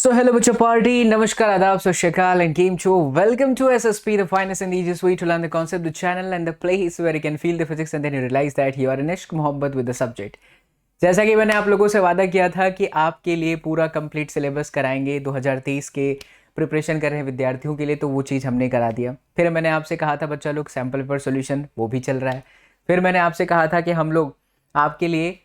So hello bachcho party, namaskar, adab, so shakal and game show. Welcome to SSP, the finest and easiest way to learn the concept, the channel and the place where you can feel the physics and then you realize that you are in ishq mohabbat with the subject. जैसा कि मैंने आप लोगों से वादा किया था कि आपके लिए पूरा कंप्लीट सिलेबस कराएंगे 2023 के प्रिपरेशन कर रहे हैं विद्यार्थियों के लिए, तो वो चीज़ हमने करा दिया। फिर मैंने आपसे कहा था बच्चा लोग सैम्पल पेपर सॉल्यूशन वो भी चल रहा है। फिर मैंने आपसे कहा था कि हम लोग आपके लिए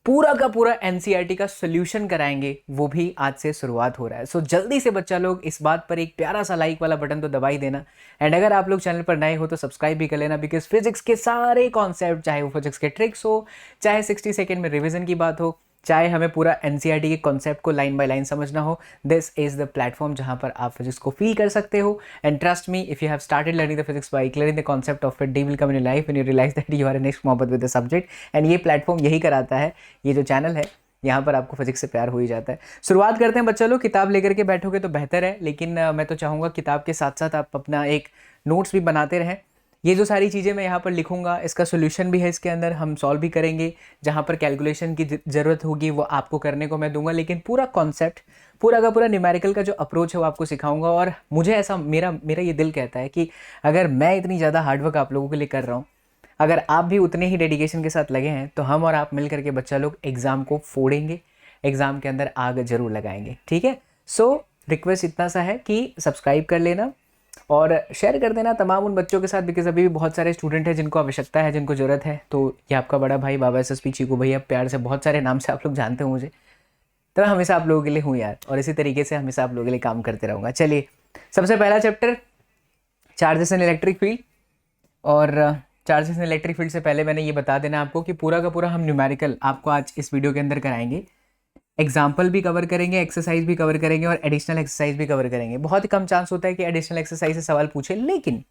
पूरा का पूरा एनसीईआरटी का सोल्यूशन कराएंगे, वो भी आज से शुरुआत हो रहा है। सो जल्दी से बच्चा लोग इस बात पर एक प्यारा सा लाइक वाला बटन तो दबा ही देना। एंड अगर आप लोग चैनल पर नए हो तो सब्सक्राइब भी कर लेना, बिकॉज फिजिक्स के सारे कॉन्सेप्ट, चाहे वो फिजिक्स के ट्रिक्स हो, चाहे 60 सेकेंड में रिविजन की बात हो, चाहे हमें पूरा एनसीईआरटी के कॉन्सेप्ट को लाइन बाय लाइन समझना हो, दिस इज द प्लेटफॉर्म जहां पर आप फिजिक्स को फील कर सकते हो। And trust me, if you have started learning the physics by clearing the concept of it, they will come in your life when you realise that you are in इश्क मोहब्बत with the subject. And ये platform यही कराता है, ये जो channel है यहाँ पर आपको फिजिक्स से प्यार हो ही जाता है। शुरुआत करते हैं बच्चा लोग। किताब लेकर के बैठोगे तो बेहतर है, लेकिन मैं तो चाहूँगा किताब के साथ साथ आप अपना एक नोट्स भी बनाते रहें। ये जो सारी चीज़ें मैं यहाँ पर लिखूंगा, इसका सोल्यूशन भी है इसके अंदर, हम सॉल्व भी करेंगे। जहाँ पर कैलकुलेशन की ज़रूरत होगी वो आपको करने को मैं दूंगा, लेकिन पूरा कॉन्सेप्ट, पूरा का पूरा न्यूमेरिकल का जो अप्रोच है वो आपको सिखाऊंगा। और मुझे ऐसा मेरा ये दिल कहता है कि अगर मैं इतनी ज़्यादा हार्डवर्क आप लोगों के लिए कर रहा हूँ, अगर आप भी उतने ही डेडिकेशन के साथ लगे हैं, तो हम और आप मिल करके बच्चा लोग एग्ज़ाम को फोड़ेंगे, एग्ज़ाम के अंदर आग जरूर लगाएंगे। ठीक है। सो रिक्वेस्ट इतना सा है कि सब्सक्राइब कर लेना और शेयर कर देना तमाम उन बच्चों के साथ, बिकॉज अभी भी बहुत सारे स्टूडेंट हैं जिनको आवश्यकता है, जिनको ज़रूरत है। तो ये आपका बड़ा भाई बाबा एसएसपी चीकू भैया, प्यार से बहुत सारे नाम से आप लोग जानते हो मुझे, तो मैं हमेशा आप लोगों के लिए हूँ यार, और इसी तरीके से हमेशा आप लोगों के लिए काम करते रहूँगा। चलिए, सबसे पहला chapter charges and electric field. और चार्जेस एंड इलेक्ट्रिक फील्ड से पहले मैंने ये बता देना आपको कि पूरा का पूरा हम न्यूमेरिकल आपको आज इस वीडियो के अंदर कराएंगे। एग्जाम्पल भी कवर करेंगे, एक्सरसाइज भी कवर करेंगे और एडिशनल एक्सरसाइज भी कवर करेंगे। बहुत ही कम चांस होता है कि एडिशनल एक्सरसाइज से सवाल पूछे, लेकिन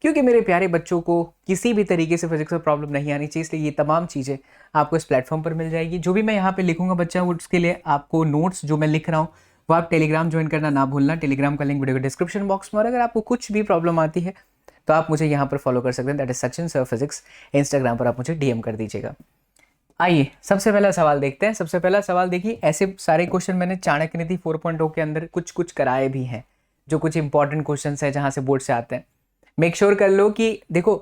क्योंकि मेरे प्यारे बच्चों को किसी भी तरीके से फिजिक्स में प्रॉब्लम नहीं आनी चाहिए, इसलिए ये तमाम चीज़ें आपको इस प्लेटफॉर्म पर मिल जाएगी। जो भी मैं यहाँ पे लिखूंगा बच्चा, उसके लिए आपको नोट्स जो मैं लिख रहा हूँ वो आप टेलीग्राम ज्वाइन करना ना भूलना। टेलीग्राम का लिंक वीडियो के डिस्क्रिप्शन बॉक्स में। और अगर आपको कुछ भी प्रॉब्लम आती है तो आप मुझे यहाँ पर फॉलो कर सकते हैं, that is Sachin sir physics. Instagram पर आप मुझे डीएम कर दीजिएगा। आइए सबसे पहला सवाल देखते हैं। सबसे पहला सवाल देखिए, ऐसे सारे क्वेश्चन मैंने चाणक्य नीति 4.0 के अंदर कुछ कुछ कराए भी हैं, जो कुछ इंपॉर्टेंट क्वेश्चन है जहां से बोर्ड से आते हैं। मेक श्योर कर लो कि देखो,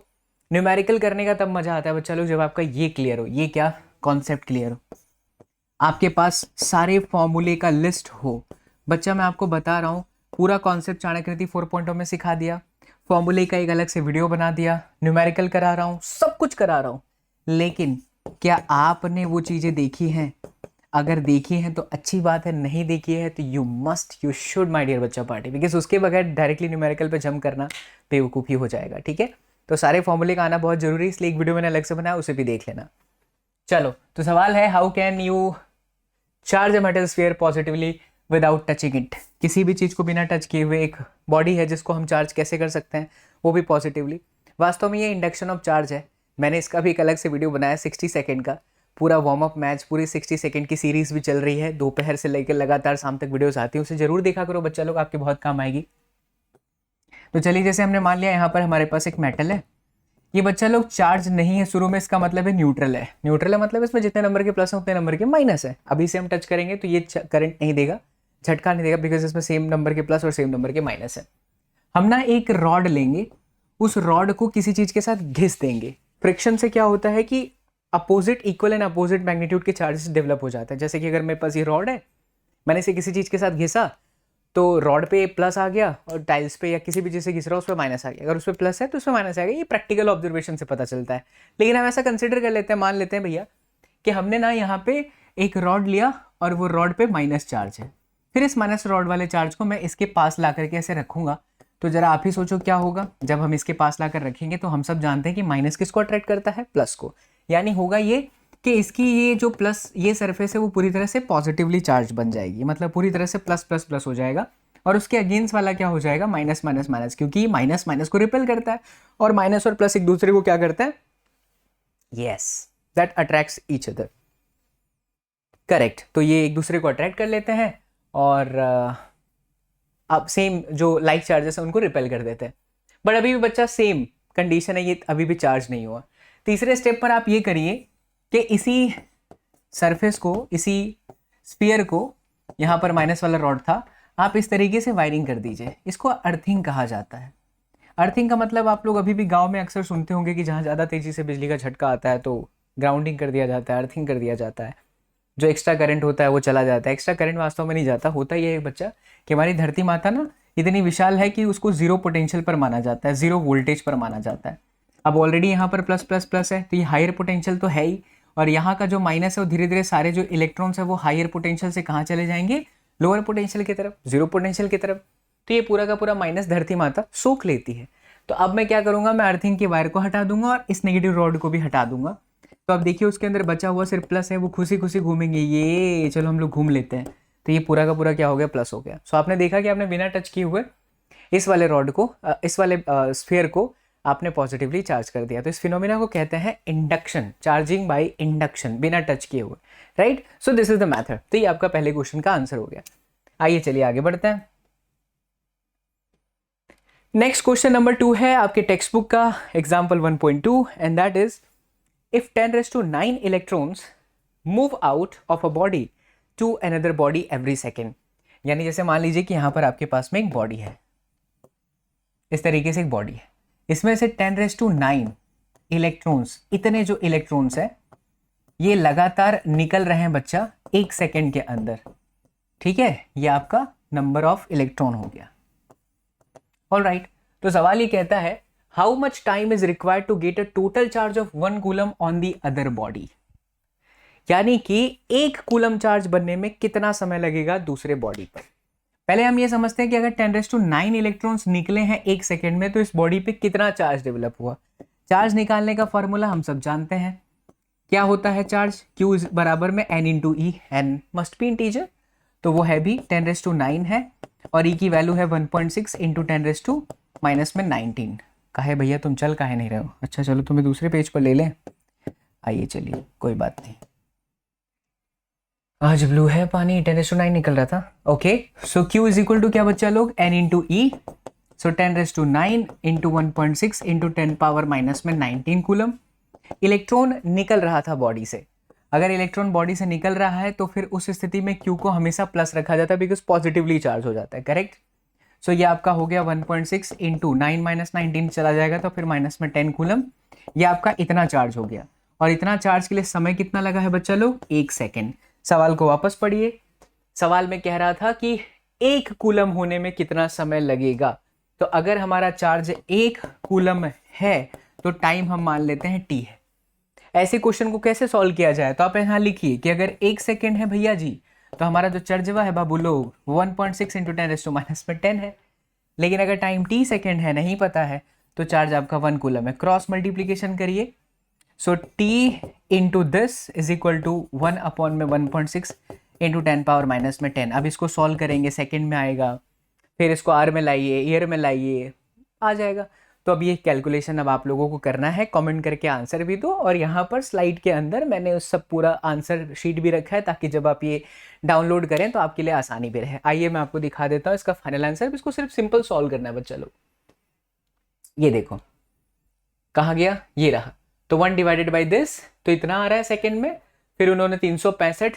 न्यूमेरिकल करने का तब मजा आता है बच्चा लोग जब आपका ये क्लियर हो, ये क्या कॉन्सेप्ट क्लियर हो, आपके पास सारे फॉर्मूले का लिस्ट हो। बच्चा मैं आपको बता रहा हूँ, पूरा कॉन्सेप्ट चाणक्य नीति 4.0 में सिखा दिया, फॉर्मूले का एक अलग से वीडियो बना दिया, न्यूमेरिकल करा रहा हूँ, सब कुछ करा रहा हूँ, लेकिन क्या आपने वो चीज़ें देखी हैं? अगर देखी हैं तो अच्छी बात है, नहीं देखी है तो यू शुड माय डियर बच्चा पार्टी, बिकॉज उसके बगैर डायरेक्टली न्यूमेरिकल पे जंप करना बेवकूफ़ी हो जाएगा। ठीक है, तो सारे फॉर्मूले का आना बहुत जरूरी है, इसलिए एक वीडियो मैंने अलग से बनाया, उसे भी देख लेना। चलो, तो सवाल है, how can you charge a metal sphere positively without touching it. किसी भी चीज़ को बिना टच किए हुए एक बॉडी है जिसको हम चार्ज कैसे कर सकते हैं, वो भी पॉजिटिवली। वास्तव में ये इंडक्शन ऑफ चार्ज है। मैंने इसका भी एक अलग से वीडियो बनाया 60 सेकेंड का, पूरा वार्म अप मैच, पूरी 60 सेकेंड की सीरीज भी चल रही है, दोपहर से लेकर लगातार शाम तक वीडियोस आती है, उसे जरूर देखा करो बच्चा लोग, आपके बहुत काम आएगी। तो चलिए, जैसे हमने मान लिया यहाँ पर हमारे पास एक मेटल है, ये बच्चा लोग चार्ज नहीं है शुरू में, इसका मतलब है न्यूट्रल है। न्यूट्रल है मतलब इसमें जितने नंबर के प्लस है उतने नंबर के माइनस है। अभी से हम टच करेंगे तो ये करंट नहीं देगा, झटका नहीं देगा, बिकॉज इसमें सेम नंबर के प्लस और सेम नंबर के माइनस है। हम ना एक रॉड लेंगे, उस रॉड को किसी चीज के साथ घिस देंगे। फ्रिक्शन से क्या होता है कि opposite equal and opposite magnitude के चार्जेस डेवलप हो जाते हैं। जैसे कि अगर मेरे पास ये रॉड है, मैंने इसे किसी चीज के साथ घिसा तो रॉड पे प्लस आ गया, और टाइल्स पे या किसी भी चीज से घिस रहा हूं उस पर माइनस आ गया। अगर उस पर प्लस है तो उस पर माइनस आ गया। ये प्रैक्टिकल ऑब्जर्वेशन से पता चलता है। लेकिन हम ऐसा कंसिडर कर लेते हैं, मान लेते हैं भैया कि हमने ना यहाँ पे एक रॉड लिया और वो रॉड पे माइनस चार्ज है। फिर इस माइनस रॉड वाले चार्ज को मैं इसके पास ला करके ऐसे रखूंगा, तो जरा आप ही सोचो क्या होगा जब हम इसके पास लाकर रखेंगे। तो हम सब जानते हैं कि माइनस किसको अट्रैक्ट करता है, प्लस को। यानी होगा ये कि इसकी ये जो प्लस ये सरफेस है वो पूरी तरह से पॉजिटिवली चार्ज बन जाएगी, मतलब पूरी तरह से प्लस प्लस प्लस हो जाएगा। और उसके अगेंस्ट वाला क्या हो जाएगा, माइनस माइनस माइनस, क्योंकि माइनस माइनस को रिपेल करता है और माइनस और प्लस एक दूसरे को क्या करता है, yes, that attracts each other. Correct. तो ये एक दूसरे को अट्रैक्ट कर लेते हैं और अब सेम जो लाइक चार्जेस है उनको रिपेल कर देते हैं। बट अभी भी बच्चा सेम कंडीशन है, ये अभी भी चार्ज नहीं हुआ। तीसरे स्टेप पर आप ये करिए कि इसी सरफेस को, इसी स्फीयर को, यहाँ पर माइनस वाला रॉड था, आप इस तरीके से वायरिंग कर दीजिए, इसको अर्थिंग कहा जाता है। अर्थिंग का मतलब आप लोग अभी भी गांव में अक्सर सुनते होंगे कि जहाँ ज़्यादा तेज़ी से बिजली का झटका आता है तो ग्राउंडिंग कर दिया जाता है, अर्थिंग कर दिया जाता है, जो एक्स्ट्रा करंट होता है वो चला जाता है। एक्स्ट्रा करंट वास्तव में नहीं जाता, होता ये है बच्चा कि हमारी धरती माता ना इतनी विशाल है कि उसको जीरो पोटेंशियल पर माना जाता है, जीरो वोल्टेज पर माना जाता है। अब ऑलरेडी यहाँ पर प्लस प्लस प्लस है तो ये हायर पोटेंशियल तो है ही, और यहाँ का जो माइनस है वो धीरे धीरे सारे जो इलेक्ट्रॉन्स है वो हायर पोटेंशियल से कहाँ चले जाएंगे, लोअर पोटेंशियल की तरफ, जीरो पोटेंशियल की तरफ। तो ये पूरा का पूरा माइनस धरती माता सोख लेती है। तो अब मैं क्या करूंगा, मैं अर्थिंग के वायर को हटा दूंगा और इस नेगेटिव रॉड को भी हटा दूंगा। तो अब देखिए उसके अंदर बचा हुआ सिर्फ प्लस है, वो खुशी खुशी घूमेंगे, ये चलो हम लोग घूम लेते हैं। तो ये पूरा का पूरा क्या हो गया, प्लस हो गया। सो आपने देखा कि आपने बिना टच किए हुए इस वाले रॉड को, इस वाले स्फीयर को आपने पॉजिटिवली चार्ज कर दिया। तो इस फिनोमिना को कहते हैं इंडक्शन, चार्जिंग बाय इंडक्शन, बिना टच किए हुए, right. So this is the method. तो ये आपका पहले क्वेश्चन का आंसर हो गया। आइए चलिए आगे बढ़ते हैं। नेक्स्ट क्वेश्चन नंबर 2 है आपके टेक्स्ट बुक का, example 1.2, and that is if 10⁹ electrons move out of a body to another body every second. यानी जैसे मान लीजिए कि यहां पर आपके पास में एक बॉडी है, इस तरीके से एक बॉडी है, इसमें से 10⁹ इलेक्ट्रॉन्स, इतने जो इलेक्ट्रॉन्स है ये लगातार निकल रहे हैं बच्चा 1 सेकेंड के अंदर, ठीक है। ये आपका नंबर ऑफ इलेक्ट्रॉन हो गया। ऑलराइट, तो सवाल ये कहता है how much time is required to get a total charge of 1 coulomb on the other body. यानी कि 1 कूलम चार्ज बनने में कितना समय लगेगा दूसरे बॉडी पर। पहले हम ये समझते हैं कि अगर 10⁹ इलेक्ट्रॉन्स निकले हैं 1 सेकेंड में तो इस बॉडी पे कितना चार्ज डेवलप हुआ। चार्ज निकालने का फॉर्मूला हम सब जानते हैं, क्या होता है चार्ज, Q बराबर में n into e, n must be integer, तो वो है भी 10⁹ है, और ई की वैल्यू है 1.6 इंटू 10⁻⁻19। काहे भैया तुम चल काहे नहीं रहे हो, अच्छा चलो तुम्हें दूसरे पेज पर ले लें। आइए चलिए कोई बात नहीं, आज ब्लू है पानी, 10⁹ निकल रहा था। Okay, so Q is equal to क्या बच्चा लोग, n into e, so 10⁹ into 1.6 into 10⁻⁻19 coulomb. Electron निकल रहा था बॉडी से, अगर इलेक्ट्रॉन बॉडी से निकल रहा है तो फिर उस स्थिति में Q को हमेशा प्लस रखा जाता है बिकॉज पॉजिटिवली चार्ज हो जाता है, करेक्ट। सो ये आपका हो गया 1.6 इंटू 9-19 चला जाएगा तो फिर माइनस में 10 कूलम, ये आपका इतना चार्ज हो गया। और इतना चार्ज के लिए समय कितना लगा है बच्चा लोग, 1 सेकेंड। सवाल को वापस पढ़िए, सवाल में कह रहा था कि 1 कूलम होने में कितना समय लगेगा। तो अगर हमारा चार्ज 1 कूलम है तो टाइम हम मान लेते हैं t है। ऐसे क्वेश्चन को कैसे सॉल्व किया जाए, तो आप यहाँ लिखिए कि अगर 1 सेकेंड है भैया जी तो हमारा जो चार्जवा है बाबू लोग 1.6 इंटू 10⁻⁻10 है। लेकिन अगर टाइम t सेकेंड है, नहीं पता है, तो चार्ज आपका 1 कूलम है। क्रॉस मल्टीप्लीकेशन करिए, so t into this is equal to 1/1.6 into 10⁻⁻10। अब इसको सॉल्व करेंगे, सेकेंड में आएगा, फिर इसको आर में लाइए, ईयर में लाइए, आ जाएगा। तो अब ये कैलकुलेशन अब आप लोगों को करना है, कमेंट करके आंसर भी दो। और यहाँ पर स्लाइड के अंदर मैंने उस सब पूरा आंसर शीट भी रखा है ताकि जब आप ये डाउनलोड करें तो आपके लिए आसानी भी रहे। आइए मैं आपको दिखा देता हूँ इसका फाइनल आंसर, इसको सिर्फ सिंपल सॉल्व करना है बच्चा लोग। ये देखो कहाँ गया, ये रहा, तो 1 डिवाइडेड बाई दिस, तो इतना आ रहा है सेकेंड में। फिर उन्होंने 365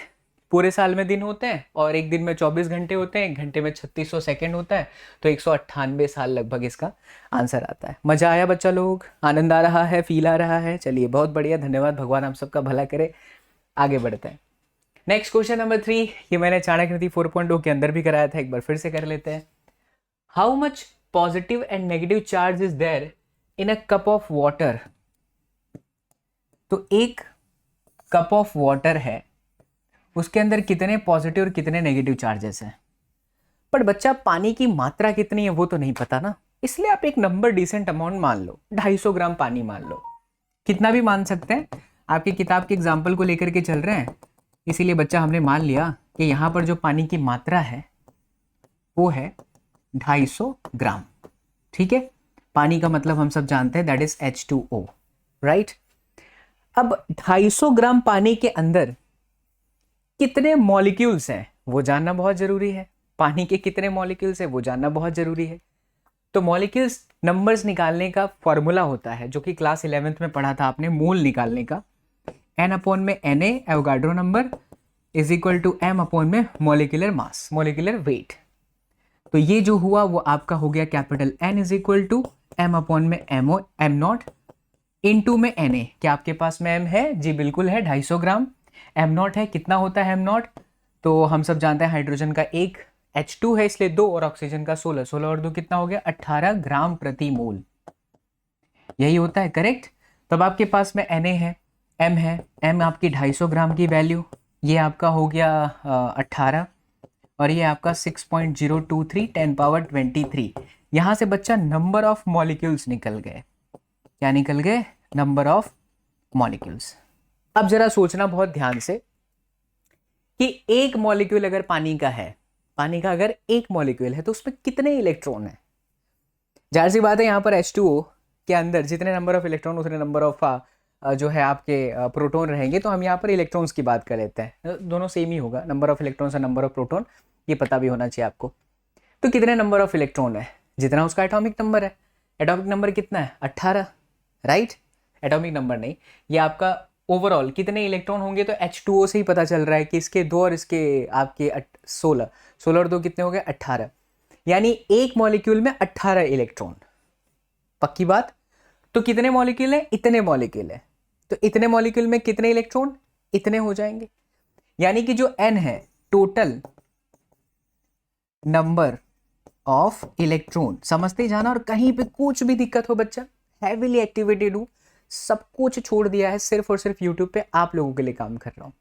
पूरे साल में दिन होते हैं और एक दिन में 24 घंटे होते हैं, एक घंटे में 3600 सेकेंड होता है, तो 198 साल लगभग इसका आंसर आता है। मजा आया बच्चा लोग, आनंद आ रहा है, फील आ रहा है, चलिए बहुत बढ़िया, धन्यवाद, भगवान आप सबका भला करे। आगे बढ़ते हैं। नेक्स्ट क्वेश्चन नंबर 3, ये मैंने चाणक्य नीति 4.0 के अंदर भी कराया था, एक बार फिर से कर लेते हैं। How much positive and negative charge is there in a cup of water. तो एक कप ऑफ वाटर है, उसके अंदर कितने पॉजिटिव और कितने नेगेटिव चार्जेस हैं। पर बच्चा पानी की मात्रा कितनी है वो तो नहीं पता ना, इसलिए आप एक नंबर डिसेंट अमाउंट मान लो, 250 ग्राम पानी मान लो, कितना भी मान सकते हैं। आपकी किताब के एग्जाम्पल को लेकर के चल रहे हैं, इसीलिए बच्चा हमने मान लिया कि यहाँ पर जो पानी की मात्रा है वो है 250 ग्राम, ठीक है। पानी का मतलब हम सब जानते हैं, दैट इज H2O, राइट। अब 250 ग्राम पानी के अंदर कितने मॉलिक्यूल्स हैं वो जानना बहुत जरूरी है। पानी के कितने मॉलिक्यूल्स हैं वो जानना बहुत जरूरी है। तो मॉलिक्यूल्स नंबर्स निकालने का फॉर्मूला होता है जो कि क्लास 11th में पढ़ा था आपने, मोल निकालने का। N/Na Avogadro number is equal to M/में मॉलिक्यूलर मास, मॉलिक्यूलर वेट। तो ये जो हुआ वो आपका हो गया capital N is equal to M upon में एम नॉट इनटू में Na। क्या आपके पास में M है? जी बिल्कुल है, 250 ग्राम। एम नॉट है, कितना होता है एम नॉट? तो हम सब जानते हैं हाइड्रोजन का एक, H2 है इसलिए 2 और ऑक्सीजन का 16, 16 और 2 कितना हो गया? 18 ग्राम प्रति मोल। यही होता है, करेक्ट। तब आपके पास में Na है, M है, M आपकी 250 ग्राम की वैल्यू, ये आपका हो गया 18 और ये आपका 6.023 10 पावर 23। यहां से बच्चा नंबर ऑफ मॉलिक्यूल्स निकल गए। क्या निकल गए? Number of molecules. अब जरा सोचना बहुत ध्यान से कि एक मॉलिक्यूल अगर पानी का है, पानी का अगर एक मॉलिक्यूल है तो उसमें कितने इलेक्ट्रॉन है? जाहिर सी बात है यहाँ पर H2O के अंदर जितने नंबर ऑफ इलेक्ट्रॉन उतने नंबर ऑफ जो है आपके प्रोटॉन रहेंगे। तो हम यहाँ पर इलेक्ट्रॉन्स की बात कर लेते हैं, दोनों सेम ही होगा, नंबर ऑफ इलेक्ट्रॉन्स और नंबर ऑफ प्रोटॉन, ये पता भी होना चाहिए आपको। तो कितने नंबर ऑफ इलेक्ट्रॉन है? जितना उसका एटॉमिक नंबर है। एटॉमिक नंबर कितना है? 18, राइट। एटॉमिक नंबर नहीं, ये आपका ओवरऑल कितने इलेक्ट्रॉन होंगे। तो H2O से ही पता चल रहा है कि इसके 2 और इसके आपके 16, 16 और 2 कितने हो गए? 18। यानी एक मॉलिक्यूल में 18 इलेक्ट्रॉन। पक्की बात। तो कितने मॉलिक्यूल है? इतने मॉलिक्यूल है। तो इतने मॉलिक्यूल में कितने इलेक्ट्रॉन? इतने हो जाएंगे। यानी कि जो N है, टोटल नंबर ऑफ इलेक्ट्रॉन, समझते जाना। और कहीं पे कुछ भी दिक्कत हो बच्चा, हैवीली एक्टिवेटेड हूं, सब कुछ छोड़ दिया है, सिर्फ और सिर्फ यूट्यूब पे आप लोगों के लिए काम कर रहा हूं।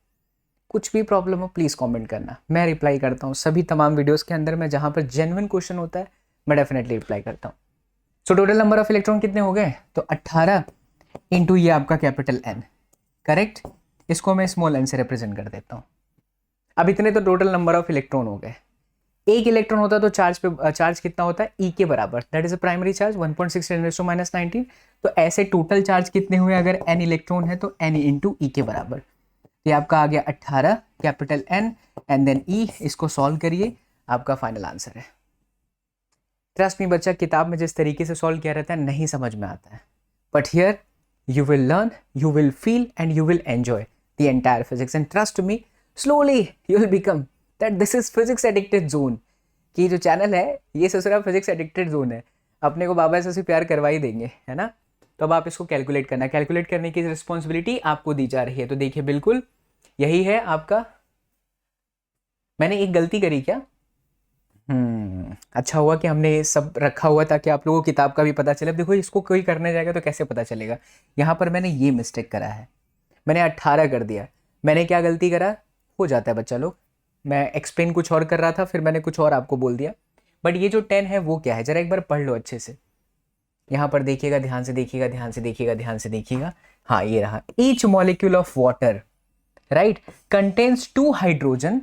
कुछ भी प्रॉब्लम हो प्लीज कमेंट करना, मैं रिप्लाई करता हूं सभी तमाम वीडियोस के अंदर में। जहां पर जेन्युइन क्वेश्चन होता है मैं डेफिनेटली रिप्लाई करता हूं। So total number of electron कितने हो गए? तो 18 इंटू ये आपका कैपिटल N, करेक्ट। इसको मैं स्मॉल n से रिप्रेजेंट कर देता हूं। अब इतने तो टोटल नंबर ऑफ इलेक्ट्रॉन हो गए। एक इलेक्ट्रॉन होता तो चार्ज कितना होता है? E के बराबर, that is a primary charge 1.6 × 10⁻⁹। तो ऐसे टोटल चार्ज कितने हुए? अगर n इलेक्ट्रॉन है तो n इंटू E के बराबर। ये आपका आ गया 18 capital N and then E। इसको सॉल्व करिए, आपका फाइनल आंसर है। ट्रस्ट मी बच्चा, किताब में जिस तरीके से सॉल्व किया रहता है नहीं समझ में आता है, but here you will learn, you will feel and you will enjoy the entire physics, and trust me, slowly you will become that this is physics addicted zone। कि जो चैनल है ये ससुरा फिजिक्स एडिक्टेड जोन है, अपने को बाबा से प्यार करवा ही देंगे, है ना। तो अब आप इसको कैलकुलेट करना, कैलकुलेट करने की रिस्पॉन्सिबिलिटी आपको दी जा रही है। तो देखिए बिल्कुल यही है आपका। मैंने एक गलती करी क्या? अच्छा हुआ कि हमने ये सब रखा हुआ ताकि आप लोगों को किताब का भी पता चले। अब देखो इसको कोई करने जाएगा तो कैसे पता चलेगा। यहाँ पर मैंने ये मिस्टेक करा है, मैंने 18 कर दिया। मैंने क्या गलती करा? हो जाता है बच्चा लोग, मैं एक्सप्लेन कुछ और कर रहा था, फिर मैंने कुछ और आपको बोल दिया। बट ये जो 10 है वो क्या है, जरा एक बार पढ़ लो अच्छे से। यहाँ पर देखिएगा, ध्यान से देखिएगा, ध्यान से देखिएगा, ध्यान से देखिएगा। हाँ ये रहा, each molecule of water right contains 2 hydrogen.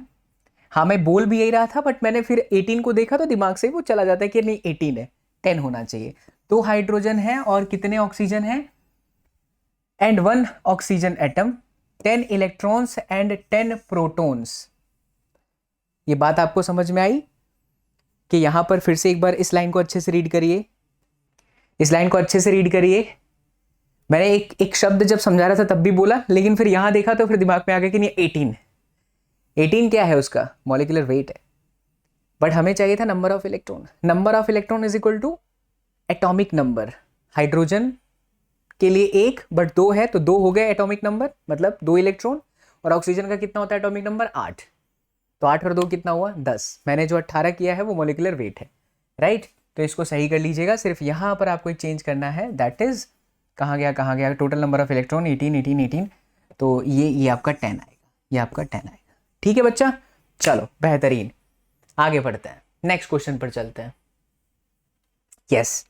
हाँ मैं बोल भी यही रहा था, बट मैंने फिर 18 को देखा तो दिमाग से वो चला जाता है कि नहीं 18 है, 10 होना चाहिए। 2 हाइड्रोजन है और कितने ऑक्सीजन है? And 1 oxygen atom, 10 electrons and 10 protons. ये बात आपको समझ में आई कि यहां पर फिर से एक बार इस लाइन को अच्छे से रीड करिए, इस लाइन को अच्छे से रीड करिए। मैंने एक शब्द जब समझा रहा था तब भी बोला, लेकिन फिर यहां देखा तो फिर दिमाग में आ गया कि नहीं 18। 18 क्या है? उसका मॉलिक्यूलर वेट है, बट हमें चाहिए था number of electron. Number of electron is equal to atomic number. Hydrogen के लिए 1 बट 2 है तो 2 हो गए एटॉमिक नंबर, मतलब 2 इलेक्ट्रॉन। और ऑक्सीजन का कितना होता है एटॉमिक नंबर? 8। तो 8 और 2 कितना हुआ? 10। मैंने जो 18 किया है वो मॉलिक्यूलर वेट है, राइट। तो इसको सही कर लीजिएगा। सिर्फ यहां पर आपको एक चेंज करना है, दैट इज कहाँ गया टोटल नंबर ऑफ इलेक्ट्रॉन 18। तो ये आपका 10 आएगा, ये आपका 10 आएगा। ठीक है बच्चा, चलो बेहतरीन, आगे बढ़ते हैं, नेक्स्ट क्वेश्चन पर चलते हैं। यस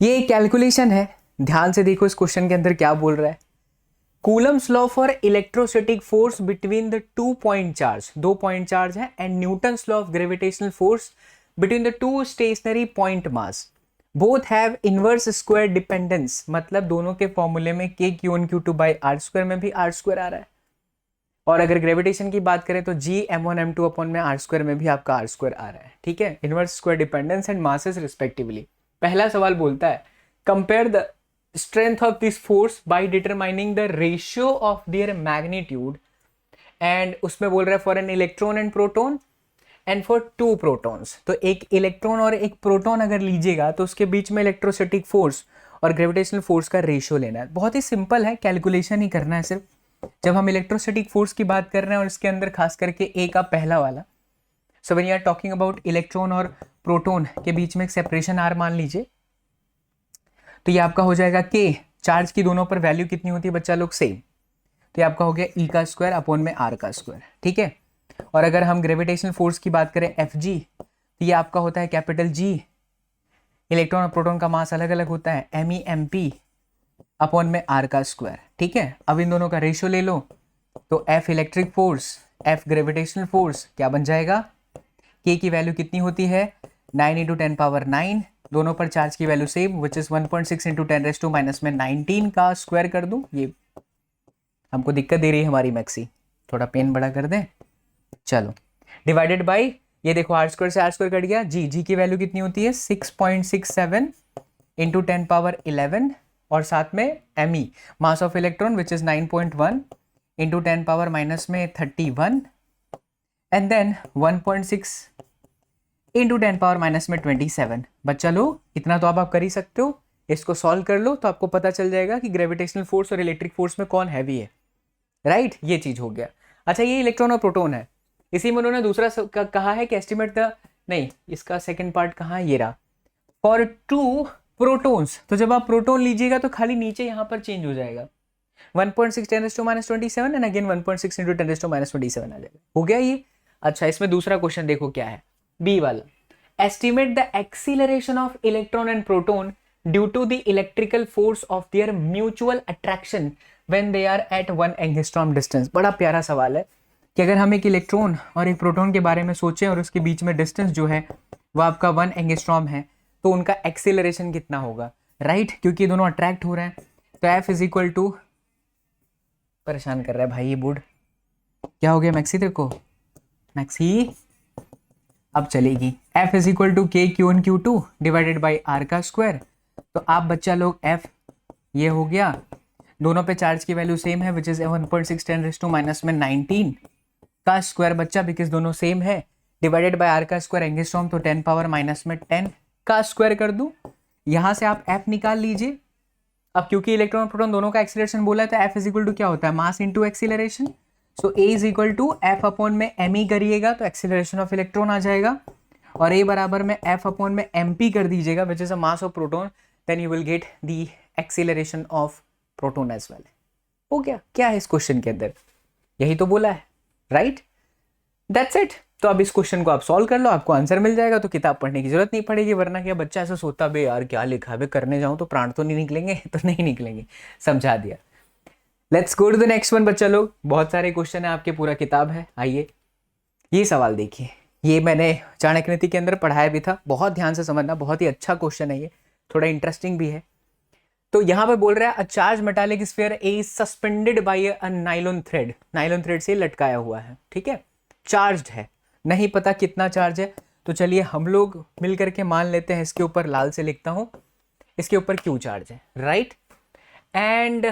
ये एक कैलकुलेशन है, ध्यान से देखो इस क्वेश्चन के अंदर क्या बोल रहा है। Coulomb's law for electrostatic force between the 2 point charge, 2 point charge है, and Newton's law of gravitational force between the 2 stationary point mass both have inverse square dependence. मतलब दोनों के फॉर्मूले में k(q1 q2 by r² में भी r² आ रहा है, और अगर ग्रेविटेशन की बात करें तो g m1 m2 अपॉन में r² में भी आपका r² आ रहा है। ठीक है, inverse square dependence and masses respectively. पहला सवाल बोलता है compare the strength of this force by determining the ratio of their magnitude, and उसमें बोल रहा है for an electron and proton and for 2 protons. तो एक इलेक्ट्रॉन और एक प्रोटॉन अगर लीजिएगा तो उसके बीच में इलेक्ट्रोस्टैटिक फोर्स और ग्रेविटेशनल फोर्स का रेशियो लेना है। बहुत ही सिंपल है, कैलकुलेशन ही करना है सिर्फ। जब हम इलेक्ट्रोस्टैटिक फोर्स की बात कर रहे हैं और इसके अंदर खास करके ए का पहला वाला, so when you are talking about electron और प्रोटॉन के बीच में एक सेपरेशन आर मान लीजिए, तो ये आपका हो जाएगा के। चार्ज की दोनों पर वैल्यू कितनी होती है बच्चा लोग? सेम। तो ये आपका हो गया ई का स्क्वायर अपॉन में आर का स्क्वायर, ठीक है। और अगर हम ग्रेविटेशनल फोर्स की बात करें एफ जी, तो ये आपका होता है कैपिटल जी। इलेक्ट्रॉन और प्रोटॉन का मास अलग अलग होता है, m e m p upon में आर का स्क्वायर, ठीक है। अब इन दोनों का रेशियो ले लो, तो F electric force F gravitational force क्या बन जाएगा? के की वैल्यू कितनी होती है? 9 × 10⁹। दोनों पर चार्ज की वैल्यू सेम, विच इज 1.6 × 10⁻⁻19 का स्क्वायर कर दूं। ये हमको दिक्कत दे रही है हमारी मैक्सी, थोड़ा पेन बड़ा कर दें। चलो, डिवाइडेड बाय, ये देखो आर स्क्वायर से आर स्क्वायर कट गया। जी की वैल्यू कितनी होती है? 6.67 × 10⁻11 और साथ में m e mass of electron which is 9.1 × 10⁻31 and then 1.6 × 10⁻27। बच्चा लोग इतना तो आप कर ही सकते हो, इसको सॉल्व कर लो तो आपको पता चल जाएगा कि ग्रेविटेशनल फोर्स और इलेक्ट्रिक फोर्स में कौन हैवी है, राइट। ये चीज हो गया। अच्छा, ये इलेक्ट्रॉन और प्रोटॉन है, इसी में उन्होंने दूसरा कहा है कि एस्टिमेट द, नहीं इसका सेकंड पार्ट कहाँ है, ये रहा, फॉर 2 प्रोटॉन्स। तो जब आप प्रोटॉन लीजिएगा तो खाली नीचे यहाँ पर चेंज हो जाएगा, 1.6 10⁻27 एंड अगेन 1.6 × 10⁻27 आ जाएगा। हो गया ये। अच्छा, इसमें दूसरा क्वेश्चन देखो क्या है, बी वाला, estimate the acceleration of electron and proton due to the electrical force of their mutual attraction when they are at 1 angstrom distance. बड़ा प्यारा सवाल है कि अगर हम एक इलेक्ट्रॉन और एक प्रोटॉन के बारे में सोचें और उसके बीच में डिस्टेंस जो है वो आपका 1 एंगस्ट्रॉम है, तो उनका एक्सीलरेशन कितना होगा, राइट। क्योंकि ये दोनों अट्रैक्ट हो रहे हैं, तो एफ इज इक्वल टू, परेशान कर रहा है भाई ये बोर्ड, क्या हो गया मैक्सी तेरे को? मैक्सी अब चलेगी। एफ इज इक्वल टू के q one q two divided by r का स्क्वायर। तो आप बच्चा लोग एफ ये हो गया, दोनों पे चार्ज की वैल्यू सेम है विच इज 1.6 10⁻⁻19 का स्क्वायर बच्चा, बिकॉज दोनों सेम है, डिवाइडेड बाय आर का स्क्वायर एंगस्ट्रॉम, तो 10⁻⁻10 का स्क्वायर कर दूं। यहां से आप एफ निकाल लीजिए। अब क्योंकि इलेक्ट्रॉन और प्रोटॉन दोनों का एक्सीलरेशन बोला है, तो एफ इज इक्वल टू क्या होता है? Mass into acceleration. So a is equal to F upon में एम ई करिएगा तो एक्सीलरेशन ऑफ इलेक्ट्रॉन आ जाएगा, और ए बराबर में एफ अपॉन में एम पी कर दीजिएगा which is a mass of proton, then you will get the acceleration of proton as well. हो गया। क्या है इस क्वेश्चन के अंदर? यही तो बोला है, राइट। That's it. तो अब इस क्वेश्चन को आप सॉल्व कर लो, आपको आंसर मिल जाएगा, तो किताब पढ़ने की जरूरत नहीं पड़ेगी। वरना क्या बच्चा ऐसा सोता, बे यार क्या लिखा है, करने जाऊं तो प्राण तो नहीं निकलेंगे, तो नहीं निकलेंगे। समझा दिया। Let's go to the next one बच्चा लोग। बहुत सारे क्वेश्चन है आपके, पूरा किताब है। आइए ये सवाल देखिए, ये मैंने चाणक्य नीति के अंदर पढ़ाया भी था, बहुत ध्यान से समझना, बहुत ही अच्छा क्वेश्चन है ये, थोड़ा इंटरेस्टिंग भी है। तो यहां पे बोल रहा है, a charge metallic sphere is suspended bye a nylon thread. Nylon thread से लटकाया हुआ है, ठीक है, चार्ज्ड है, नहीं पता कितना चार्ज है। तो चलिए हम लोग मिल करके मान लेते हैं, इसके ऊपर लाल से लिखता हूं, इसके ऊपर क्यू चार्ज है, right. And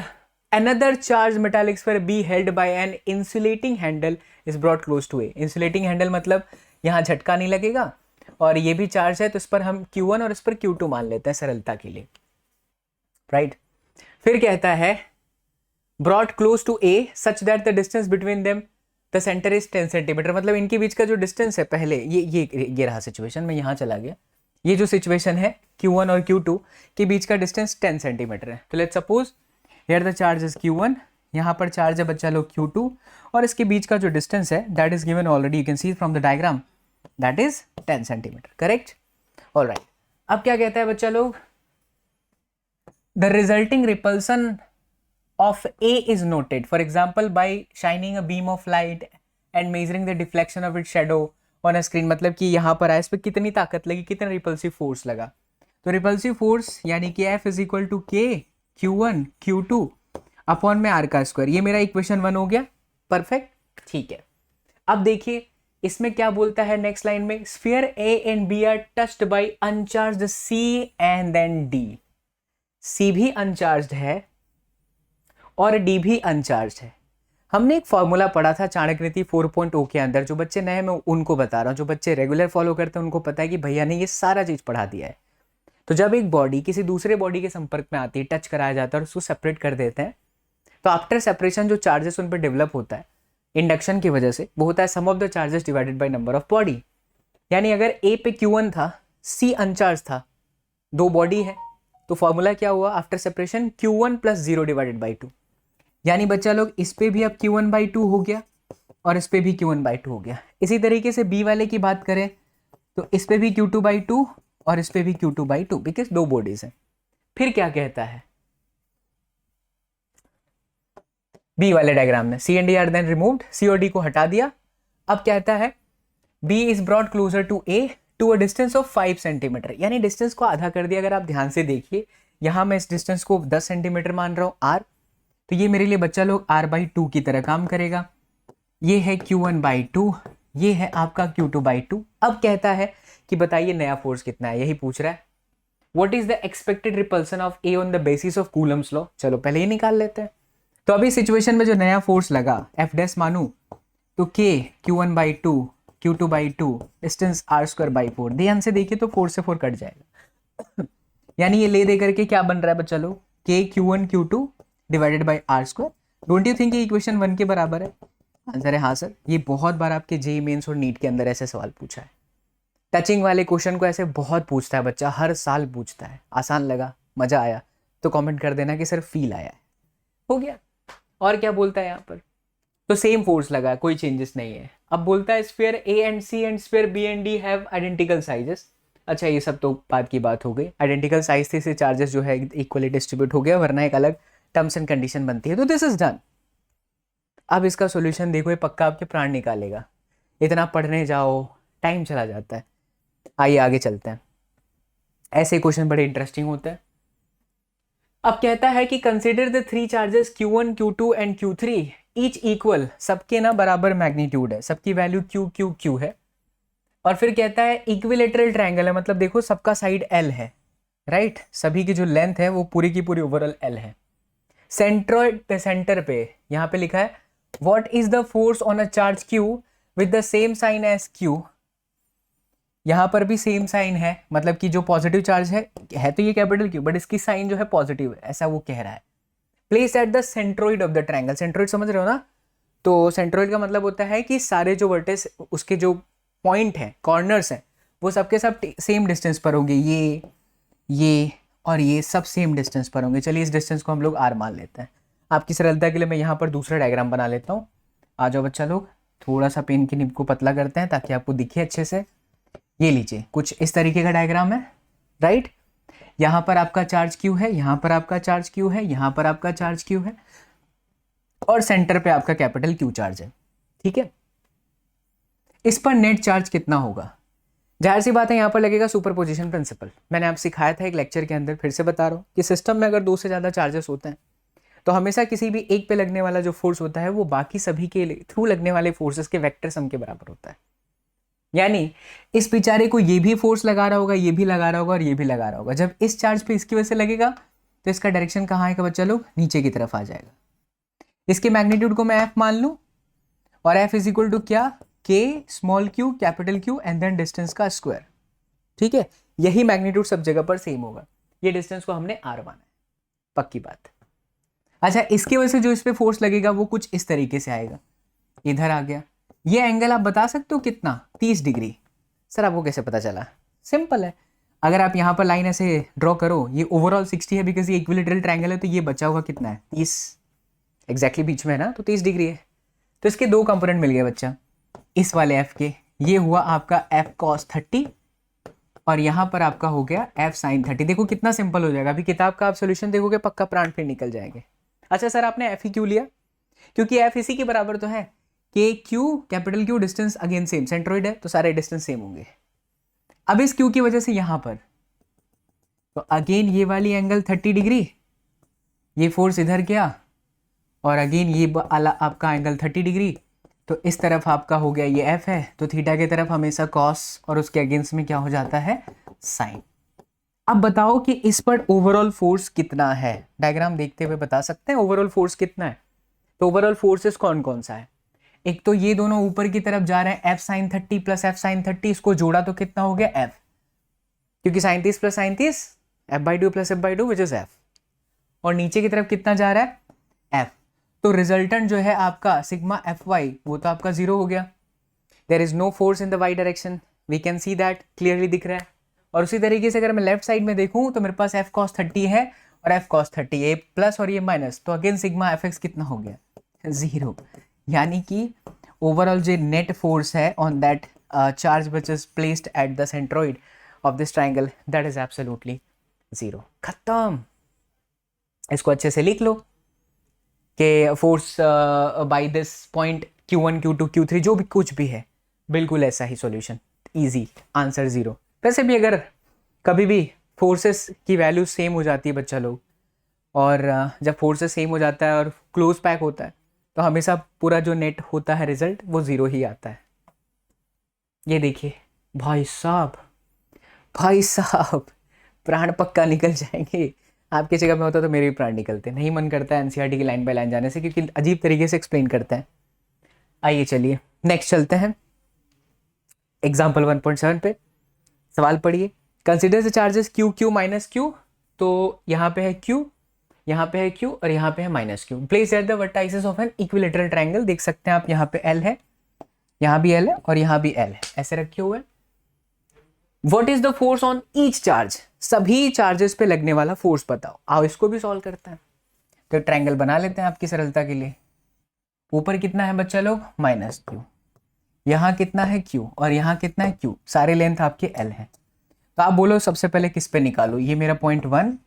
another charge metallic sphere B held by an insulating handle is brought close to A. Insulating handle मतलब यहाँ झटका नहीं लगेगा, और ये भी चार्ज है, तो इस पर हम Q1 और इस पर Q2 मान लेते हैं सरलता के लिए, राइट। फिर कहता है brought close to a such that the distance between them the centre is 10 centimetre. मतलब इनके बीच का जो डिस्टेंस है, पहले ये रहा सिचुएशन, मैं यहाँ चला गया, ये जो सिचुएशन है Q1 और Q2 के बीच का डिस्टेंस 10 सेंटीमीटर है। तो let's suppose here the charge is Q1, यहाँ पर चार्ज है बच्चा लोग Q2, और इसके बीच का जो डिस्टेंस है that is given already, you can C from the diagram, that is 10 centimetre, correct. Alright, अब क्या कहता है बच्चा लोग, the resulting repulsion of A is noted, for example by shining a beam of light and measuring the deflection of its shadow on a screen। मतलब कि यहाँ पर इस पर कितनी ताकत लगी, कितना रिपल्सिव फोर्स लगा। तो रिपल्सिव फोर्स यानी कि F इज इक्वल टू के Q1 Q2 अपॉन में R का स्क्वायर। ये मेरा इक्वेशन 1 हो गया, परफेक्ट, ठीक है। अब देखिए इसमें क्या बोलता है नेक्स्ट लाइन में, sphere A and B are touched by uncharged C and then D। C भी अनचार्ज है और डी भी अनचार्ज है। हमने एक फॉर्मूला पढ़ा था चाणक्य नीति 4.0 के अंदर, जो बच्चे नए मैं उनको बता रहा हूँ, जो बच्चे रेगुलर फॉलो करते हैं उनको पता है कि भैया ने ये सारा चीज़ पढ़ा दिया है। तो जब एक बॉडी किसी दूसरे बॉडी के संपर्क में आती है, टच कराया जाता है और उसको सेपरेट कर देते हैं, तो आफ्टर सेपरेशन जो चार्जेस उन पर डेवलप होता है इंडक्शन की वजह से, वो होता है sum of the charges divided by number of body. यानी अगर ए पे Q1 था, C अनचार्ज था, दो बॉडी है, तो फॉर्मूला क्या हुआ after separation, Q1 + 0 divided by 2। यानी बच्चा लोग इस पे भी अब Q1/2 हो गया और इस पे भी Q1/2 हो गया। इसी तरीके से बी वाले की बात करें तो इस पे भी Q2/2 और इस पे भी Q2/2, बिकॉज दो बॉडीज हैं। फिर क्या कहता है बी वाले डायग्राम में, C and D are then removed, C और D को हटा दिया। अब कहता है B is brought closer to A to a distance of 5 centimetre, यानी डिस्टेंस को आधा कर दिया। अगर आप ध्यान से देखिए, यहां मैं इस डिस्टेंस को 10 सेंटीमीटर मान रहा हूं R, तो ये मेरे लिए बच्चा लोग R/2 की तरह काम करेगा। ये है Q1/2, ये है आपका Q2/2। अब कहता है कि बताइए नया फोर्स कितना है, यही पूछ रहा है। What is the expected repulsion of A on the basis of Coulomb's law. चलो पहले ही निकाल लेते हैं। तो अभी सिचुएशन में जो नया फोर्स लगा F' मानू तो K Q1/2 Q2/2 distance R²/4। ध्यान से देखिए तो 4 से 4 कट जाएगा यानी ये ले दे करके क्या बन रहा है बच्चा लोग, K Q1 Q2 divided by R²। Don't you think ये इक्वेशन 1 के बराबर है? आंसर है हाँ सर। ये बहुत बार आपके जेईई मेंस और नीट के अंदर ऐसे सवाल पूछा है। टचिंग वाले क्वेश्चन को ऐसे बहुत पूछता है बच्चा, हर साल पूछता है। आसान लगा, मजा आया तो कमेंट कर देना कि सर फील आया है। हो गया। और क्या बोलता है यहाँ पर, तो सेम फोर्स लगा है, कोई चेंजेस नहीं है। अब बोलता है sphere A and C and sphere B and D have identical sizes. अच्छा ये सब तो बात की बात हो गई, आइडेंटिकल साइज से चार्जेस जो है इक्वली डिस्ट्रीब्यूट हो गया, वरना एक अलग टर्म्स एंड कंडीशन बनती है। तो दिस इज डन। अब इसका सॉल्यूशन देखो, ये पक्का आपके प्राण निकालेगा। इतना पढ़ने जाओ टाइम चला जाता है। आइए आगे चलते हैं, ऐसे क्वेश्चन बड़े इंटरेस्टिंग होते हैं। अब कहता है कि consider the 3 charges Q1 Q2 and Q3 each equal, सबके ना बराबर मैग्नीट्यूड है, सबकी वैल्यू Q Q Q है। और फिर कहता है इक्विलेटरल ट्रायंगल है, मतलब देखो सबका साइड L है, राइट, सभी की जो लेंथ है वो पूरी की पूरी ओवरऑल L है। सेंट्रॉइड पे, सेंटर पे यहाँ पे लिखा है what is the force on a charge Q with the same sign as Q। यहाँ पर भी सेम साइन है, मतलब कि जो पॉजिटिव चार्ज है तो ये कैपिटल Q, बट इसकी साइन जो है पॉजिटिव है, ऐसा वो कह रहा है। Place at the centroid of the triangle. Centroid समझ रहे हो ना, तो सेंट्रोइड का मतलब होता है कि सारे जो वर्टेक्स, उसके जो पॉइंट हैं, कॉर्नर्स हैं, वो सबके सब सेम डिस्टेंस पर होंगे। ये और ये सब सेम डिस्टेंस पर होंगे। चलिए इस डिस्टेंस को हम लोग R मान लेते हैं। आपकी सरलता के लिए मैं यहाँ पर दूसरा डायग्राम बना लेता हूँ। आ जाओ बच्चा लोग, थोड़ा सा पेन की निब को पतला करते हैं ताकि आपको दिखे अच्छे से। ये लीजिए, कुछ इस तरीके का डायग्राम है, राइट। यहाँ पर आपका चार्ज Q है, यहाँ पर आपका चार्ज Q है, यहाँ पर आपका चार्ज Q है, और सेंटर पे आपका कैपिटल Q चार्ज है, ठीक है। इस पर नेट चार्ज कितना होगा? जाहिर सी बात है यहाँ पर लगेगा सुपरपोजिशन प्रिंसिपल। मैंने आप सिखाया था एक लेक्चर के अंदर, फिर से बता रहा हूँ कि सिस्टम में अगर 2 से ज़्यादा चार्जेस होते हैं तो हमेशा किसी भी एक पे लगने वाला जो फोर्स होता है वो बाकी सभी के थ्रू लगने वाले फोर्सेस के वेक्टर सम के बराबर होता है। यानी इस बेचारे को ये भी फोर्स लगा रहा होगा, ये भी लगा रहा होगा और ये भी लगा रहा होगा। जब इस चार्ज पे इसकी वजह से लगेगा तो इसका डायरेक्शन कहाँ आएगा बच्चा लोग? नीचे की तरफ आ जाएगा। इसके मैग्नीट्यूड को मैं F मान लूँ, और F इज इक्वल टू क्या? K small Q capital Q and then distance का स्क्वायर, ठीक है। यही मैग्नीट्यूड सब जगह पर सेम होगा। ये डिस्टेंस को हमने R माना है, पक्की बात। अच्छा, इसकी वजह से जो इस पे फोर्स लगेगा वो कुछ इस तरीके से आएगा, इधर आ गया। ये एंगल आप बता सकते हो कितना? 30 डिग्री। सर आपको कैसे पता चला? सिंपल है, अगर आप यहाँ पर लाइन ऐसे ड्रॉ करो, ये ओवरऑल 60 है बिकॉज ये इक्विलेटरल ट्रायंगल है, तो ये बचा हुआ कितना है? 30 एग्जैक्टली बीच में है ना, तो 30 डिग्री है। तो इसके 2 कंपोनेंट मिल गए बच्चा, इस वाले F के। ये हुआ आपका F cos 30 और यहाँ पर आपका हो गया F sin 30। देखो कितना सिंपल हो जाएगा। अभी किताब का आप सोल्यूशन देखोगे पक्का प्राण फिर निकल जाएंगे। अच्छा सर आपने F ही क्यों लिया? क्योंकि F इसी के बराबर तो है, K Q capital Q distance again same, centroid है तो सारे डिस्टेंस सेम होंगे। अब इस Q की वजह से यहाँ पर तो अगेन ये वाली एंगल 30 डिग्री, ये फोर्स इधर गया और अगेन ये आपका एंगल 30 डिग्री, तो इस तरफ आपका हो गया ये F है, तो थीटा की तरफ हमेशा कॉस और उसके अगेंस्ट में क्या हो जाता है? साइन। अब बताओ कि इस पर ओवरऑल फोर्स कितना है? डायग्राम देखते हुए बता सकते हैं ओवरऑल फोर्स कितना है? तो ओवरऑल फोर्सेस कौन कौन सा है? एक तो ये दोनों ऊपर की तरफ जा रहे हैं, F sine 30 plus F sine 30, इसको जोड़ा तो कितना हो गया एफ, क्योंकि sine 30 plus sine 30 F by two plus F by two which is F, और नीचे की तरफ कितना जा रहा है एफ, तो रिजल्टेंट जो है आपका सिग्मा एफ वाई वो तो आपका 0 हो गया। There is no force in the y direction, we can see that, clearly दिख रहा है। और उसी तरीके से अगर मैं लेफ्ट साइड में देखूं तो मेरे पास एफ कॉस 30 है और एफ कॉस 30, ये प्लस और ये माइनस, तो अगेन सिग्मा एफ एक्स कितना हो गया 0, यानी कि ओवरऑल जो नेट फोर्स है on that charge which is placed at the centroid of this triangle that is absolutely 0। खत्म। इसको अच्छे से लिख लो कि force by this point Q1 Q2 Q3 जो भी कुछ भी है, बिल्कुल ऐसा ही सॉल्यूशन, इजी, आंसर 0। वैसे भी अगर कभी भी फोर्सेस की वैल्यू सेम हो जाती है बच्चा लोग, और जब फोर्सेस सेम हो जाता है और क्लोज पैक होता है तो हमेशा पूरा जो नेट होता है रिजल्ट वो 0 ही आता है। ये देखिए भाई साहब प्राण पक्का निकल जाएंगे। आपकी जगह में होता तो मेरे भी प्राण निकलते, नहीं मन करता है एनसीईआरटी की लाइन बाय लाइन जाने से, क्योंकि अजीब तरीके से एक्सप्लेन करते हैं। आइए चलिए नेक्स्ट चलते हैं एग्जाम्पल 1.7 पे। सवाल पढ़िए, consider the charges Q Q minus Q, तो यहाँ पे है क्यू, यहाँ पे है क्यू और यहाँ पे है minus Q, place at the vertices of an equilateral triangle. देख सकते हैं आप यहाँ पे एल है, यहाँ भी एल है और यहाँ भी एल है, ऐसे रखे हुए। What is the force on each charge, सभी चार्जेस पे लगने वाला फोर्स बताओ। आओ इसको भी सॉल्व करते हैं। तो ट्राइंगल बना लेते हैं आपकी सरलता के लिए। ऊपर कितना है बच्चा लोग माइनस क्यू, यहाँ कितना है क्यू और यहाँ कितना है क्यू, सारे लेंथ आपके एल है। तो आप बोलो सबसे पहले किस पे निकालो, ये मेरा पॉइंट 1,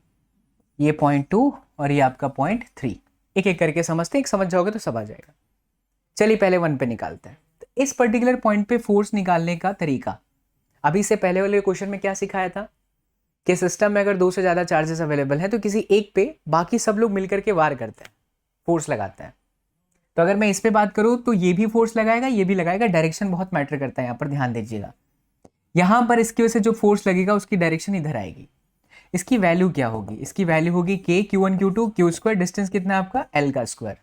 ये पॉइंट 2 और ये आपका पॉइंट 3। एक एक करके समझते हैं, एक समझ जाओगे तो सब आ जाएगा। चलिए पहले 1 पे निकालते हैं। तो इस पर्टिकुलर पॉइंट पे फोर्स निकालने का तरीका, अभी से पहले वाले क्वेश्चन में क्या सिखाया था कि सिस्टम में अगर 2 से ज़्यादा चार्जेस अवेलेबल है तो किसी एक पे बाकी सब लोग मिलकर के वार करते हैं, फोर्स लगाते हैं। तो अगर मैं इस पे बात करूँ तो ये भी फोर्स लगाएगा, ये भी लगाएगा, डायरेक्शन बहुत मैटर करता है, यहाँ पर ध्यान दीजिएगा। यहाँ पर इसकी वजह से जो फोर्स लगेगा उसकी डायरेक्शन इधर आएगी। इसकी वैल्यू क्या होगी, इसकी वैल्यू होगी k Q1 Q2 Q square, distance कितना है आपका L का स्क्वायर।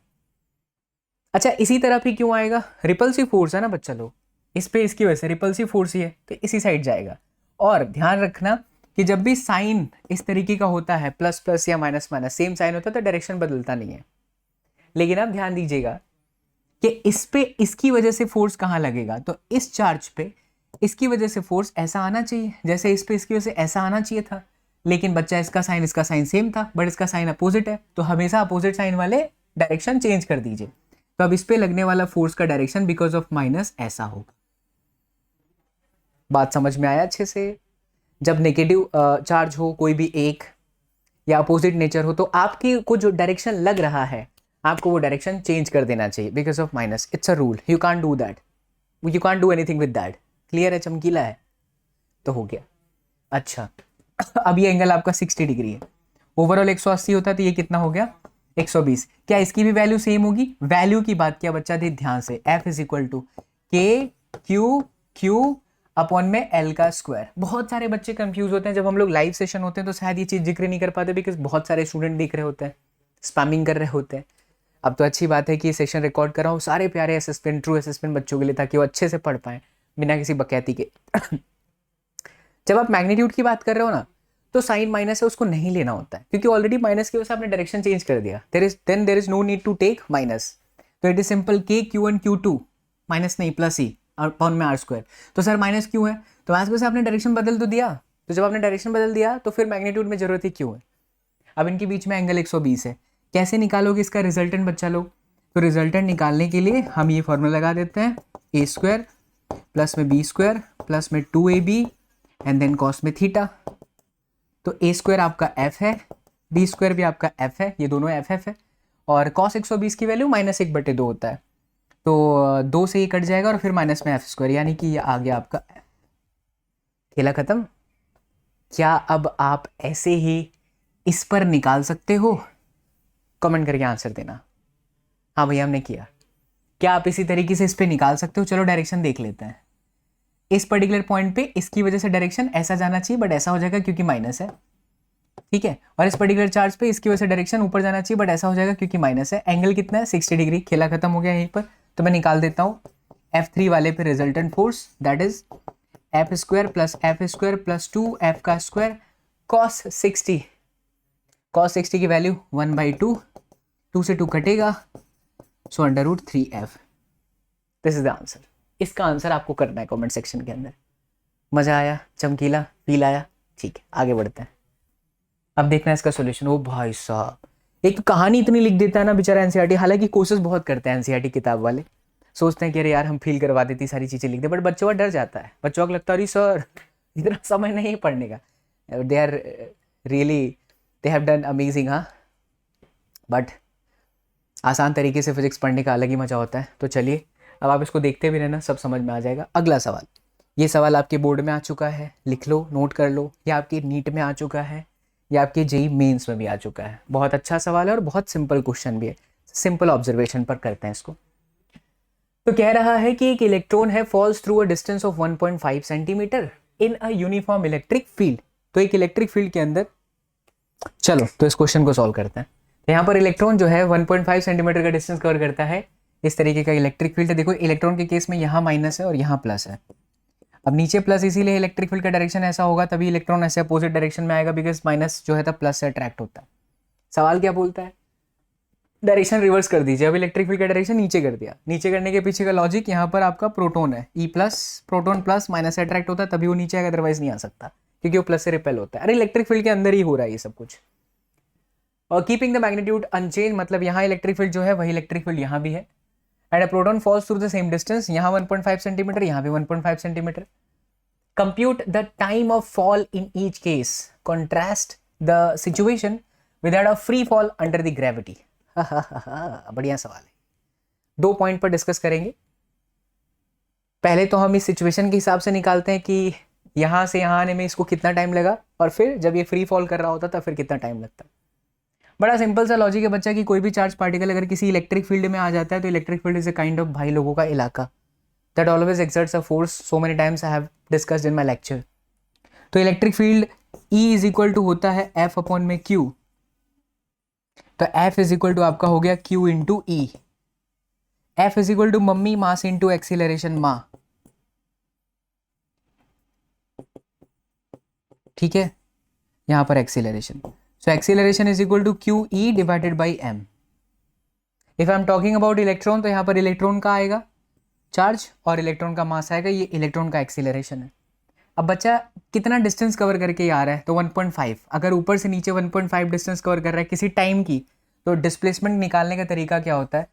अच्छा इसी तरफ ही क्यों आएगा, रिपल्सिव फोर्स है ना बच्चा लोग, इस पे इसकी वजह से रिपल्सिव फोर्स ही है तो इसी साइड जाएगा। और ध्यान रखना कि जब भी साइन इस तरीके का होता है, प्लस प्लस या माइनस माइनस सेम साइन होता है तो डायरेक्शन बदलता नहीं है। लेकिन आप ध्यान दीजिएगा कि इस पे इसकी वजह से फोर्स कहाँ लगेगा, तो इस चार्ज पे इसकी वजह से फोर्स ऐसा आना चाहिए, जैसे इस पे इसकी वजह से ऐसा आना चाहिए था। लेकिन बच्चा इसका साइन सेम था, बट इसका साइन अपोजिट है, तो हमेशा अपोजिट साइन वाले डायरेक्शन चेंज कर दीजिए। तो अब इस पे लगने वाला फोर्स का डायरेक्शन बिकॉज ऑफ माइनस ऐसा होगा। बात समझ में आया अच्छे से? जब नेगेटिव चार्ज हो कोई भी एक या अपोजिट नेचर हो तो आपकी को जो डायरेक्शन लग रहा है आपको वो डायरेक्शन चेंज कर देना चाहिए because of minus. It's a rule, you can't do that, you can't do anything with that. Clear है, चमकीला है तो हो गया। अच्छा अब ये एंगल आपका 60 डिग्री है, ओवरऑल 180 होता है तो ये कितना हो गया 120। क्या इसकी भी वैल्यू सेम होगी? वैल्यू की बात किया बच्चा दे ध्यान से, F इज इक्वल टू के क्यू क्यू अपॉन में L का स्क्वायर। बहुत सारे बच्चे कंफ्यूज होते हैं, जब हम लोग लाइव सेशन होते हैं तो शायद ये चीज़ जिक्र नहीं कर पाते बिकॉज बहुत सारे स्टूडेंट देख रहे होते हैं, स्पैमिंग कर रहे होते हैं। अब तो अच्छी बात है कि सेशन रिकॉर्ड कर रहा हूँ सारे प्यारे असिस्टेंट, ट्रू असिस्टेंट बच्चों के लिए, ताकि वो अच्छे से पढ़ पाएं बिना किसी बकैती के। जब आप मैग्नीट्यूड की बात कर रहे हो ना तो साइन माइनस है उसको नहीं लेना होता है, क्योंकि ऑलरेडी माइनस की वजह से आपने डायरेक्शन चेंज कर दिया। There is no need to take minus, तो it is simple k Q1 Q2 minus नहीं प्लस ही अपॉन में r स्क्वायर। तो सर माइनस क्यों है, तो आज वजह से आपने डायरेक्शन बदल तो दिया, तो जब आपने डायरेक्शन बदल दिया तो फिर मैग्नीट्यूड में जरूरत ही क्यों है। अब इनके बीच में एंगल 120 है, कैसे निकालोगे इसका रिजल्टेंट बच्चा लोग? तो रिजल्टेंट निकालने के लिए हम ये फॉर्मूला लगा देते हैं, ए स्क्वायर प्लस में बी स्क्वायर प्लस में 2ab एंड देन कॉस में थीटा। तो ए स्क्वायर आपका एफ है, बी स्क्वायर भी आपका एफ है, ये दोनों एफ एफ है, और कॉस 120 की वैल्यू -1/2 होता है, तो 2 से ये कट जाएगा और फिर माइनस में एफ स्क्वायर, यानी कि ये आ गया आपका एफ। खेला खत्म। क्या अब आप ऐसे ही इस पर निकाल सकते हो? कमेंट करके आंसर देना। हाँ भैया हमने किया। क्या आप इसी तरीके से इस पे निकाल सकते हो? चलो डायरेक्शन देख लेते हैं। इस पर्टिकुलर पॉइंट पे इसकी वजह से डायरेक्शन ऐसा जाना चाहिए, बट ऐसा हो जाएगा क्योंकि माइनस है। ठीक है, और इस पर्टिकुलर चार्ज पे इसकी वजह से डायरेक्शन ऊपर जाना चाहिए, बट ऐसा हो जाएगा क्योंकि माइनस है। एंगल कितना है 60 डिग्री, खेला खत्म हो गया यहीं पर। तो मैं निकाल देता हूँ F3 वाले पे resultant force, that is F square plus 2 F का स्क्वायर कॉस 60। कॉस 60 की वैल्यू 1/2, 2 से 2 कटेगा, सो √3f। This is the answer. इसका आंसर आपको करना है कमेंट सेक्शन के अंदर। मजा आया, चमकीला फील आया? ठीक है, आगे बढ़ते हैं। अब देखना है इसका सॉल्यूशन। ओ भाई साहब, एक तो कहानी इतनी लिख देता है ना बेचारा एनसीईआरटी, हालांकि कोशिश बहुत करते हैं एनसीईआरटी किताब वाले, सोचते हैं कि अरे यार हम फील करवा देती सारी चीज़ें लिख दे, बट बच्चों का डर जाता है, बच्चों को लगता है अरे सर इतना समय नहीं पढ़ने का। They are really, they have done amazing. हाँ, बट आसान तरीके से फिजिक्स पढ़ने का अलग ही मजा होता है। तो चलिए अब आप इसको देखते भी रहना, सब समझ में आ जाएगा। अगला सवाल, ये सवाल आपके बोर्ड में आ चुका है, लिख लो, नोट कर लो। या आपके नीट में आ चुका है, या आपके जेई मेंस में भी आ चुका है। बहुत अच्छा सवाल है और बहुत सिंपल क्वेश्चन भी है। सिंपल ऑब्जर्वेशन पर करते हैं इसको। तो कह रहा है कि एक इलेक्ट्रॉन है falls through a distance of 1.5 centimetre in a uniform electric field. तो एक इलेक्ट्रिक फील्ड के अंदर, चलो तो इस क्वेश्चन को सॉल्व करते हैं। यहाँ पर इलेक्ट्रॉन जो है 1.5 सेंटीमीटर का डिस्टेंस कवर करता है। इस तरीके का इलेक्ट्रिक फील्ड है। देखो इलेक्ट्रॉन के केस में यहाँ माइनस है और यहाँ प्लस है। अब नीचे प्लस, इसीलिए इलेक्ट्रिक फील्ड का डायरेक्शन ऐसा होगा, तभी इलेक्ट्रॉन ऐसे अपोजिट डायरेक्शन में आएगा, बिकॉज माइनस जो है तब प्लस से अट्रैक्ट होता है। सवाल क्या बोलता है, डायरेक्शन रिवर्स कर दीजिए। अब इलेक्ट्रिक फील्ड का डायरेक्शन नीचे कर दिया। नीचे करने के पीछे का लॉजिक, यहाँ पर आपका प्रोटोन है E plus, proton plus minus से अट्रैक्ट होता है तभी वो नीचे आएगा, अदरवाइज नहीं आ सकता क्योंकि वो प्लस से रिपेल होता है। अरे इलेक्ट्रिक फील्ड के अंदर ही हो रहा है ये सब कुछ। और कीपिंग द मैग्नीट्यूड अनचेंज, मतलब यहाँ इलेक्ट्रिक फील्ड जो है वही इलेक्ट्रिक फील्ड यहाँ भी है। And a proton falls through the same distance, यहाँ 1.5 सेंटीमीटर, यहाँ भी 1.5 centimetre. Compute the time of fall in each case, contrast the situation without a free fall under the gravity. बढ़िया सवाल है। 2 पॉइंट पर डिस्कस करेंगे। पहले तो हम इस सिचुएशन के हिसाब से निकालते हैं कि यहां से यहां आने में इसको कितना टाइम लगा, और फिर जब ये फ्री फॉल कर रहा होता तब फिर कितना टाइम लगता। बड़ा सिंपल सा लॉजिक है बच्चा कि कोई भी चार्ज पार्टिकल अगर किसी इलेक्ट्रिक फील्ड में आ जाता है तो electric field is a kind of भाई लोगों का इलाका that always exerts a force. So many times I have discussed in my lecture. तो electric field E is equal to होता है F अपॉन में Q। तो F इज इक्वल टू आपका हो गया Q into E. F is equal to मम्मी mass into acceleration माँ। ठीक है, यहां पर acceleration, so acceleration is equal to q e divided by m. If I am talking about electron, तो यहां पर इलेक्ट्रॉन का आएगा चार्ज और इलेक्ट्रॉन का मास आएगा, ये इलेक्ट्रॉन का एक्सीलरेशन है। अब बच्चा कितना डिस्टेंस कवर करके आ रहा है, तो 1.5। अगर ऊपर से नीचे 1.5 डिस्टेंस कवर कर रहा है किसी टाइम की, तो डिस्प्लेसमेंट निकालने का तरीका क्या होता है,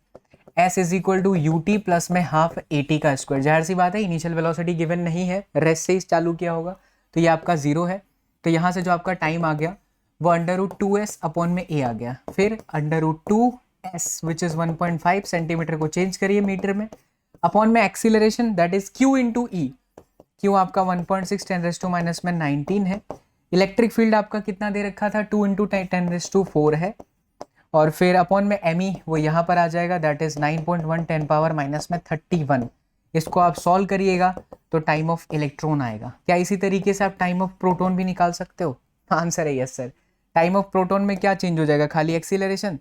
S is equal to u t plus में हाफ ए टी का स्क्वायर। जाहिर सी बात है इनिशियल वेलोसिटी गिवन नहीं है, रेस्ट से ही चालू किया होगा, तो ये आपका 0 है। तो यहाँ से जो आपका टाइम आ गया वो √2s अपॉन में a आ गया। फिर √2s विच इज 1.5 सेंटीमीटर को चेंज करिए मीटर में, अपॉन में acceleration that is q into E. Q आपका 1.6 10⁻⁻19 है। इलेक्ट्रिक फील्ड आपका कितना दे रखा था, 2 इंटू 10⁻⁴ है। और फिर अपॉन में एम ई वो यहाँ पर आ जाएगा, दैट इज 9.1 10⁻⁻31। इसको आप सॉल्व करिएगा तो टाइम ऑफ इलेक्ट्रॉन आएगा। क्या इसी तरीके से आप टाइम ऑफ प्रोटॉन भी निकाल सकते हो? आंसर है yes sir. Time of proton में क्या चेंज हो जाएगा, खाली एक्सीलरेशन।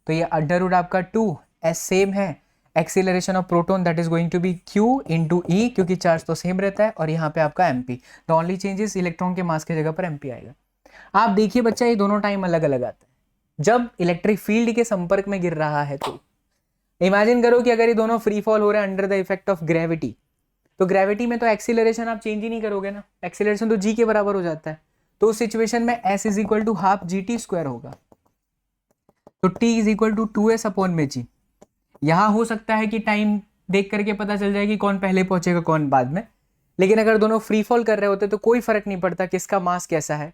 तो ये अंडर आपका 2s सेम है, acceleration of proton that is going to be q into E, क्योंकि चार्ज तो सेम रहता है, और यहाँ पे आपका mp। The only changes electron के मास की जगह पर mp आएगा। आप देखिए बच्चा, ये दोनों टाइम अलग अलग आता है। जब इलेक्ट्रिक फील्ड के संपर्क में गिर रहा है, तो इमेजिन करो कि अगर ये दोनों फ्री फॉल हो रहे हैं under the effect of gravity, तो ग्रेविटी में तो एक्सीलरेशन आप चेंज ही नहीं करोगे ना, एक्सीलरेशन तो g के बराबर हो जाता है। तो उस सिचुएशन में s is equal to half gt square होगा, तो t is equal to 2s upon में g। यहां हो सकता है कि टाइम देख करके पता चल जाए कि कौन पहले पहुंचेगा कौन बाद में, लेकिन अगर दोनों फ्री फॉल कर रहे होते तो कोई फर्क नहीं पड़ता किसका मास कैसा है,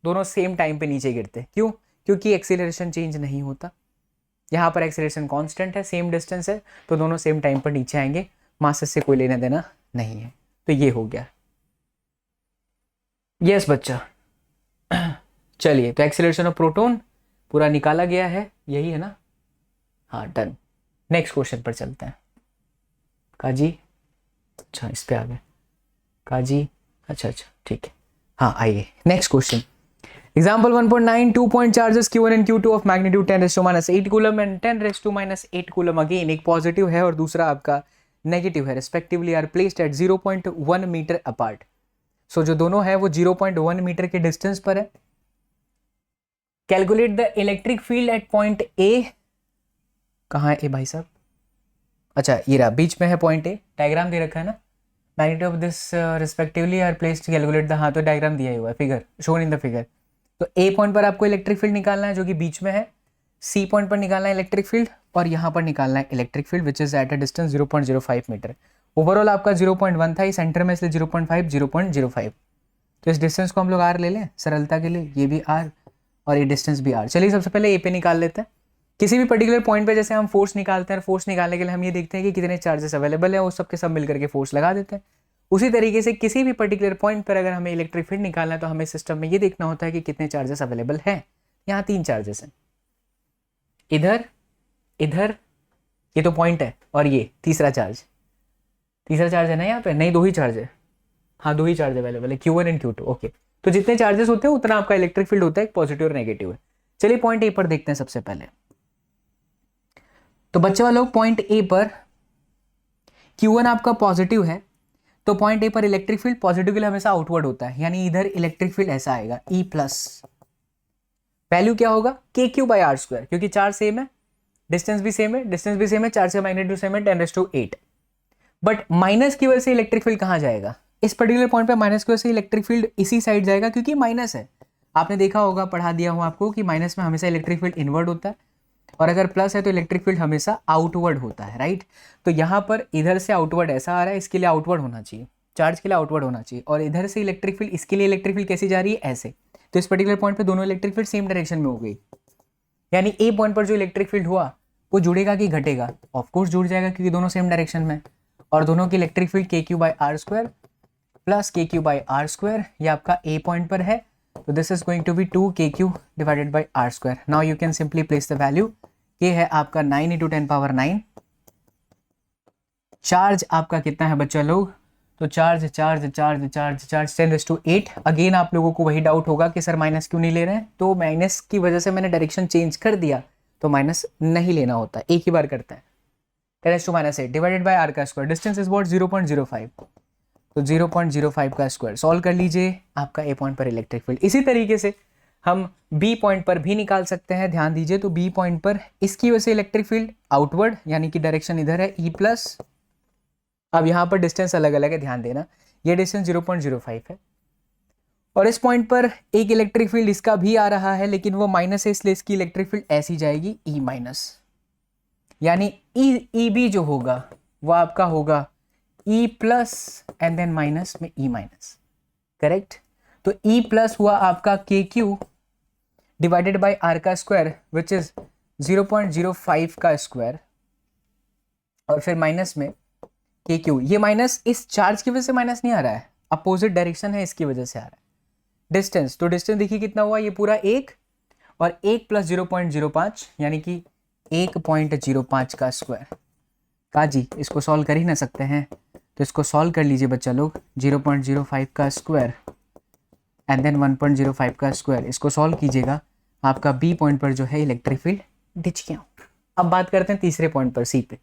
दोनों सेम टाइम पे नीचे गिरते। क्यों? क्योंकि एक्सीलरेशन चेंज नहीं होता। यहाँ पर एक्सीलरेशन कांस्टेंट है, सेम डिस्टेंस है, तो दोनों सेम टाइम पर नीचे आएंगे, मासेस से कोई लेना देना नहीं है। तो ये हो गया। यस बच्चा, चलिए तो एक्सीलरेशन ऑफ प्रोटॉन पूरा निकाला गया है, यही है ना? हाँ डन। नेक्स्ट क्वेश्चन पर चलते हैं। काजी, अच्छा इस पे आ गए काजी, अच्छा ठीक है। हाँ आइए next question. Example 1.9, 2 point charges Q1 and Q2 of magnitude 10 raised to minus 8 coulomb and 10 raised to minus 8 coulomb. Again एक पॉजिटिव है और दूसरा आपका नेगेटिव है, respectively are placed at 0.1 metre apart. So जो दोनों है वो 0.1 मीटर के डिस्टेंस पर है. Calculate the electric field eight point A. कहाँ है ए भाई साहब? अच्छा ये रहा, बीच में है पॉइंट ए. डायग्राम दे रखा है ना. Magnitude of this respectively are placed to calculate the, हाँ तो डायग्राम दिया हुआ है, figure shown in the figure. तो ए पॉइंट पर आपको इलेक्ट्रिक फील्ड निकालना है जो कि बीच में है. सी पॉइंट पर निकालना है इलेक्ट्रिक फील्ड और यहाँ पर निकालना है electric field which is at a distance 0.05 metre. Overall आपका 0.1 था, सेंटर में इसलिए 0.5. तो इस डिस्टेंस को हम लोग आर ले लें सरलता के लिए, ये भी आर और ये डिस्टेंस भी आर. चलिए सबसे पहले ए पे निकाल लेते हैं. किसी भी पर्टिकुलर पॉइंट पे जैसे हम फोर्स निकालते हैं, फोर्स निकालने के लिए हम ये देखते हैं कि कितने चार्जेस अवेलेबल है, वो सब के सब मिलकर के फोर्स लगा देते हैं. उसी तरीके से किसी भी पर्टिकुलर पॉइंट पर अगर हमें इलेक्ट्रिक फील्ड निकालना है तो हमें सिस्टम में ये देखना होता है कि कितने चार्जेस अवेलेबल हैं. यहाँ 3 चार्जेस हैं, इधर इधर, ये तो पॉइंट है, और ये तीसरा चार्ज है ना यहाँ पे. नहीं 2 ही चार्ज है, हाँ 2 ही चार्ज अवेलेबल है, Q1 एंड Q2. ओके, तो जितने चार्जेस होते हैं उतना आपका इलेक्ट्रिक फील्ड होता है, पॉजिटिव और नेगेटिव है. चलिए पॉइंट ए पर देखते हैं सबसे पहले. तो बच्चे वालों पॉइंट ए पर Q1 आपका पॉजिटिव है, तो पॉइंट ए पर इलेक्ट्रिक फील्ड पॉजिटिव के लिए हमेशा आउटवर्ड होता है, यानी इधर इलेक्ट्रिक फील्ड ऐसा आएगा E प्लस. वैल्यू क्या होगा? KQ/R², क्योंकि चार्ज सेम है, डिस्टेंस भी सेम है, चार्ज का मैग्नीट्यूड सेम है 10⁻⁸. बट माइनस की वजह से इलेक्ट्रिक फील्ड कहाँ जाएगा? इस पर्टिकुलर पॉइंट पे माइनस की वजह से इलेक्ट्रिक फील्ड इसी साइड जाएगा, क्योंकि माइनस है. आपने देखा होगा, पढ़ा दिया हूँ आपको कि माइनस में हमेशा इलेक्ट्रिक फील्ड इनवर्ड होता है, और अगर प्लस है तो इलेक्ट्रिक फील्ड हमेशा आउटवर्ड होता है, राइट. तो यहाँ पर इधर से आउटवर्ड ऐसा आ रहा है, इसके लिए आउटवर्ड होना चाहिए, चार्ज के लिए आउटवर्ड होना चाहिए. और इधर से इलेक्ट्रिक फील्ड, इसके लिए इलेक्ट्रिक फील्ड कैसी जा रही है? ऐसे. तो इस पर्टिकुलर पॉइंट पे दोनों इलेक्ट्रिक फील्ड सेम डायरेक्शन में हो गई, यानी ए पॉइंट पर जो इलेक्ट्रिक फील्ड हुआ वो जुड़ेगा कि घटेगा? ऑफकोर्स जुड़ जाएगा, क्योंकि दोनों सेम डायरेक्शन में, और दोनों की electric field KQ/R² plus KQ/R², ये आपका ए पॉइंट पर है. तो this is going to be 2KQ/R². Now you can simply place the value. ये है आपका 9 × 10⁻⁹. चार्ज आपका कितना है बच्चा लोग? तो चार्ज 10⁸. अगेन आप लोगों को वही डाउट होगा कि सर माइनस क्यों नहीं ले रहे हैं? तो माइनस की वजह से मैंने डायरेक्शन चेंज कर दिया, तो माइनस नहीं लेना होता, एक ही बार करता है. 10⁻⁸ डिवाइडेड बाय r का स्क्वायर. Distance is what? 0.05. तो 0.05 का स्क्वायर. सॉल्व कर लीजिए, आपका ए पॉइंट पर इलेक्ट्रिक फील्ड. इसी तरीके से हम बी पॉइंट पर भी निकाल सकते हैं. ध्यान दीजिए, तो बी पॉइंट पर इसकी वजह से इलेक्ट्रिक फील्ड आउटवर्ड, यानी कि डायरेक्शन इधर है E प्लस. अब यहाँ पर डिस्टेंस अलग अलग है, ध्यान देना. ये डिस्टेंस 0.05 है, और इस पॉइंट पर एक इलेक्ट्रिक फील्ड इसका भी आ रहा है, लेकिन वो माइनस है, इसलिए इसकी इलेक्ट्रिक फील्ड ऐसी जाएगी E माइनस. यानी ई बी जो होगा वो आपका होगा E plus and then minus में E माइनस. करेक्ट. तो E प्लस हुआ आपका KQ डिवाइडेड बाय R का स्क्वायर विच इज 0.05 का स्क्वायर, और फिर माइनस में KQ. ये माइनस इस चार्ज की वजह से माइनस नहीं आ रहा है, अपोजिट डायरेक्शन है, इसकी वजह से आ रहा है. डिस्टेंस, तो डिस्टेंस देखिए कितना हुआ, ये पूरा 1 और 1 प्लस 0.05 यानी कि 1.05 का स्क्वायर. का जी इसको सॉल्व कर ही ना सकते हैं, तो इसको सॉल्व कर लीजिए बच्चा लोग. 0.05 का स्क्वायर एंड देन 1.05 का स्क्वायर, इसको सॉल्व कीजिएगा. आपका बी पॉइंट पर जो है इलेक्ट्रिक फील्ड दिख गया. अब बात करते हैं तीसरे पॉइंट पर, सी पे.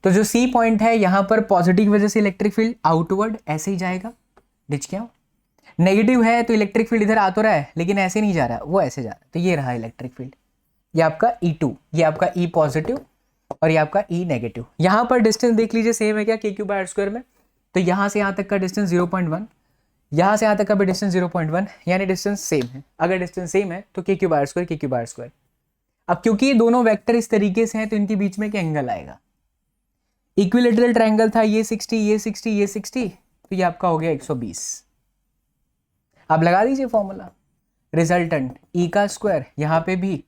तो जो सी पॉइंट है यहाँ पर पॉजिटिव वजह से इलेक्ट्रिक फील्ड आउटवर्ड ऐसे ही जाएगा, दिख गया. नेगेटिव है तो इलेक्ट्रिक फील्ड इधर आ तो रहा है, लेकिन ऐसे नहीं जा रहा है, वो ऐसे जा रहा है. तो ये रहा इलेक्ट्रिक फील्ड. ये आपका E2, ये आपका E पॉजिटिव और ये आपका E नेगेटिव. यहाँ पर डिस्टेंस देख लीजिए सेम है क्या KQ/R² में. तो यहाँ से यहाँ तक का डिस्टेंस 0.1, यहाँ से यहाँ तक का भी डिस्टेंस 0.1, यानी डिस्टेंस सेम है. अगर डिस्टेंस सेम है तो KQ/R². अब क्योंकि ये दोनों वेक्टर इस तरीके से हैं तो इनके बीच में एक एंगल आएगा. इक्विलेटरल ट्रायंगल था, ये 60, ये 60, ये 60, तो ये आपका हो गया 120. आप लगा दीजिए फॉर्मूला. रिजल्टेंट E का स्क्वायर यहाँ पे भी,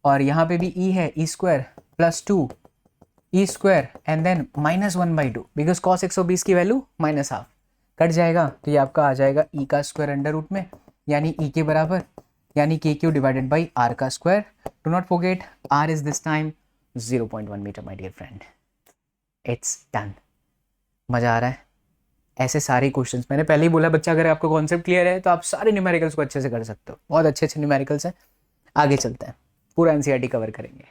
और यहाँ पे भी E है, E square plus 2 E square and then -1/2, because cos 120 की वैल्यू -½ कट जाएगा, तो ये आपका आ जाएगा E का स्क्वायर अंडर रूट में, यानी E के बराबर, यानी KQ डिवाइडेड बाई R का square. Do not forget R is this time 0.1 metre my dear friend. It's done. मजा आ रहा है? ऐसे सारे क्वेश्चंस, मैंने पहले ही बोला बच्चा अगर आपको कॉन्सेप्ट क्लियर है तो आप सारे न्यूमेरिकल्स को अच्छे से कर सकते हो, बहुत अच्छे अच्छे न्यूमेरिकल्स हैं। आगे चलते हैं, पूरा एनसीईआरटी कवर करेंगे।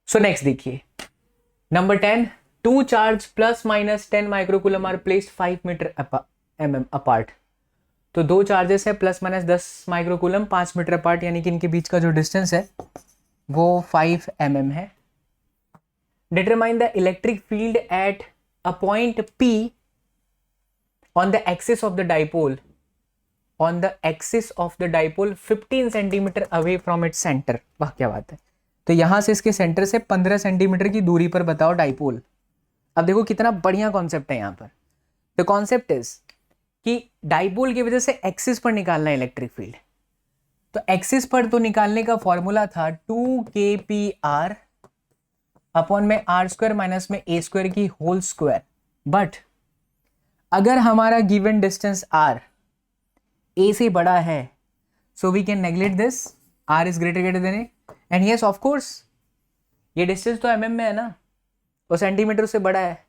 सो नेक्स्ट देखिए number 10, 2 charge plus minus 10 microcoulomb are placed 5 metre mm apart. तो 2 चार्जेस है plus minus 10 microcoulomb 5 metre apart, यानी कि इनके बीच का जो डिस्टेंस है वो 5 mm है। Determine the electric field at a point P on the axis of the dipole, on the axis of the dipole 15 centimetre away from its centre. वाह क्या बात है। तो यहां से इसके सेंटर से 15 सेंटीमीटर की दूरी पर बताओ डाइपोल। अब देखो कितना बढ़िया कॉन्सेप्ट है यहाँ पर। द कॉन्सेप्ट इज कि डाइपोल की वजह से एक्सिस पर निकालना है इलेक्ट्रिक फील्ड। तो एक्सिस पर तो निकालने का फॉर्मूला था 2kpr अपॉन में r स्क्वायर माइनस में a स्क्वायर की होल स्क्वायर। बट अगर हमारा गिवन डिस्टेंस r a से बड़ा है, so we can neglect this, r is greater than a and yes of course ये डिस्टेंस तो mm में है ना, और सेंटीमीटर से बड़ा है।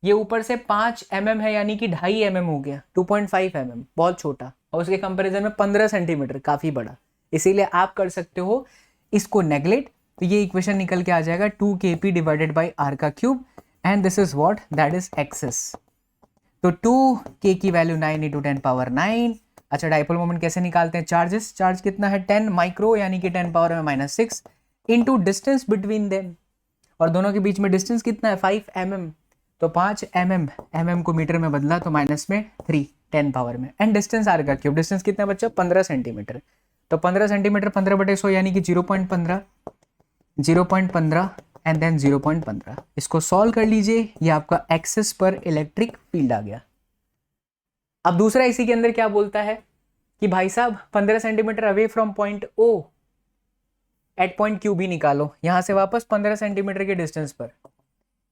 ये ऊपर से 5 mm है, यानी कि 2.5 mm हो गया, 2.5 mm बहुत छोटा, और उसके कंपैरिजन में 15 सेंटीमीटर काफी बड़ा। इसीलिए आप कर सकते हो इसको नेग्लेक्ट, तो ये इक्वेशन निकल के आ जाएगा 2kp डिवाइडेड बाई r का cube, and this is what, that is axis. तो 2k की वैल्यू 9 इंटू 10 पावर 9। अच्छा डाइपोल मोमेंट कैसे निकालते हैं, चार्जेस, चार्ज कितना है 10 माइक्रो, यानी कि 10 पावर में -6 इंटू डिस्टेंस बिटवीन देम, और दोनों के बीच में डिस्टेंस कितना है 5 mm। तो 5 mm को मीटर में बदला तो माइनस में 3 10 पावर में, एंड डिस्टेंस आर का क्यूब, डिस्टेंस कितना है बच्चा 15 सेंटीमीटर। तो 15 सेंटीमीटर 15/100 यानी कि 0.15 एंड देन 0.15। इसको सॉल्व कर लीजिए, ये आपका एक्सिस पर इलेक्ट्रिक फील्ड आ गया। अब दूसरा इसी के अंदर क्या बोलता है कि भाई साहब 15 centimetre away from point O at point Q भी निकालो, यहां से वापस 15 सेंटीमीटर के डिस्टेंस पर।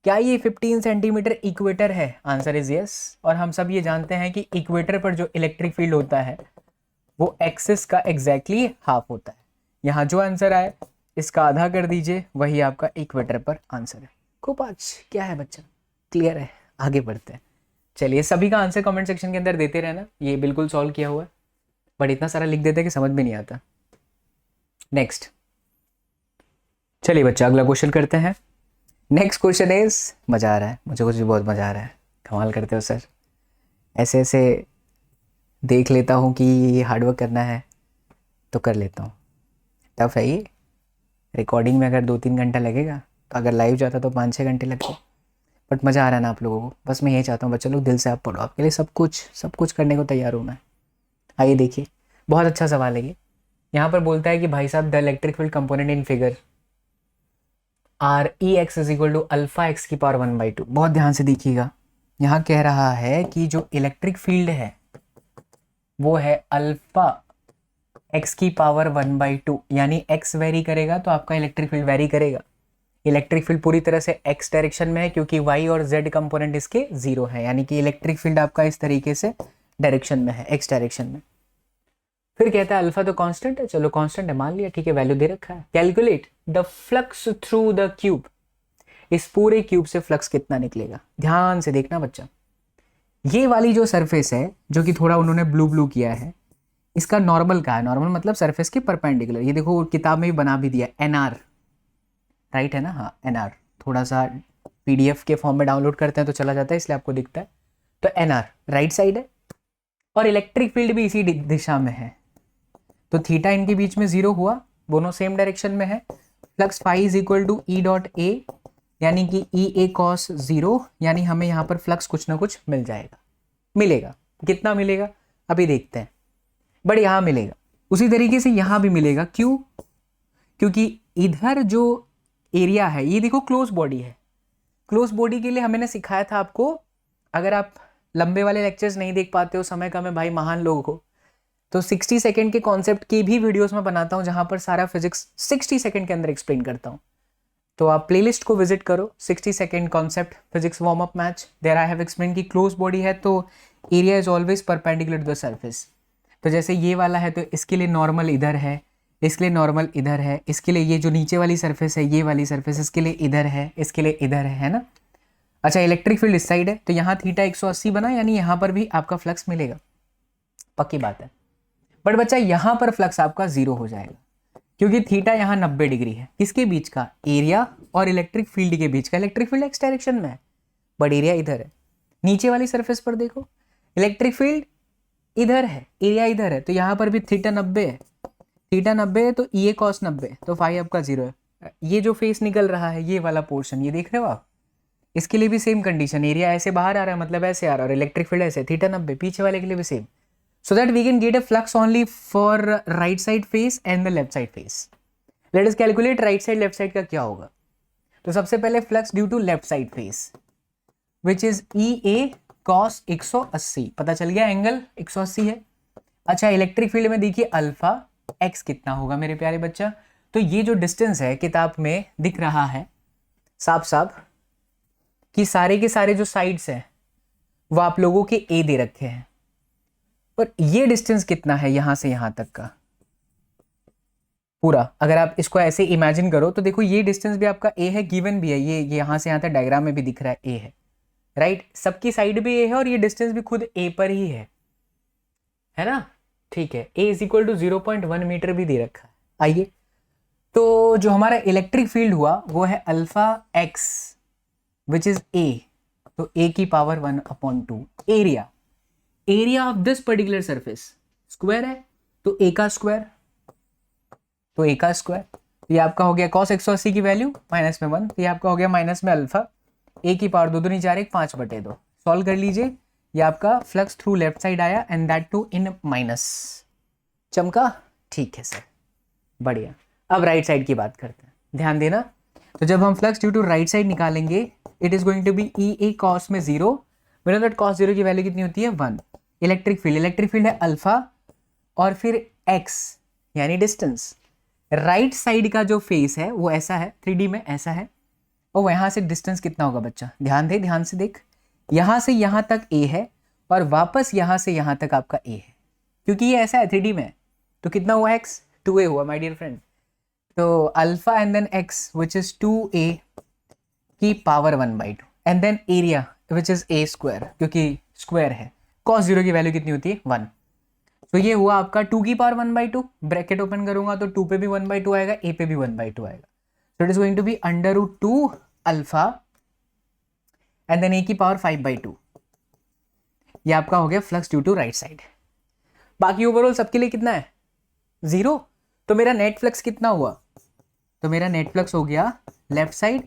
क्या ये 15 सेंटीमीटर इक्वेटर है? Answer is yes. और हम सब ये जानते हैं कि इक्वेटर पर जो इलेक्ट्रिक फील्ड होता है वो एक्सिस का एग्जैक्टली हाफ होता है। यहाँ जो आंसर आए इसका आधा कर दीजिए, वही आपका इक्वेटर पर आंसर है। खूब आज क्या है बच्चा, क्लियर है? आगे बढ़ते हैं। चलिए सभी का आंसर कमेंट सेक्शन के अंदर देते रहना, ये बिल्कुल सॉल्व किया हुआ है, बट इतना सारा लिख देते हैं कि समझ में नहीं आता। नेक्स्ट चलिए बच्चा अगला क्वेश्चन करते हैं। नेक्स्ट क्वेश्चन इज, मज़ा आ रहा है मुझे, कुछ बहुत मज़ा आ रहा है, कमाल करते हो सर। ऐसे ऐसे देख लेता हूँ कि ये हार्डवर्क करना है तो कर लेता हूँ। टफ है ये, रिकॉर्डिंग में अगर 2-3 घंटा लगेगा तो अगर लाइव जाता तो 5-6 घंटे लगते, बट मज़ा आ रहा है ना आप लोगों को। बस मैं यही चाहता हूँ बच्चे लोग दिल से आप पढ़ो, आपके लिए सब कुछ करने को तैयार हूँ मैं। आइए देखिए, बहुत अच्छा सवाल है ये। यहाँ पर बोलता है कि भाई साहब the electric field component in figure are E x is equal to alpha x की पावर 1/2। बहुत ध्यान से देखिएगा, यहाँ कह रहा है कि जो इलेक्ट्रिक फील्ड है वो है अल्फा एक्स की पावर 1/2, यानी एक्स वेरी करेगा तो आपका इलेक्ट्रिक फील्ड वेरी करेगा। इलेक्ट्रिक फील्ड पूरी तरह से एक्स डायरेक्शन में है क्योंकि वाई और जेड कंपोनेंट इसके 0 है, यानी कि इलेक्ट्रिक फील्ड आपका इस तरीके से डायरेक्शन में है, एक्स डायरेक्शन में। फिर कहता है अल्फा तो कांस्टेंट है, चलो कांस्टेंट है मान लिया, ठीक है, वैल्यू दे रखा है। Calculate the flux through the cube, इस पूरे क्यूब से फ्लक्स कितना निकलेगा। ध्यान से देखना बच्चा, ये वाली जो सरफेस है जो कि थोड़ा उन्होंने ब्लू किया है, इसका नॉर्मल क्या है? नॉर्मल मतलब सरफेस के परपेंडिकुलर। ये देखो किताब में भी बना भी दिया एनआर, राइट है ना? हाँ एनआर, थोड़ा सा पीडीएफ के फॉर्म में डाउनलोड करते हैं तो चला जाता है, इसलिए आपको दिखता है। तो एनआर राइट साइड है और इलेक्ट्रिक फील्ड भी इसी दिशा में है, तो थीटा इनके बीच में 0 हुआ, दोनों सेम डायरेक्शन में है। Flux phi is equal to E dot A, यानी कि ई ए कॉस 0, यानी हमें यहाँ पर फ्लक्स कुछ ना कुछ मिल जाएगा, मिलेगा। कितना मिलेगा अभी देखते हैं, बट यहाँ मिलेगा। उसी तरीके से यहाँ भी मिलेगा। क्यों? क्योंकि इधर जो एरिया है ये देखो क्लोज बॉडी है। क्लोज बॉडी के लिए हमने सिखाया था आपको, अगर आप लंबे वाले लेक्चर्स नहीं देख पाते हो, समय कम है भाई महान लोगों को, तो 60 सेकेंड के कॉन्सेप्ट की भी वीडियोस में बनाता हूं जहां पर सारा फिजिक्स 60 सेकेंड के अंदर एक्सप्लेन करता हूं। तो आप प्लेलिस्ट को विजिट करो, 60 second concept physics warm up match, there I have explain की क्लोज बॉडी है तो area is always perpendicular to the surface. तो जैसे ये वाला है तो इसके लिए नॉर्मल इधर है, इसके लिए नॉर्मल इधर है, इसके लिए ये जो नीचे वाली सरफेस है ये वाली सरफेस इसके लिए इधर है, इसके लिए इधर है ना। अच्छा इलेक्ट्रिक फील्ड इस साइड है तो यहाँ थीटा 180 बना, यानी यहाँ पर भी आपका फ्लक्स मिलेगा, पक्की बात है। बट बच्चा यहाँ पर फ्लक्स आपका जीरो हो जाएगा क्योंकि थीटा यहाँ 90 डिग्री है, किसके बीच का, एरिया और इलेक्ट्रिक फील्ड के बीच का। इलेक्ट्रिक फील्ड एक्स डायरेक्शन में है बट एरिया इधर है। नीचे वाली सरफेस पर देखो, इलेक्ट्रिक फील्ड इधर है, एरिया इधर है, तो यहाँ पर भी थीटा 90 है, थीटा 90 है तो ये कॉस 90, तो फाई आपका जीरो है। ये जो फेस निकल रहा है ये वाला पोर्शन, ये देख रहे हो आप, इसके लिए भी सेम कंडीशन, एरिया ऐसे बाहर आ रहा है मतलब ऐसे आ रहा है, और इलेक्ट्रिक फील्ड ऐसे, थीटा 90, पीछे वाले के लिए भी same, so that we can get a flux only for right side face and the left side face. Let us calculate right side left side का क्या होगा। तो सबसे पहले flux due to left side face which is EA cos 180, पता चल गया angle 180 है। अच्छा इलेक्ट्रिक फील्ड में देखिए अल्फा x कितना होगा मेरे प्यारे बच्चा, तो ये जो डिस्टेंस है किताब में दिख रहा है साफ साफ कि सारे के सारे जो साइड्स हैं वो आप लोगों के A दे रखे हैं, पर ये डिस्टेंस कितना है यहां से यहां तक का पूरा, अगर आप इसको ऐसे इमेजिन करो तो देखो ये डिस्टेंस भी आपका ए है, गिवन भी है, ये यहां से यहां तक डायग्राम में भी दिख रहा है ए है, राइट, सबकी साइड भी ए है और ये डिस्टेंस भी खुद ए पर ही है ना, ठीक है। ए इज इक्वल टू 0.1 मीटर भी दे रखा है। आइए तो जो हमारा इलेक्ट्रिक फील्ड हुआ वो है alpha x which is a, तो ए की power 1/2, area, area of this particular surface square है तो ए का स्क्वायर, तो ए का स्क्वायर, तो ये आपका हो गया cos 180 की वैल्यू माइनस में 1, तो ये आपका हो गया माइनस में अल्फा ए की पावर 2 दूनी 4 1 5/2, सॉल्व कर लीजिए, ये आपका फ्लक्स थ्रू लेफ्ट साइड आया and that too in minus, चमका, ठीक है सर, बढ़िया। अब राइट साइड की बात करते हैं, ध्यान देना, तो जब हम flux due to right side निकालेंगे it is going to be E A cos में 0, वी नो दैट cos 0 की वैल्यू कितनी होती है 1। इलेक्ट्रिक फील्ड है अल्फा और फिर x यानी डिस्टेंस, राइट साइड का जो फेस है वो ऐसा है 3D में ऐसा है, और यहाँ से डिस्टेंस कितना होगा बच्चा, ध्यान से देख, यहाँ से यहाँ तक a है और वापस यहाँ से यहाँ तक आपका a है, क्योंकि ये ऐसा है 3D में, तो कितना हुआ x 2a हुआ माय डियर फ्रेंड, तो alpha and then x which is 2a की power 1/2 and then area which is a square, क्योंकि स्क्वायर है, cos 0 की वैल्यू कितनी होती है 1, तो ये हुआ आपका 2 की पावर 1/2, ब्रैकेट ओपन करूंगा तो 2 पे भी 1/2 आएगा, a पे भी 1/2 आएगा, so it is going to be √2 alpha and then a की पावर 5/2, ये आपका हो गया flux due to right side. बाकी ओवरऑल सबके लिए कितना है 0, तो मेरा नेट फ्लक्स कितना हुआ, तो मेरा नेट फ्लक्स हो गया लेफ्ट साइड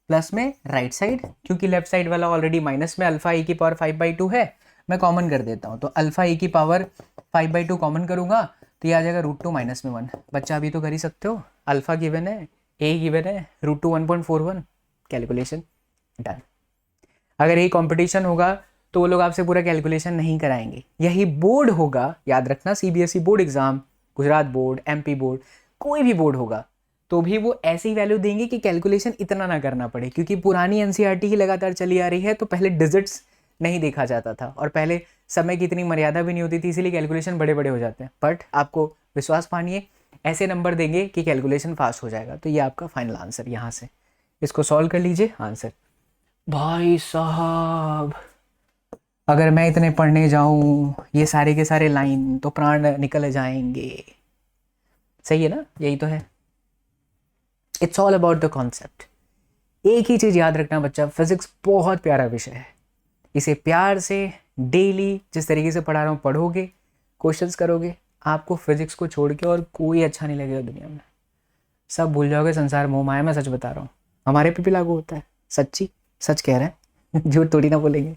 प्लस में राइट साइड, क्योंकि लेफ्ट साइड वाला ऑलरेडी माइनस में अल्फा ए की पावर 5/2 है, मैं कॉमन कर देता हूँ, तो अल्फा ए की पावर 5/2 कॉमन करूंगा तो ये आ जाएगा √2 माइनस में 1, बच्चा अभी तो कर ही सकते हो, अल्फा गिवन है, ए गिवन है, √2 1.41, कैलकुलेशन डन। अगर यही कंपटीशन होगा तो वो लोग आपसे पूरा कैलकुलेशन नहीं कराएंगे, यही बोर्ड होगा, याद रखना, CBSE board exam, Gujarat board, MP board, कोई भी बोर्ड होगा तो भी वो ऐसी वैल्यू देंगे कि कैलकुलेशन इतना ना करना पड़े, क्योंकि पुरानी एनसीईआरटी की लगातार चली आ रही है, तो पहले डिजिट्स नहीं देखा जाता था और पहले समय की इतनी मर्यादा भी नहीं होती थी, इसीलिए कैलकुलेशन बड़े बड़े हो जाते हैं, बट आपको विश्वास मानिए ऐसे नंबर देंगे कि कैलकुलेशन फास्ट हो जाएगा। तो ये आपका फाइनल आंसर, यहाँ से इसको सॉल्व कर लीजिए, आंसर। भाई साहब अगर मैं इतने पढ़ने जाऊं ये सारे के सारे लाइन तो प्राण निकल जाएंगे, सही है ना, यही तो है, it's all about the concept. एक ही चीज याद रखना बच्चा, फिजिक्स बहुत प्यारा विषय है, इसे प्यार से डेली जिस तरीके से पढ़ा रहा हूँ पढ़ोगे, क्वेश्चंस करोगे, आपको फिजिक्स को छोड़ के और कोई अच्छा नहीं लगेगा दुनिया में, सब भूल जाओगे, संसार मोह माया, मैं सच बता रहा हूँ, हमारे पे भी लागू होता है, सच्ची सच कह रहे हैं झूठ थोड़ी ना बोलेंगे।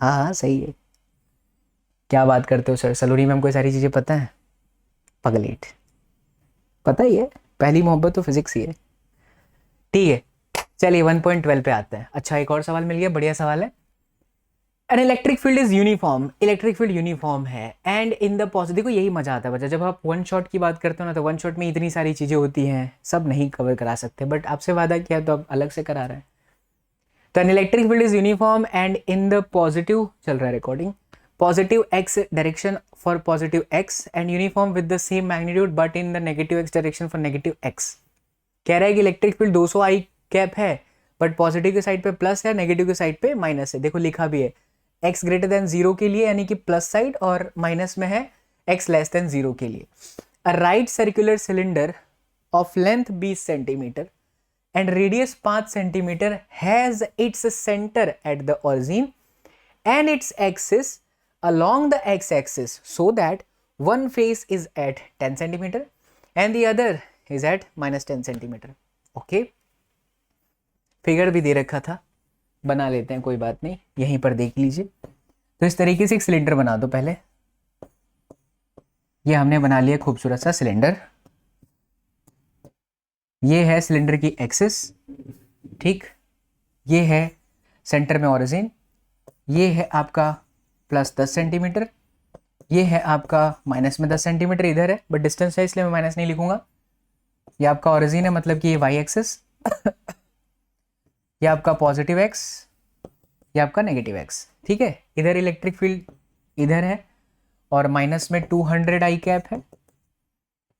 हाँ सही है, क्या बात करते हो सर, सलोनी मैम को सारी चीज़ें पता है, पगलेट, पता ही है, पहली मोहब्बत तो फिजिक्स ही है। ठीक है चलिए 1.12 पे आते हैं। अच्छा एक और सवाल मिल गया, बढ़िया सवाल है। An electric field is uniform, electric field uniform है एंड इन द पॉजिटिव, देखो यही मजा आता है बच्चा, जब आप वन शॉट की बात करते हो ना, तो वन शॉट में इतनी सारी चीज़ें होती हैं, सब नहीं कवर करा सकते, बट आपसे वादा किया तो आप अलग से करा रहे हैं। तो an electric field is uniform and in the positive, चल रहा है recording, positive x direction for positive x and uniform with the same magnitude but in the negative x direction for negative x। कह रहा है कि electric field 200 i cap है but positive के side पे प्लस है, नेगेटिव के side पे माइनस है। देखो लिखा भी है x ग्रेटर देन 0 के लिए यानी कि प्लस साइड, और माइनस में है x लेस देन 0 के लिए। A right circular cylinder of length 20 centimetre and radius 5 centimetre has its centre at the origin and its axis along the x-axis so that one face is at 10 centimeter and the other is at minus 10 centimeter. Okay, figure भी दे रखा था, बना लेते हैं, कोई बात नहीं, यहीं पर देख लीजिए। तो इस तरीके से एक सिलेंडर बना दो पहले। ये हमने बना लिया खूबसूरत सा सिलेंडर। ये है सिलेंडर की एक्सिस, ठीक, ये है सेंटर में ओरिजिन, ये है आपका प्लस 10 सेंटीमीटर, ये है आपका माइनस में 10 सेंटीमीटर इधर है, बट डिस्टेंस है इसलिए मैं माइनस नहीं लिखूंगा। ये आपका ओरिजिन है, मतलब कि ये वाई एक्सिस, ये आपका पॉजिटिव एक्स, ये आपका नेगेटिव एक्स, ठीक है। इधर इलेक्ट्रिक फील्ड इधर है और माइनस में 200 आई कैप है।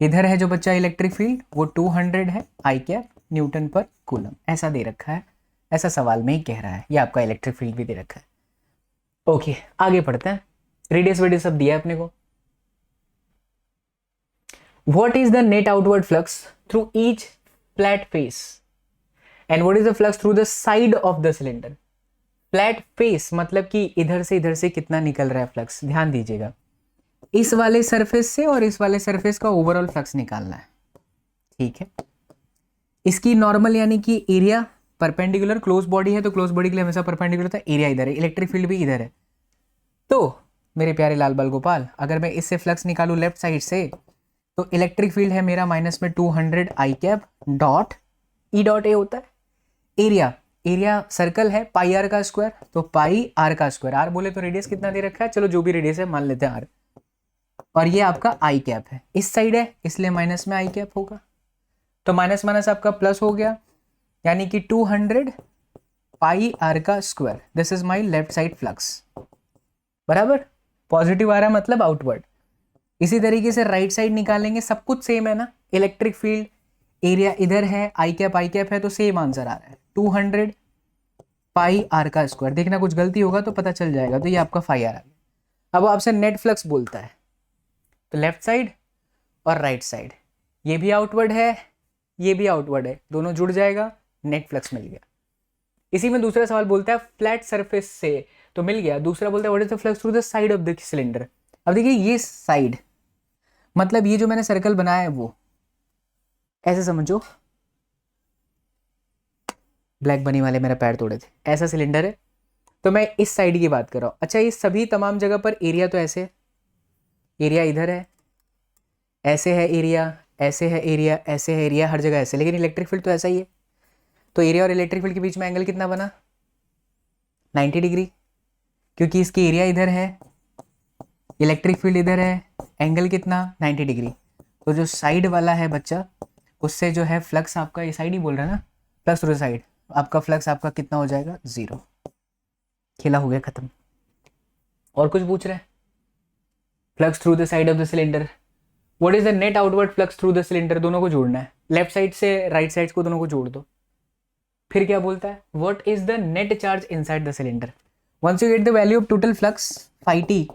इधर है जो बच्चा इलेक्ट्रिक फील्ड वो 200 है आई कैप न्यूटन पर कूलम, ऐसा दे रखा है, ऐसा सवाल में ही कह रहा है। ये आपका इलेक्ट्रिक फील्ड भी दे रखा है। ओके, आगे पढ़ते हैं। रेडियस वेडियस सब दिया है अपने को। What is the net outward flux through each flat face and what is the flux through the side of the cylinder. Flat face मतलब कि इधर से कितना निकल रहा है फ्लक्स, ध्यान दीजिएगा। इस वाले सरफेस से और इस वाले सरफेस का ओवरऑल फ्लक्स निकालना है, ठीक है। इसकी नॉर्मल यानी कि एरिया परपेंडिकुलर, क्लोज बॉडी है तो क्लोज बॉडी के लिए हमेशा परपेंडिकुलर था, एरिया इधर है, इलेक्ट्रिक फील्ड भी इधर है। तो मेरे प्यारे लाल बाल गोपाल, अगर मैं इससे फ्लक्स निकालूं लेफ्ट साइड से, तो इलेक्ट्रिक फील्ड है मेरा माइनस में 200 i cap dot E dot A होता है। एरिया सर्कल है पाई आर का स्क्वायर, तो पाई आर का स्क्वायर, आर बोले तो रेडियस कितना दे रखा है, चलो जो भी रेडियस है मान लेते हैं आर, और ये आपका आई कैप है, इस साइड है इसलिए माइनस में आई कैप होगा, तो माइनस माइनस आपका प्लस हो गया, यानी कि 200 पाई आर का square. This is my left side flux, बराबर। पॉजिटिव आ रहा है मतलब आउटवर्ड। इसी तरीके से राइट साइड निकालेंगे, सब कुछ सेम है ना, इलेक्ट्रिक फील्ड एरिया इधर है, आई कैप है, तो सेम आंसर आ रहा है 200 पाई आर का स्क्वायर। देखना कुछ गलती होगा तो पता चल जाएगा, तो ये आपका फाई आर आ गया। अब आपसे नेट फ्लक्स बोलता है, तो लेफ्ट साइड और राइट साइड, ये भी आउटवर्ड है, ये भी आउटवर्ड है, दोनों जुड़ जाएगा, नेट फ्लक्स मिल गया। इसी में दूसरा सवाल बोलता है फ्लैट सरफेस से, तो मिल गया। दूसरा बोलता है what is the flux through the side of the cylinder. अब देखिए ये साइड मतलब ये जो मैंने सर्कल बनाया है वो ऐसे समझो, ब्लैक बनी वाले मेरा पैर तोड़े थे, ऐसा सिलेंडर है, तो मैं इस साइड की बात कर रहा हूँ। अच्छा, ये सभी तमाम जगह पर एरिया तो ऐसे, एरिया इधर है, ऐसे है एरिया, ऐसे है एरिया, ऐसे है एरिया, हर जगह ऐसे, लेकिन इलेक्ट्रिक फील्ड तो ऐसा ही है। तो एरिया और इलेक्ट्रिक फील्ड के बीच में एंगल कितना बना, 90 डिग्री, क्योंकि इसकी एरिया इधर है, इलेक्ट्रिक फील्ड इधर है, एंगल कितना 90 डिग्री। तो जो साइड वाला है बच्चा, उससे जो है फ्लक्स आपका, ये साइड ही बोल रहा है ना, फ्लक्स थ्रू द साइड, आपका फ्लक्स आपका कितना हो जाएगा, 0। खेला हो गया खत्म। और कुछ पूछ रहे हैं, flux through the side of the cylinder, what is the net outward flux through the cylinder, दोनों को जोड़ना है, लेफ्ट साइड से राइट साइड को दोनों को जोड़ दो। फिर क्या बोलता है, what is the net charge inside the cylinder. Once you get the value of total flux phi t,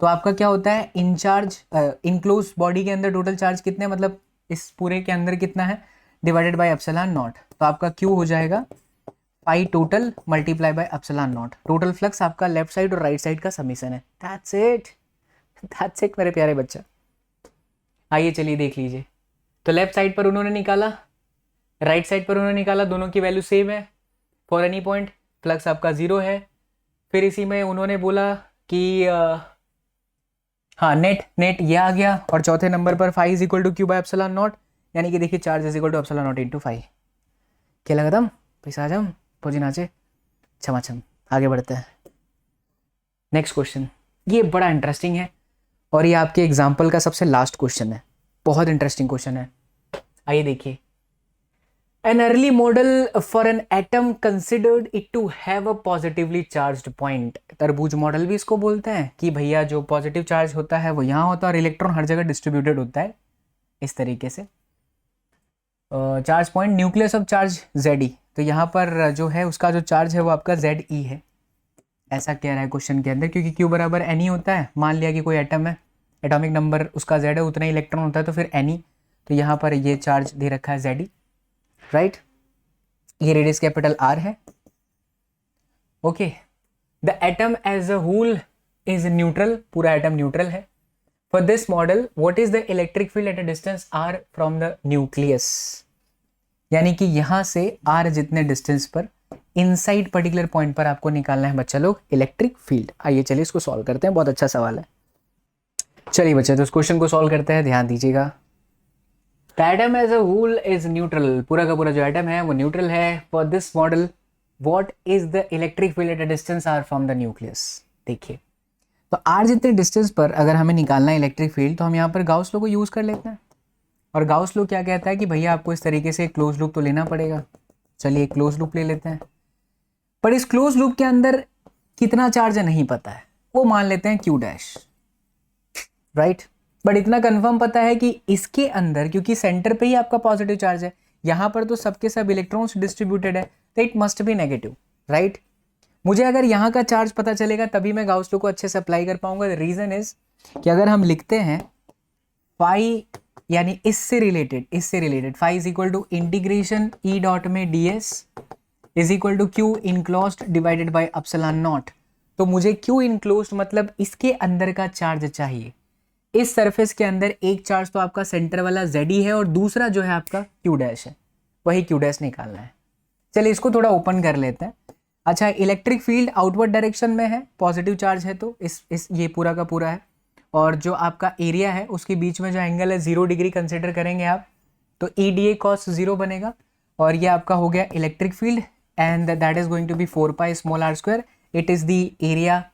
तो आपका क्या होता है, इनचार्ज इनक्लोज बॉडी के अंदर टोटल चार्ज कितने, मतलब इस पूरे के अंदर कितना है, डिवाइडेड बाय एप्सिलॉन नॉट, तो आपका क्यू हो जाएगा pi total multiply by epsilon naught. Total flux आपका लेफ्ट साइड और राइट साइड का समीशन है। दैट्स इट मेरे प्यारे बच्चा। आइए चलिए देख लीजिए। तो लेफ्ट साइड पर उन्होंने निकाला, राइट साइड पर उन्होंने निकाला, दोनों की वैल्यू सेम है फॉर एनी पॉइंट, फ्लक्स आपका 0 है। फिर इसी में उन्होंने बोला कि हाँ नेट ये आ गया, और चौथे नंबर पर phi is equal to q by epsilon naught, यानी कि देखिए charge is equal to epsilon naught into phi. क्या लगा दम पैसा आ जाम फौजी नाचे छमाछम। आगे बढ़ते हैं, नेक्स्ट क्वेश्चन। ये बड़ा इंटरेस्टिंग है और ये आपके एग्जाम्पल का सबसे लास्ट क्वेश्चन है, बहुत इंटरेस्टिंग क्वेश्चन है। आइए देखिए, An early model for an atom considered it to have a positively charged point। तरबूज मॉडल भी इसको बोलते हैं कि भैया जो पॉजिटिव चार्ज होता है वो यहाँ होता है और इलेक्ट्रॉन हर जगह डिस्ट्रीब्यूटेड होता है इस तरीके से। Charge point nucleus of charge Ze, तो यहाँ पर जो है उसका जो चार्ज है वो आपका ZE है, ऐसा कह रहा है क्वेश्चन के अंदर, क्योंकि Q बराबर Ni होता है। मान लिया कि कोई एटम है, एटॉमिक नंबर उसका Z है, उतना ही इलेक्ट्रॉन होता है, तो फिर Ni, तो यहाँ पर ये चार्ज दे रखा है ZE, राइट। ये रेडियस कैपिटल R है। Okay, the atom as a whole is neutral, पूरा एटम न्यूट्रल है। For this model what is the electric field at a distance R from the nucleus, यानी कि यहाँ से R जितने distance पर इनसाइड पर्टिकुलर पॉइंट पर आपको निकालना है बच्चा लोग इलेक्ट्रिक फील्ड। आइए चलिए इसको सॉल्व करते हैं, बहुत अच्छा सवाल है। चलिए बच्चे, तो इस क्वेश्चन को सॉल्व करते हैं, ध्यान दीजिएगा। The atom as a whole is neutral, पूरा का पूरा जो एटम है वो न्यूट्रल है। For this model what is the electric field at a distance R from the nucleus. देखिए, तो R जितने डिस्टेंस पर अगर हमें निकालना है इलेक्ट्रिक फील्ड, तो हम यहाँ पर गाउस लॉ को यूज कर लेते हैं। और गाउस लॉ क्या कहता है कि भैया आपको इस तरीके से क्लोज लूप तो लेना पड़ेगा। चलिए क्लोज लूप ले लेते हैं, पर इस क्लोज लूप के अंदर कितना चार्ज है नहीं पता है, वो मान लेते हैं Q डैश, राइट। बट इतना कंफर्म पता है कि इसके अंदर, क्योंकि सेंटर पे ही आपका पॉजिटिव चार्ज है, यहाँ पर तो सबके सब इलेक्ट्रॉन्स डिस्ट्रीब्यूटेड है, तो it must be negative, right. मुझे अगर यहाँ का चार्ज पता चलेगा तभी मैं गाउस लॉ को अच्छे से अप्लाई कर पाऊंगा। रीजन इज कि अगर हम लिखते हैं फाई, यानी इससे related phi is equal to integration E dot में ds is equal to q enclosed divided by epsilon naught, तो मुझे क्यू इनक्लोज्ड मतलब इसके अंदर का चार्ज चाहिए। इस सरफेस के अंदर एक चार्ज तो आपका सेंटर वाला ZE है और दूसरा जो है आपका Q डैश है, वही Q डैश निकालना है। चलिए इसको थोड़ा ओपन कर लेते हैं। अच्छा, इलेक्ट्रिक फील्ड आउटवर्ड डायरेक्शन में है, पॉजिटिव चार्ज है, तो इस ये पूरा का पूरा है। और जो आपका एरिया है उसके बीच में जो एंगल है 0 डिग्री कंसिडर करेंगे आप, तो EDA cos 0 बनेगा। और ये आपका हो गया electric field, and that is going to be 4 pi small r square, it is the area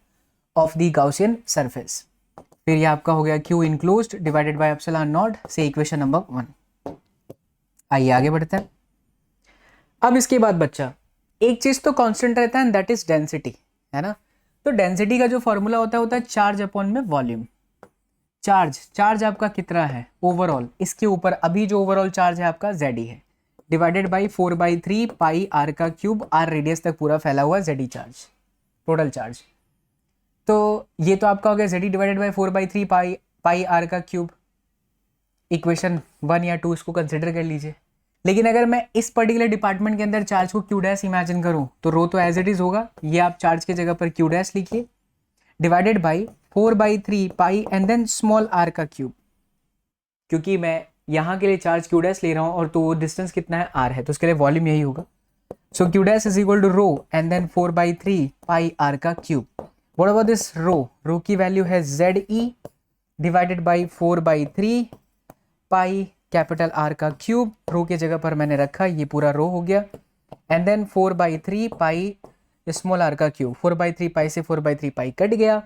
of the Gaussian surface. फिर ये आपका हो गया Q enclosed divided by epsilon naught, से इक्वेशन नंबर 1। आइए आगे बढ़ते हैं। अब इसके बाद बच्चा एक चीज तो कांस्टेंट रहता है, दैट इज डेंसिटी, है ना। तो डेंसिटी का जो फॉर्मूला होता है चार्ज अपॉन में वॉल्यूम। चार्ज आपका कितना है ओवरऑल, इसके ऊपर अभी जो ओवरऑल चार्ज है आपका ZE है, डिवाइडेड बाई 4/3 पाई R का क्यूब, R रेडियस तक पूरा फैला हुआ ZE चार्ज, टोटल चार्ज। तो ये तो आपका हो गया ZE divided by 4/3 pi R का क्यूब, इक्वेशन 1 या 2 इसको कंसिडर कर लीजिए। लेकिन अगर मैं इस पर्टिकुलर डिपार्टमेंट के अंदर चार्ज को Q डैश इमेजिन करूं, तो रो तो एज इट इज होगा, ये आप चार्ज की जगह पर Q डैश लिखिए, divided by 4/3 pi and then small r का क्यूब, क्योंकि मैं यहाँ के लिए चार्ज Q डैश ले रहा हूँ और तो डिस्टेंस कितना है R है, तो उसके लिए वॉल्यूम यही होगा। So Q dash is equal to rho and then 4/3 pi R का cube. What about this rho की वैल्यू है ZE divided by 4/3 pi capital R का क्यूब, रो की जगह पर मैंने रखा, ये पूरा रो हो गया, and then 4/3 pi small r का क्यूब, 4/3 पाई से 4/3 पाई कट गया,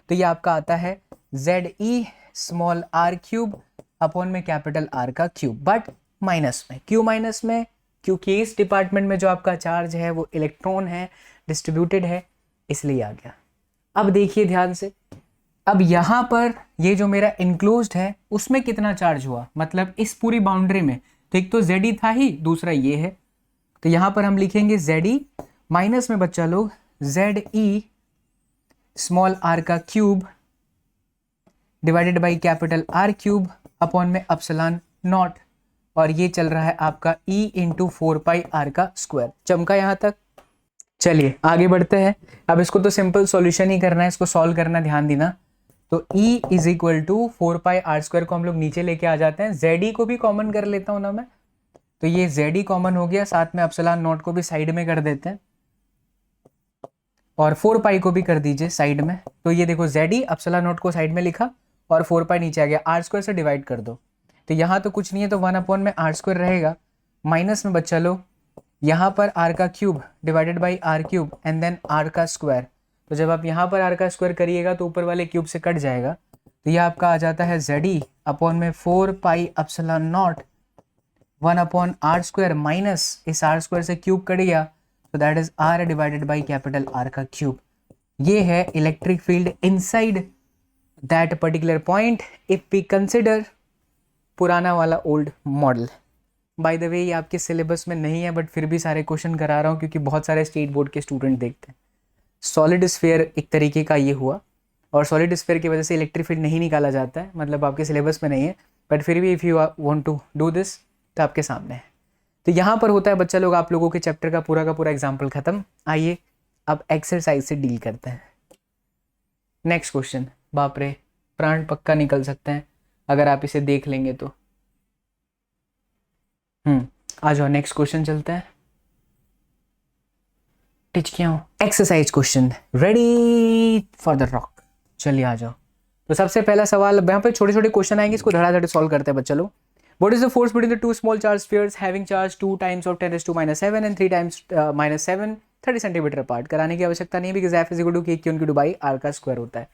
तो ये आपका आता है ZE small r cube upon में कैपिटल R का क्यूब, बट माइनस में, क्यों माइनस में, क्योंकि इस डिपार्टमेंट में जो आपका चार्ज है वो इलेक्ट्रॉन है, डिस्ट्रीब्यूटेड है, इसलिए आ गया। अब देखिए ध्यान से, अब यहाँ पर ये जो मेरा इनक्लोज्ड है उसमें कितना चार्ज हुआ, मतलब इस पूरी बाउंड्री में, तो एक तो ZE था ही, दूसरा ये है, तो यहाँ पर हम लिखेंगे ZE माइनस में बच्चा लोग ZE स्मॉल r का cube divided by capital R cube upon में एप्सिलॉन नॉट, और ये चल रहा है आपका E इंटू 4 पाई R का स्क्वायर। चमका यहाँ तक। चलिए आगे बढ़ते हैं। अब इसको तो सिंपल सॉल्यूशन ही करना है, इसको सॉल्व करना, ध्यान देना। तो E is equal to 4 pi R square को हम लोग नीचे लेके आ जाते हैं, ZE को भी कॉमन कर लेता हूँ ना मैं, तो ये ZE कॉमन हो गया, साथ में एप्सिलॉन नॉट को भी साइड में कर देते हैं, और 4 पाई को भी कर दीजिए साइड में। तो ये देखो ZE एप्सिलॉन नॉट को साइड में लिखा और 4 पाई नीचे आ गया, R स्क्वायर से डिवाइड कर दो, तो यहाँ तो कुछ नहीं है, तो 1 अपॉन में R स्क्वायर रहेगा, माइनस में बच्चा लो यहाँ पर R का cube divided by R cube and then R का स्क्वायर, तो जब आप यहाँ पर R का स्क्वायर करिएगा तो ऊपर वाले क्यूब से कट जाएगा, तो ये आपका आ जाता है ZE अपॉन में 4 pi epsilon naught 1 upon R square, minus इस R स्क्वायर से क्यूब कट गया, तो that is R divided by capital R का क्यूब। ये है electric field inside that particular point if we consider पुराना वाला old model. By the way ये आपके सिलेबस में नहीं है, बट फिर भी सारे क्वेश्चन करा रहा हूँ क्योंकि बहुत सारे स्टेट बोर्ड के स्टूडेंट देखते हैं। सॉलिड स्फीयर एक तरीके का ये हुआ, और सॉलिड स्फीयर की वजह से इलेक्ट्रिक फील्ड नहीं निकाला जाता है, मतलब आपके सिलेबस में नहीं है, बट फिर भी if you want to do this तो आपके सामने है। तो यहाँ पर होता है बच्चा लोग, आप लोगों के चैप्टर का पूरा एग्जाम्पल खत्म। आइए अब एक्सरसाइज से डील करते हैं। नेक्स्ट क्वेश्चन, बाप रे प्राण पक्का निकल सकते हैं अगर आप इसे देख लेंगे तो। आ जाओ नेक्स्ट क्वेश्चन चलते हैं। टिच क्या हो, exercise question, ready for the rock. चलिए आ जाओ। तो सबसे पहला सवाल, यहाँ पे छोटे छोटे क्वेश्चन आएंगे, इसको धड़ाधड़ सॉल्व करते हैं बच्चा लोग। What is the force between the two small charge spheres having charge 2 times of 10 raised to -7 and 3 times -7 30 centimetre apart? कराने की आवश्यकता नहीं है because F is equal to k q by r का स्क्वायर होता है।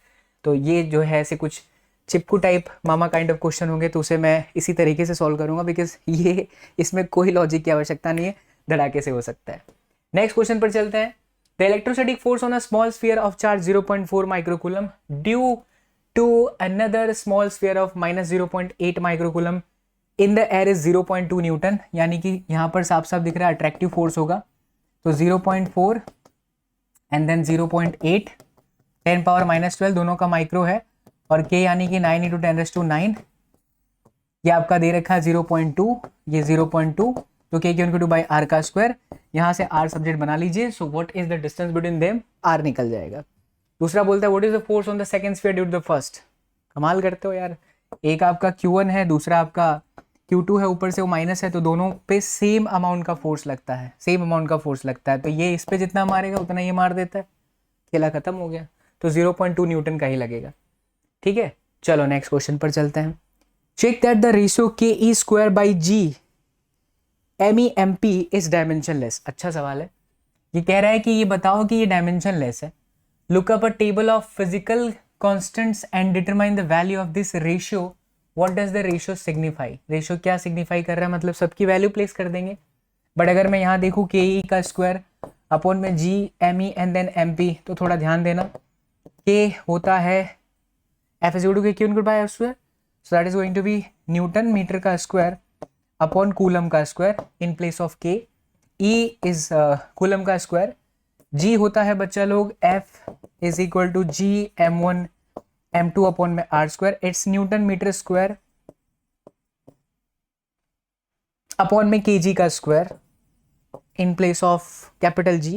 तो ये जो है ऐसे कुछ चिपकू टाइप मामा काइंड ऑफ क्वेश्चन होंगे, तो उसे मैं इसी तरीके से सॉल्व करूंगा बिकॉज ये इसमें कोई लॉजिक की आवश्यकता नहीं है, धड़ाके से हो सकता है। नेक्स्ट क्वेश्चन पर चलते हैं। The electrostatic force on a small sphere of charge 0.4 microcoulomb due to another small sphere of -0.8 microcoulomb in the air is 0.2 newton. यानी कि यहाँ पर साफ साफ दिख रहा है अट्रैक्टिव फोर्स होगा, तो 0.4 एंड देन 0.8, 10 पावर -12 दोनों का माइक्रो है, और k यानी कि 9 × 10⁹, ये आपका दे रखा है 0.2, ये 0.2, तो k q बाई r का स्क्वायर, यहाँ से r सब्जेक्ट बना लीजिए। So what is the distance between them, r निकल जाएगा। दूसरा बोलता है what is the force on the second sphere due to the first. कमाल करते हो यार, एक आपका q1 है, दूसरा आपका q2 है, ऊपर से वो माइनस है, तो दोनों पे सेम अमाउंट का फोर्स लगता है, सेम अमाउंट का फोर्स लगता है। तो ये इस पे जितना मारेगा उतना ये मार देता है, खेला खत्म हो गया। तो 0.2 न्यूटन का ही लगेगा। ठीक है, चलो नेक्स्ट क्वेश्चन पर चलते हैं। Check that the ratio ke² by g MEMP is dimensionless. अच्छा सवाल है। ये कह रहा है कि ये बताओ कि ये डायमेंशनलेस है। Look up a table of physical constants and determine the value of this ratio. What does the ratio signify? Ratio क्या सिग्निफाई कर रहा है, मतलब सबकी वैल्यू प्लेस कर देंगे। बट अगर मैं यहाँ देखूँ के का स्क्वायर अपॉन में G M E and then M P, तो थोड़ा ध्यान देना, के होता है एफ इज टू के Q by F square, so that is going to be newton metre का स्क्वायर अपॉन कूलम का square in place of K. E is coulomb का स्क्वायर। जी होता है बच्चा लोग F is equal to G m1 m2 upon में r square, it's newton metre square upon में kg का square in place of capital G,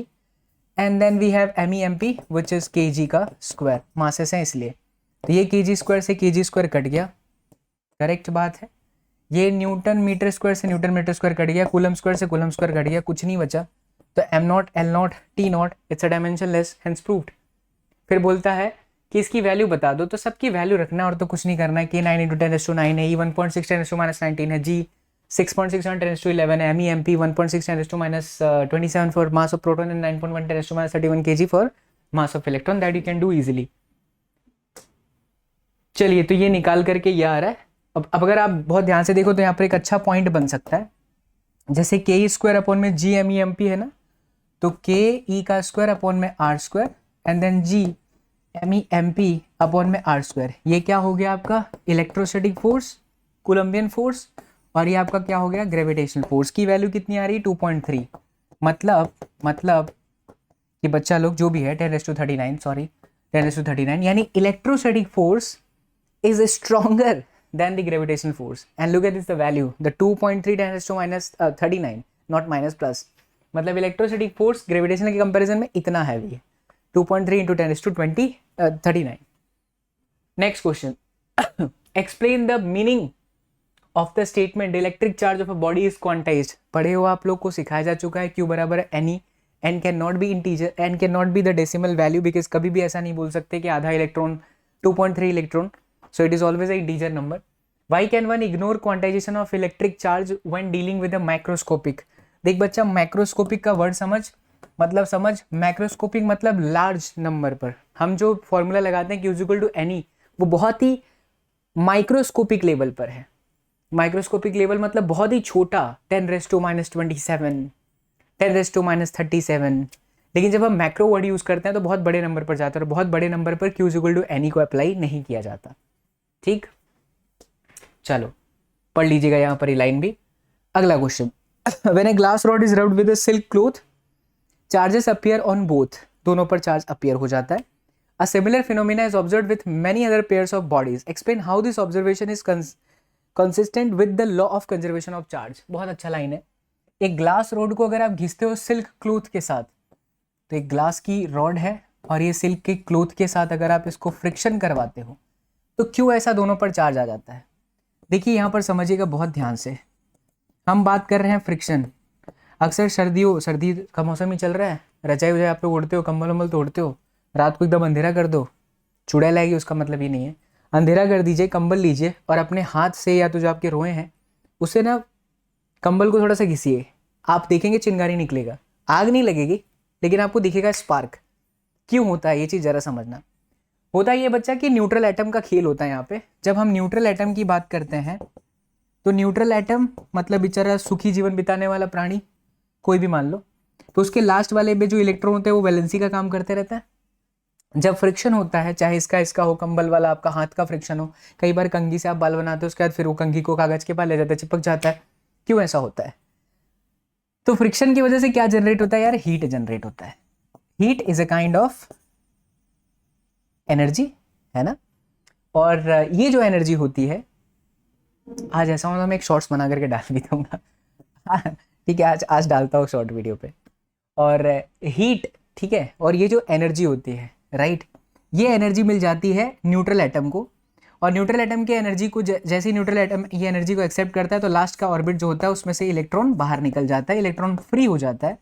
and then we have MEMP which is kg का square, masses है इसलिए। तो ये kg square से kg square cut गया, करेक्ट बात है। ये न्यूटन मीटर स्क्वायर से न्यूटन मीटर स्क्वायर कट गया, कूलम स्क्वायर से कूलम स्क्वायर कट गया, कुछ नहीं बचा। तो m0 L0 T0 it's a dimensionless, hence proved. फिर बोलता है कि इसकी वैल्यू बता दो, तो सबकी वैल्यू रखना और तो कुछ नहीं करना है। k 9 × 10⁻9 है, e 1.6 10⁻19 है, g 6.6 10⁻11 है, MEMP 1.6 10⁻27 for mass of proton and 9.1 10⁻31 kg for mass of electron, that you can do easily. चलिए, तो ये निकाल करके ये आ रहा है। अब अगर आप बहुत ध्यान से देखो तो यहाँ पर एक अच्छा पॉइंट बन सकता है, जैसे के स्क्वायर अपॉन में जी MEMP है ना, तो के ई का स्क्वायर अपॉन में R square and then G MEMP upon में आर स्क्वायर। ये क्या हो गया आपका इलेक्ट्रोस्टैटिक फोर्स, कोलम्बियन फोर्स, और ये आपका क्या हो गया ग्रेविटेशनल फोर्स। की वैल्यू कितनी आ रही 2.3। मतलब कि बच्चा लोग जो भी है 10⁻39 सॉरी 10⁻39, यानी electrostatic force is stronger than the gravitational force. And look at this the value, the 2.3 10⁻39 not minus plus, मतलब इलेक्ट्रोस्टैटिक फोर्स ग्रेविटेशनल के कंपैरिजन में इतना हैवी है, 2.3 × 10⁻39। Next question, explain the meaning of the statement electric charge of a body is quantized. पढ़े हो आप लोग को, सिखाया जा चुका है Q बराबर है NE, N can not be integer, N can not be the decimal value, because कभी भी ऐसा नहीं बोल सकते कि आधा electron 2.3 electron, so it is always a integer number. Why can one ignore quantization of electric charge when dealing with a microscopic. देख बच्चा, माइक्रोस्कोपिक का वर्ड समझ, माइक्रोस्कोपिक मतलब लार्ज नंबर पर। हम जो फॉर्मूला लगाते हैं Q इक्वल टू NE, वो बहुत ही माइक्रोस्कोपिक लेवल पर है। माइक्रोस्कोपिक लेवल मतलब बहुत ही छोटा, 10⁻27 10⁻37। लेकिन जब हम मैक्रो वर्ड यूज करते हैं तो बहुत बड़े नंबर पर जाता है, और बहुत बड़े नंबर पर Q इक्वल टू NE को अप्लाई नहीं किया जाता। ठीक, चलो पढ़ लीजिएगा यहाँ पर ये लाइन भी। अगला question, when a glass rod is rubbed with a silk cloth charges appear on both, दोनों पर चार्ज अपीयर हो जाता है. A similar phenomena is observed with many other pairs of bodies. Explain how this observation is consistent with the law of conservation of charge. बहुत अच्छा line है. एक glass rod को अगर आप घिसते हो सिल्क क्लॉथ के साथ, तो एक ग्लास की रॉड है और ये सिल्क के क्लॉथ के साथ अगर आप इसको फ्रिक्शन करवाते हो तो क्यों ऐसा दोनों पर चार्ज आ जाता है. देखिए यहाँ पर समझिएगा बहुत ध्यान से, हम बात कर रहे हैं फ्रिक्शन. अक्सर सर्दी का मौसम ही चल रहा है, रजाई वजाई आप लोग ओढ़ते हो, कंबल वम्बल तो ओढ़ते हो, रात को एकदम अंधेरा कर दो, चुड़ैल आएगी, उसका मतलब ये नहीं है. अंधेरा कर दीजिए, कंबल लीजिए और अपने हाथ से या तो जो आपके रोए हैं उससे ना कंबल को थोड़ा सा घिसिए. आप देखेंगे चिंगारी निकलेगा, आग नहीं लगेगी लेकिन आपको दिखेगा स्पार्क. क्यों होता है ये चीज़ ज़रा समझना. होता है ये बच्चा कि न्यूट्रल एटम का खेल होता है यहाँ पे. जब हम न्यूट्रल एटम की बात करते हैं तो न्यूट्रल एटम मतलब बेचारा सुखी जीवन बिताने वाला प्राणी कोई भी मान लो, तो उसके लास्ट वाले में जो इलेक्ट्रॉन होते हैं वो वैलेंसी का काम करते रहता है. जब फ्रिक्शन होता है, चाहे इसका हो, कंबल वाला आपका हाथ का फ्रिक्शन हो, कई बार कंघी से आप बाल बनाते हो उसके बाद फिर वो कंघी को कागज के पास ले जाता है, चिपक जाता है. क्यों ऐसा होता है? तो फ्रिक्शन की वजह से क्या जनरेट होता है यार? हीट जनरेट होता है. Heat is a kind of energy, है ना. और ये जो एनर्जी होती है, आज ऐसा हो तो मैं एक शॉर्ट्स बना करके डाल भी दूंगा. ठीक है, आज डालता हूँ शॉर्ट वीडियो पे. और हीट, ठीक है, और ये जो एनर्जी होती है, राइट, ये एनर्जी मिल जाती है न्यूट्रल एटम को. और न्यूट्रल एटम की एनर्जी को जैसे ही न्यूट्रल एटम ये एनर्जी को एक्सेप्ट करता है तो लास्ट का ऑर्बिट जो होता है उसमें से इलेक्ट्रॉन बाहर निकल जाता है, इलेक्ट्रॉन फ्री हो जाता है.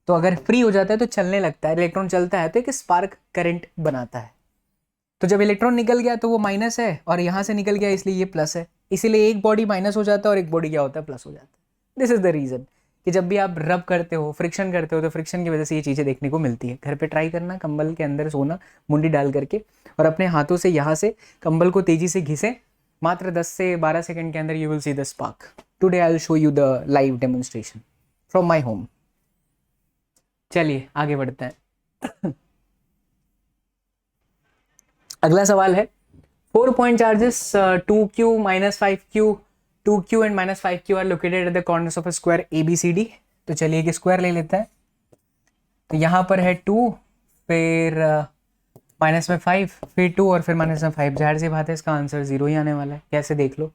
तो अगर फ्री हो जाता है तो चलने लगता है, इलेक्ट्रॉन चलता है तो एक स्पार्क करंट बनाता है. तो जब इलेक्ट्रॉन निकल गया तो वो माइनस है और यहाँ से निकल गया इसलिए ये प्लस है. इसीलिए एक बॉडी माइनस हो जाता है और एक बॉडी क्या होता है? प्लस हो जाता है. दिस इज द रीजन कि जब भी आप रब करते हो, फ्रिक्शन करते हो, तो फ्रिक्शन की वजह से ये चीज़ें देखने को मिलती है. घर पे ट्राई करना, कंबल के अंदर सोना मुंडी डाल करके और अपने हाथों से यहाँ से कंबल को तेजी से घिसे. मात्र 10 से 12 सेकंड के अंदर you will see the spark. Today I will show you the live demonstration from my home. चलिए आगे बढ़ते हैं. अगला सवाल है, 4 point charges 2q minus 5q, 2q and minus 5q are located at the corners of a square ABCD. तो चलिए एक स्क्वायर ले लेते हैं. तो यहाँ पर है 2, फिर माइनस में 5, फिर 2 और फिर माइनस में 5. जाहिर सी बात है इसका आंसर 0 ही आने वाला है. कैसे देख लो.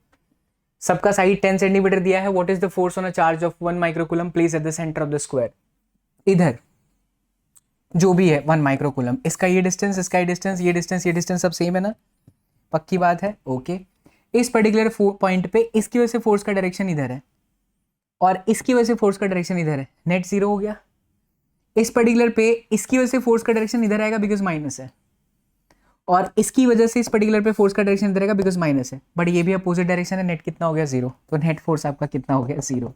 सबका साइड 10 सेंटीमीटर दिया है. What is the force on a charge of 1 microcoulomb place at the centre of the square. इधर जो भी है 1 माइक्रोकूलम, इसका ये डिस्टेंस, इसका ये डिस्टेंस, ये डिस्टेंस, ये डिस्टेंस सब सेम है ना. पक्की बात है. ओके. इस पर्टिकुलर पॉइंट पे इसकी वजह से फोर्स का डायरेक्शन इधर है और इसकी वजह से फोर्स का डायरेक्शन इधर है. नेट 0 हो गया. इस पर्टिकुलर पे इसकी वजह से फोर्स का डायरेक्शन इधर आएगा बिकॉज माइनस है, और इसकी वजह से इस पर्टिकुलर पे फोर्स का डायरेक्शन इधर आएगा बिकॉज माइनस है. बट ये भी अपोजिट डायरेक्शन है. नेट कितना हो गया? 0. तो नेट फोर्स आपका कितना हो गया? 0.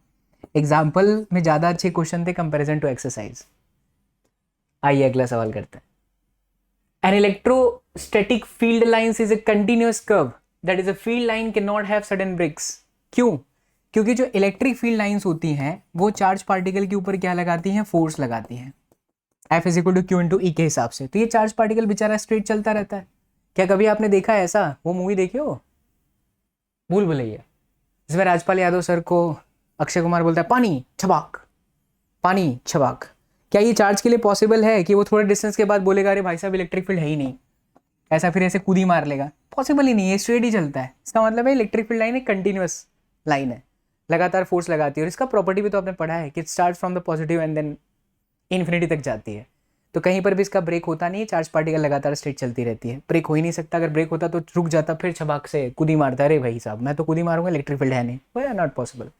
एग्जाम्पल में ज़्यादा अच्छे क्वेश्चन थे कंपेरिजन टू एक्सरसाइज. आइए अगला सवाल करते हैं. An electrostatic field lines is a continuous curve. That is a field line cannot have sudden breaks. क्यों? क्योंकि जो इलेक्ट्रिक फील्ड लाइंस होती हैं वो चार्ज पार्टिकल के ऊपर क्या लगाती हैं? फोर्स लगाती हैं. F is equal to Q into E के हिसाब से. तो ये चार्ज पार्टिकल बेचारा स्ट्रेट चलता रहता है. क्या कभी आपने देखा है ऐसा? वो मूवी देखी हो, भूल भुलैया, जिसमें राजपाल यादव सर को अक्षय कुमार बोलता है पानी छबाक, पानी छबाक. क्या ये चार्ज के लिए पॉसिबल है कि वो थोड़े डिस्टेंस के बाद बोलेगा अरे भाई साहब इलेक्ट्रिक फील्ड है ही नहीं, ऐसा फिर ऐसे कूदी मार लेगा? पॉसिबल ही नहीं है. स्ट्रेट ही चलता है. इसका मतलब है इलेक्ट्रिक फील्ड लाइन एक कंटिन्यूअस लाइन है, लगातार फोर्स लगाती है. और इसका प्रॉपर्टी भी तो आपने पढ़ा है कि start from the positive and then infinity तक जाती है. तो कहीं पर भी इसका ब्रेक होता नहीं है. चार्ज पार्टिकल लगातार स्ट्रेट चलती रहती है. ब्रेक हो ही नहीं सकता. अगर ब्रेक होता तो रुक जाता, फिर छबाक से कूदी मारता, अरे भाई साहब मैं तो कूदी मारूंगा, इलेक्ट्रिक फील्ड है नहीं. Not possible.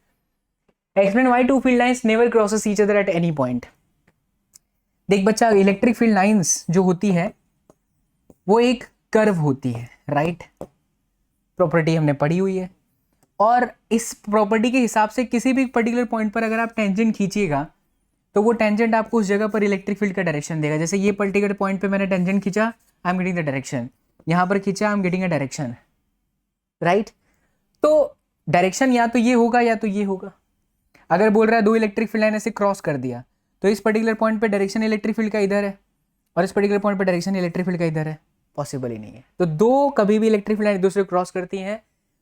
Explain why two field lines never crosses each other at any point. देख बच्चा, इलेक्ट्रिक फील्ड लाइंस जो होती है वो एक कर्व होती है, राइट. प्रॉपर्टी हमने पढ़ी हुई है. और इस प्रॉपर्टी के हिसाब से किसी भी पर्टिकुलर पॉइंट पर अगर आप टेंजेंट खींचिएगा तो वो टेंजेंट आपको उस जगह पर इलेक्ट्रिक फील्ड का डायरेक्शन देगा. जैसे ये पर्टिकुलर पॉइंट पे मैंने टेंजेंट खींचा, I am getting the direction. यहाँ पर खींचा, I am getting a direction, right. तो डायरेक्शन या तो ये होगा या तो ये होगा. अगर बोल रहा है दो इलेक्ट्रिक फील्ड लाइन ऐसे क्रॉस कर दिया तो इस पर्टिकुलर पॉइंट पे डायरेक्शन इलेक्ट्रिक फील्ड का इधर है और इस पर्टिकुलर पॉइंट पे डायरेक्शन इलेक्ट्रिक फील्ड का इधर है. पॉसिबल ही नहीं है. तो दो कभी भी इलेक्ट्रिक फील्ड लाइन एक दूसरे क्रॉस करती हैं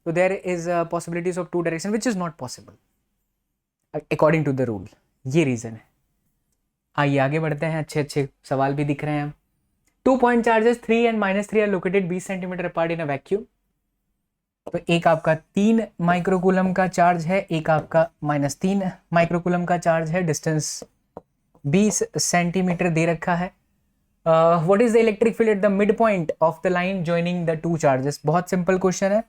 तो there is possibilities of two direction which is not possible. According to the rule. ये रीज़न है। आइए आगे बढ़ते हैं, अच्छे अच्छे सवाल भी दिख रहे हैं। 2 point charges 3 and -3 are located 20 centimetre apart in a vacuum. तो एक आपका 3 माइक्रोकूलम का चार्ज है, एक आपका -3 माइक्रोकूलम का चार्ज है, डिस्टेंस 20 सेंटीमीटर दे रखा है। What is the electric field at the mid point of the line joining the two charges. बहुत सिंपल क्वेश्चन है।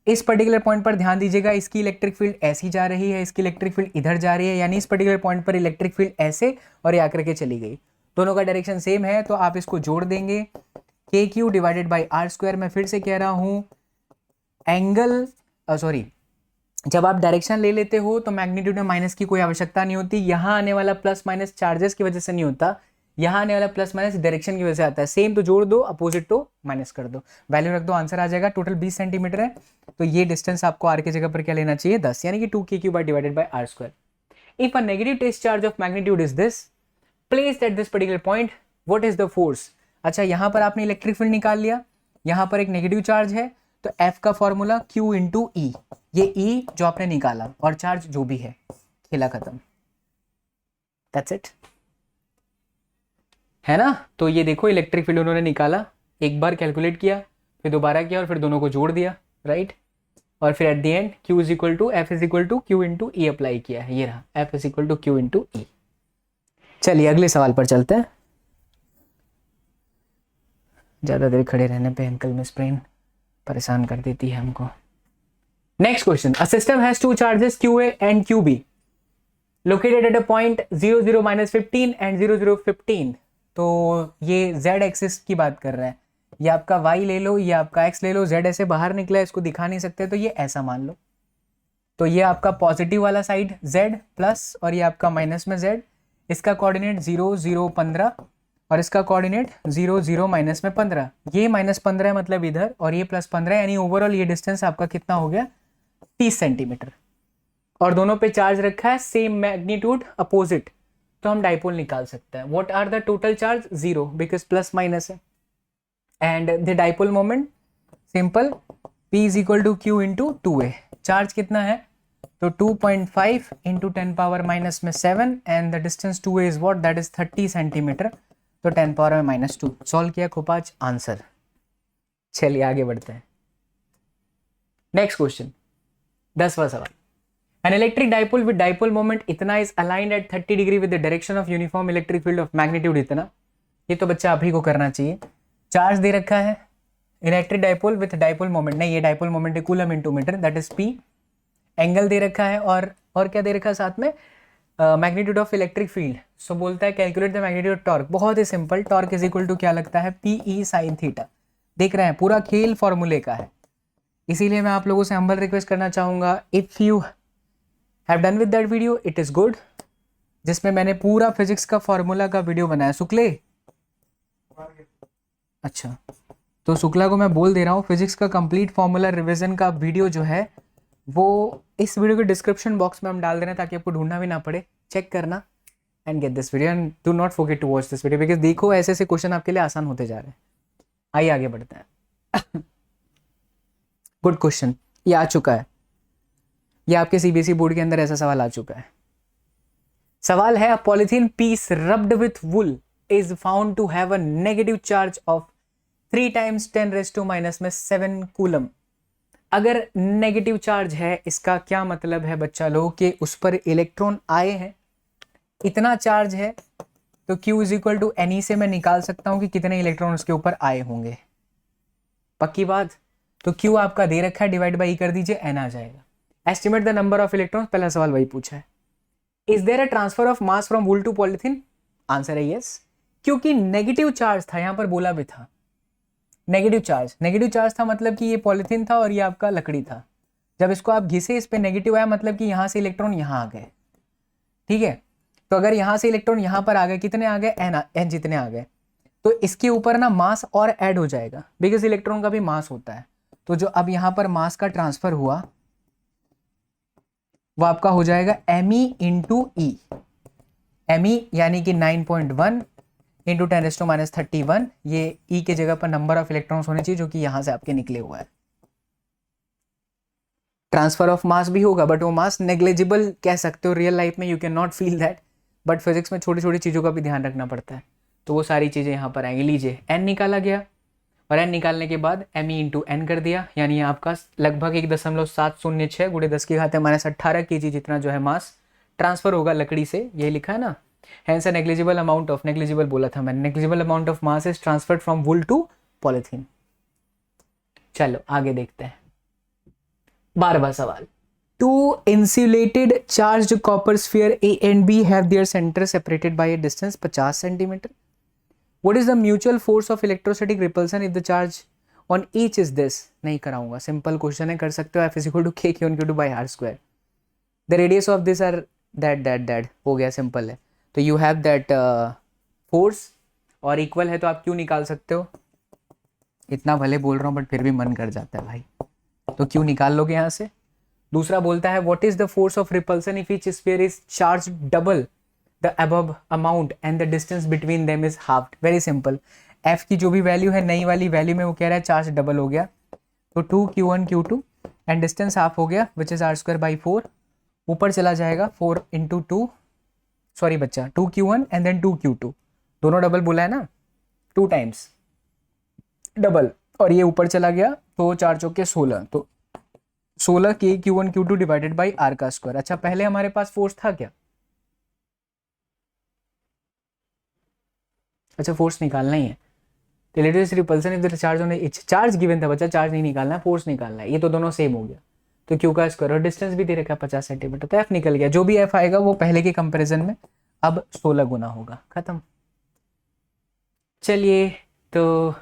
इस पर्टिकुलर पॉइंट पर ध्यान दीजिएगा, इसकी इलेक्ट्रिक फील्ड ऐसी जा रही है, इसकी इलेक्ट्रिक फील्ड इधर जा रही है, यानी इस पर्टिकुलर पॉइंट पर इलेक्ट्रिक फील्ड ऐसे और ये आकर के चली गई। दोनों का डायरेक्शन सेम है, तो आप इसको जोड़ देंगे K Q divided by R square. मैं फिर से कह रहा हूँ, एंगल सॉरी, जब आप डायरेक्शन ले लेते हो तो मैग्नीट्यूड में माइनस की कोई आवश्यकता नहीं होती। यहाँ आने वाला प्लस माइनस चार्जेस की वजह से नहीं होता, यहाँ आने वाला प्लस माइनस डायरेक्शन की वजह से आता है। सेम तो जोड़ दो, अपोजिट तो माइनस कर दो, वैल्यू रख दो, आंसर आ जाएगा। टोटल 20 सेंटीमीटर है, तो ये डिस्टेंस आपको आर की जगह पर क्या लेना चाहिए, 10, यानी कि 2 k³ divided by R square. If a negative test charge of magnitude is this placed at this particular point, what is the force. अच्छा, यहाँ पर आपने इलेक्ट्रिक फील्ड निकाल लिया, यहाँ पर एक नेगेटिव चार्ज है, तो F का फॉर्मूला Q इंटू ई, ये E जो आपने निकाला और चार्ज जो भी है, खेला खत्म। दैट्स इट, है ना। तो ये देखो इलेक्ट्रिक फील्ड उन्होंने निकाला, एक बार कैलकुलेट किया, फिर दोबारा किया और फिर दोनों को जोड़ दिया, राइट। और फिर at the end Q is equal to F is equal to Q into E apply किया है, ये रहा F is equal to Q into E. चलिए अगले सवाल पर चलते हैं। ज़्यादा देर खड़े रहने पे एंकल में स्प्रेन परेशान कर देती है हमको। Next question, a system has two charges QA and QB located at a point 0 0 -15 and 0 0 15। तो ये z एक्सिस की बात कर रहा है, ये आपका y ले लो, ये आपका x ले लो, z ऐसे बाहर निकला है, इसको दिखा नहीं सकते, तो ये ऐसा मान लो। तो ये आपका पॉजिटिव वाला साइड z प्लस, और ये आपका माइनस में z, इसका कोऑर्डिनेट 0 0 15 और इसका कोऑर्डिनेट 0 0 माइनस में 15। ये -15 मतलब इधर, और ये +15, यानी ओवरऑल ये डिस्टेंस आपका कितना हो गया, 30 सेंटीमीटर। और दोनों पे चार्ज रखा है, सेम मैग्नीट्यूड अपोजिट, तो हम डाइपोल निकाल सकते हैं। What are the total charge, 0, because plus minus है। And the dipole moment simple, P is equal to Q into 2A। Charge कितना है, तो 2.5 इंटू 10 पावर माइनस में 7, and the distance 2A is what, that is 30 centimetre, तो 10 power में -2। Solve किया, खोपाच answer. चलिए आगे बढ़ते हैं। नेक्स्ट क्वेश्चन, 10वां सवाल। An electric dipole with dipole moment इतना is aligned at 30 degree with the direction of uniform electric field of magnitude इतना। ये तो बच्चा आप ही को करना चाहिए। चार्ज दे रखा है, electric dipole with dipole moment, नहीं ये डाइपोल मोमेंट है, coulomb into metre, that is P। Angle दे रखा है, और क्या दे रखा है साथ में, magnitude of electric field. So बोलता है कैलकुलेट द मैग्नीट्यूड टॉर्क। बहुत ही simple, torque is equal to क्या लगता है, PE साइन थीटा। देख रहे हैं, पूरा खेल फॉर्मूले का है। इसीलिए मैं आप लोगों से हम्बल रिक्वेस्ट करना चाहूँगा, if you have done with that video it is good, जिसमें मैंने पूरा फिजिक्स का फॉर्मूला का वीडियो बनाया। शुक्ले, अच्छा, तो शुक्ला को मैं बोल दे रहा हूँ, फिजिक्स का कंप्लीट फॉर्मूला रिवीजन का वीडियो जो है वो इस वीडियो के डिस्क्रिप्शन बॉक्स में हम डाल दे रहे हैं, ताकि आपको ढूंढना भी ना पड़े। चेक करना and get this video, and do not forget to watch this video, because देखो ऐसे ऐसे क्वेश्चन आपके लिए आसान होते जा रहे हैं। आइए आगे बढ़ते हैं। गुड क्वेश्चन, ये आ चुका है, ये आपके CBSE बोर्ड के अंदर ऐसा सवाल आ चुका है। सवाल है, a polythene piece rubbed with wool is found to have a negative charge of 3 × 10⁻⁷ coulomb. अगर नेगेटिव चार्ज है, इसका क्या मतलब है बच्चा लोग, कि उस पर इलेक्ट्रॉन आए हैं, इतना चार्ज है, तो Q is equal to NE से मैं निकाल सकता हूं कि कितने इलेक्ट्रॉन उसके ऊपर आए होंगे। पक्की बात। तो Q आपका दे रखा है, डिवाइड बाई E कर दीजिए, N आ जाएगा। Estimate the number of electron, पहला सवाल वही पूछा है। Is there a transfer of mass from wool to polythene, answer है यस, क्योंकि नेगेटिव चार्ज था, यहां पर बोला भी था नेगेटिव चार्ज था, मतलब कि ये पॉलिथीन था और ये आपका लकड़ी था। जब इसको आप घिसे, इस पे नेगेटिव आया, मतलब कि यहां से इलेक्ट्रॉन यहां आ गए, ठीक है। तो अगर यहां से इलेक्ट्रॉन यहां पर आ गए, कितने आ गए, n जितने आ गए, तो इसके ऊपर ना मास और ऐड हो जाएगा, बिकॉज इलेक्ट्रॉन का भी मास होता है। तो जो अब यहां पर मास का ट्रांसफर हुआ वो आपका हो जाएगा Me इंटू ई। Me यानी कि 9.1 इंटू 10⁻31, ये E के जगह पर नंबर ऑफ इलेक्ट्रॉन्स होने चाहिए, जो कि यहां से आपके निकले हुआ है। ट्रांसफर ऑफ मास भी होगा, बट वो मास नेग्लिजिबल कह सकते हो, रियल लाइफ में you can not feel that, but physics में छोटी छोटी चीज़ों का भी ध्यान रखना पड़ता है, तो वो सारी चीज़ें यहाँ पर आएंगी। लीजिए एन निकाला गया, और एन निकालने के बाद एम ई इंटू एन कर दिया, यानी आपका लगभग 1.706 गुणे 10⁻18 kg जितना जो है मास ट्रांसफर होगा लकड़ी से, यही लिखा है ना। Hence negligible amount of, negligible बोला था मैंने, negligible amount of mass is transferred from wool to polythene. चलो आगे देखते हैं 12वां सवाल। Two insulated charged copper sphere A and B have their centre separated by a distance 50 centimetre. What is the mutual force of electrostatic repulsion if the charge on each is this. नहीं कराऊंगा, simple question है, कर सकते हो। F is equal to के Q N Q two by R square. The radius of this R that हो गया, simple है। तो यू हैव दैट फोर्स, और इक्वल है तो आप क्यों निकाल सकते हो। इतना भले बोल रहा हूँ बट फिर भी मन कर जाता है भाई, तो क्यों निकाल लोगे यहाँ से। दूसरा बोलता है what is the force of repulsion if each sphere is charge double the above amount and the distance between them is half. Very simple, F की जो भी वैल्यू है नई वाली वैल्यू में वो कह रहा है चार्ज डबल हो गया, तो 2q1q2 एंड डिस्टेंस हाफ हो गया which is R square by 4, ऊपर चला जाएगा 4 इंटू 2, सॉरी बच्चा 2q1 एंड देन 2q2, दोनों डबल बोला है ना, 2 टाइम्स डबल, और ये ऊपर चला गया तो 4 चौके 16, तो 16 के q1q2 डिवाइडेड बाई आर का स्क्वायर। अच्छा पहले हमारे पास फोर्स था क्या, अच्छा फोर्स निकालना ही है। Relative repulsion if the charge on etch, charge given था बच्चा, चार्ज नहीं निकालना है, फोर्स निकालना है। ये तो दोनों सेम हो गया, तो क्यू का स्क्वायर और डिस्टेंस भी दे रखा है 50 सेंटीमीटर, तो एफ निकल गया। जो भी एफ आएगा वो पहले के कंपैरिजन में अब 16 गुना होगा, खत्म। चलिए तो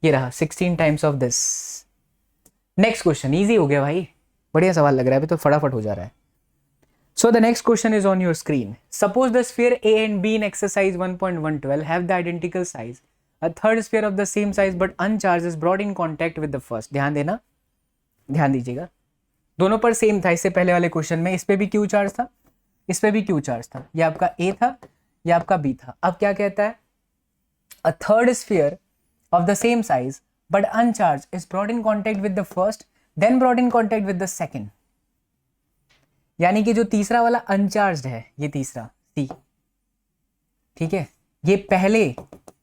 ये रहा 16 times of this. Next question easy हो गया भाई, बढ़िया सवाल लग रहा है अभी तो, फटाफट हो जा रहा है। So the next question is on your screen. Suppose the sphere A and B in exercise 1.112 have the identical size. A third sphere of the same size but uncharged is brought in contact with the first. ध्यान देना, ध्यान दीजिएगा, दोनों पर same था। इससे पहले वाले क्वेश्चन में इस पे भी क्यू चार्ज था, इस पे भी क्यू चार्ज था, ये आपका A था, ये आपका B था। अब क्या कहता है, a third sphere of the same size but uncharged is brought in contact with the first, then brought in contact with the second. यानी कि जो तीसरा वाला अनचार्ज है, ये तीसरा सी, ठीक है, ये पहले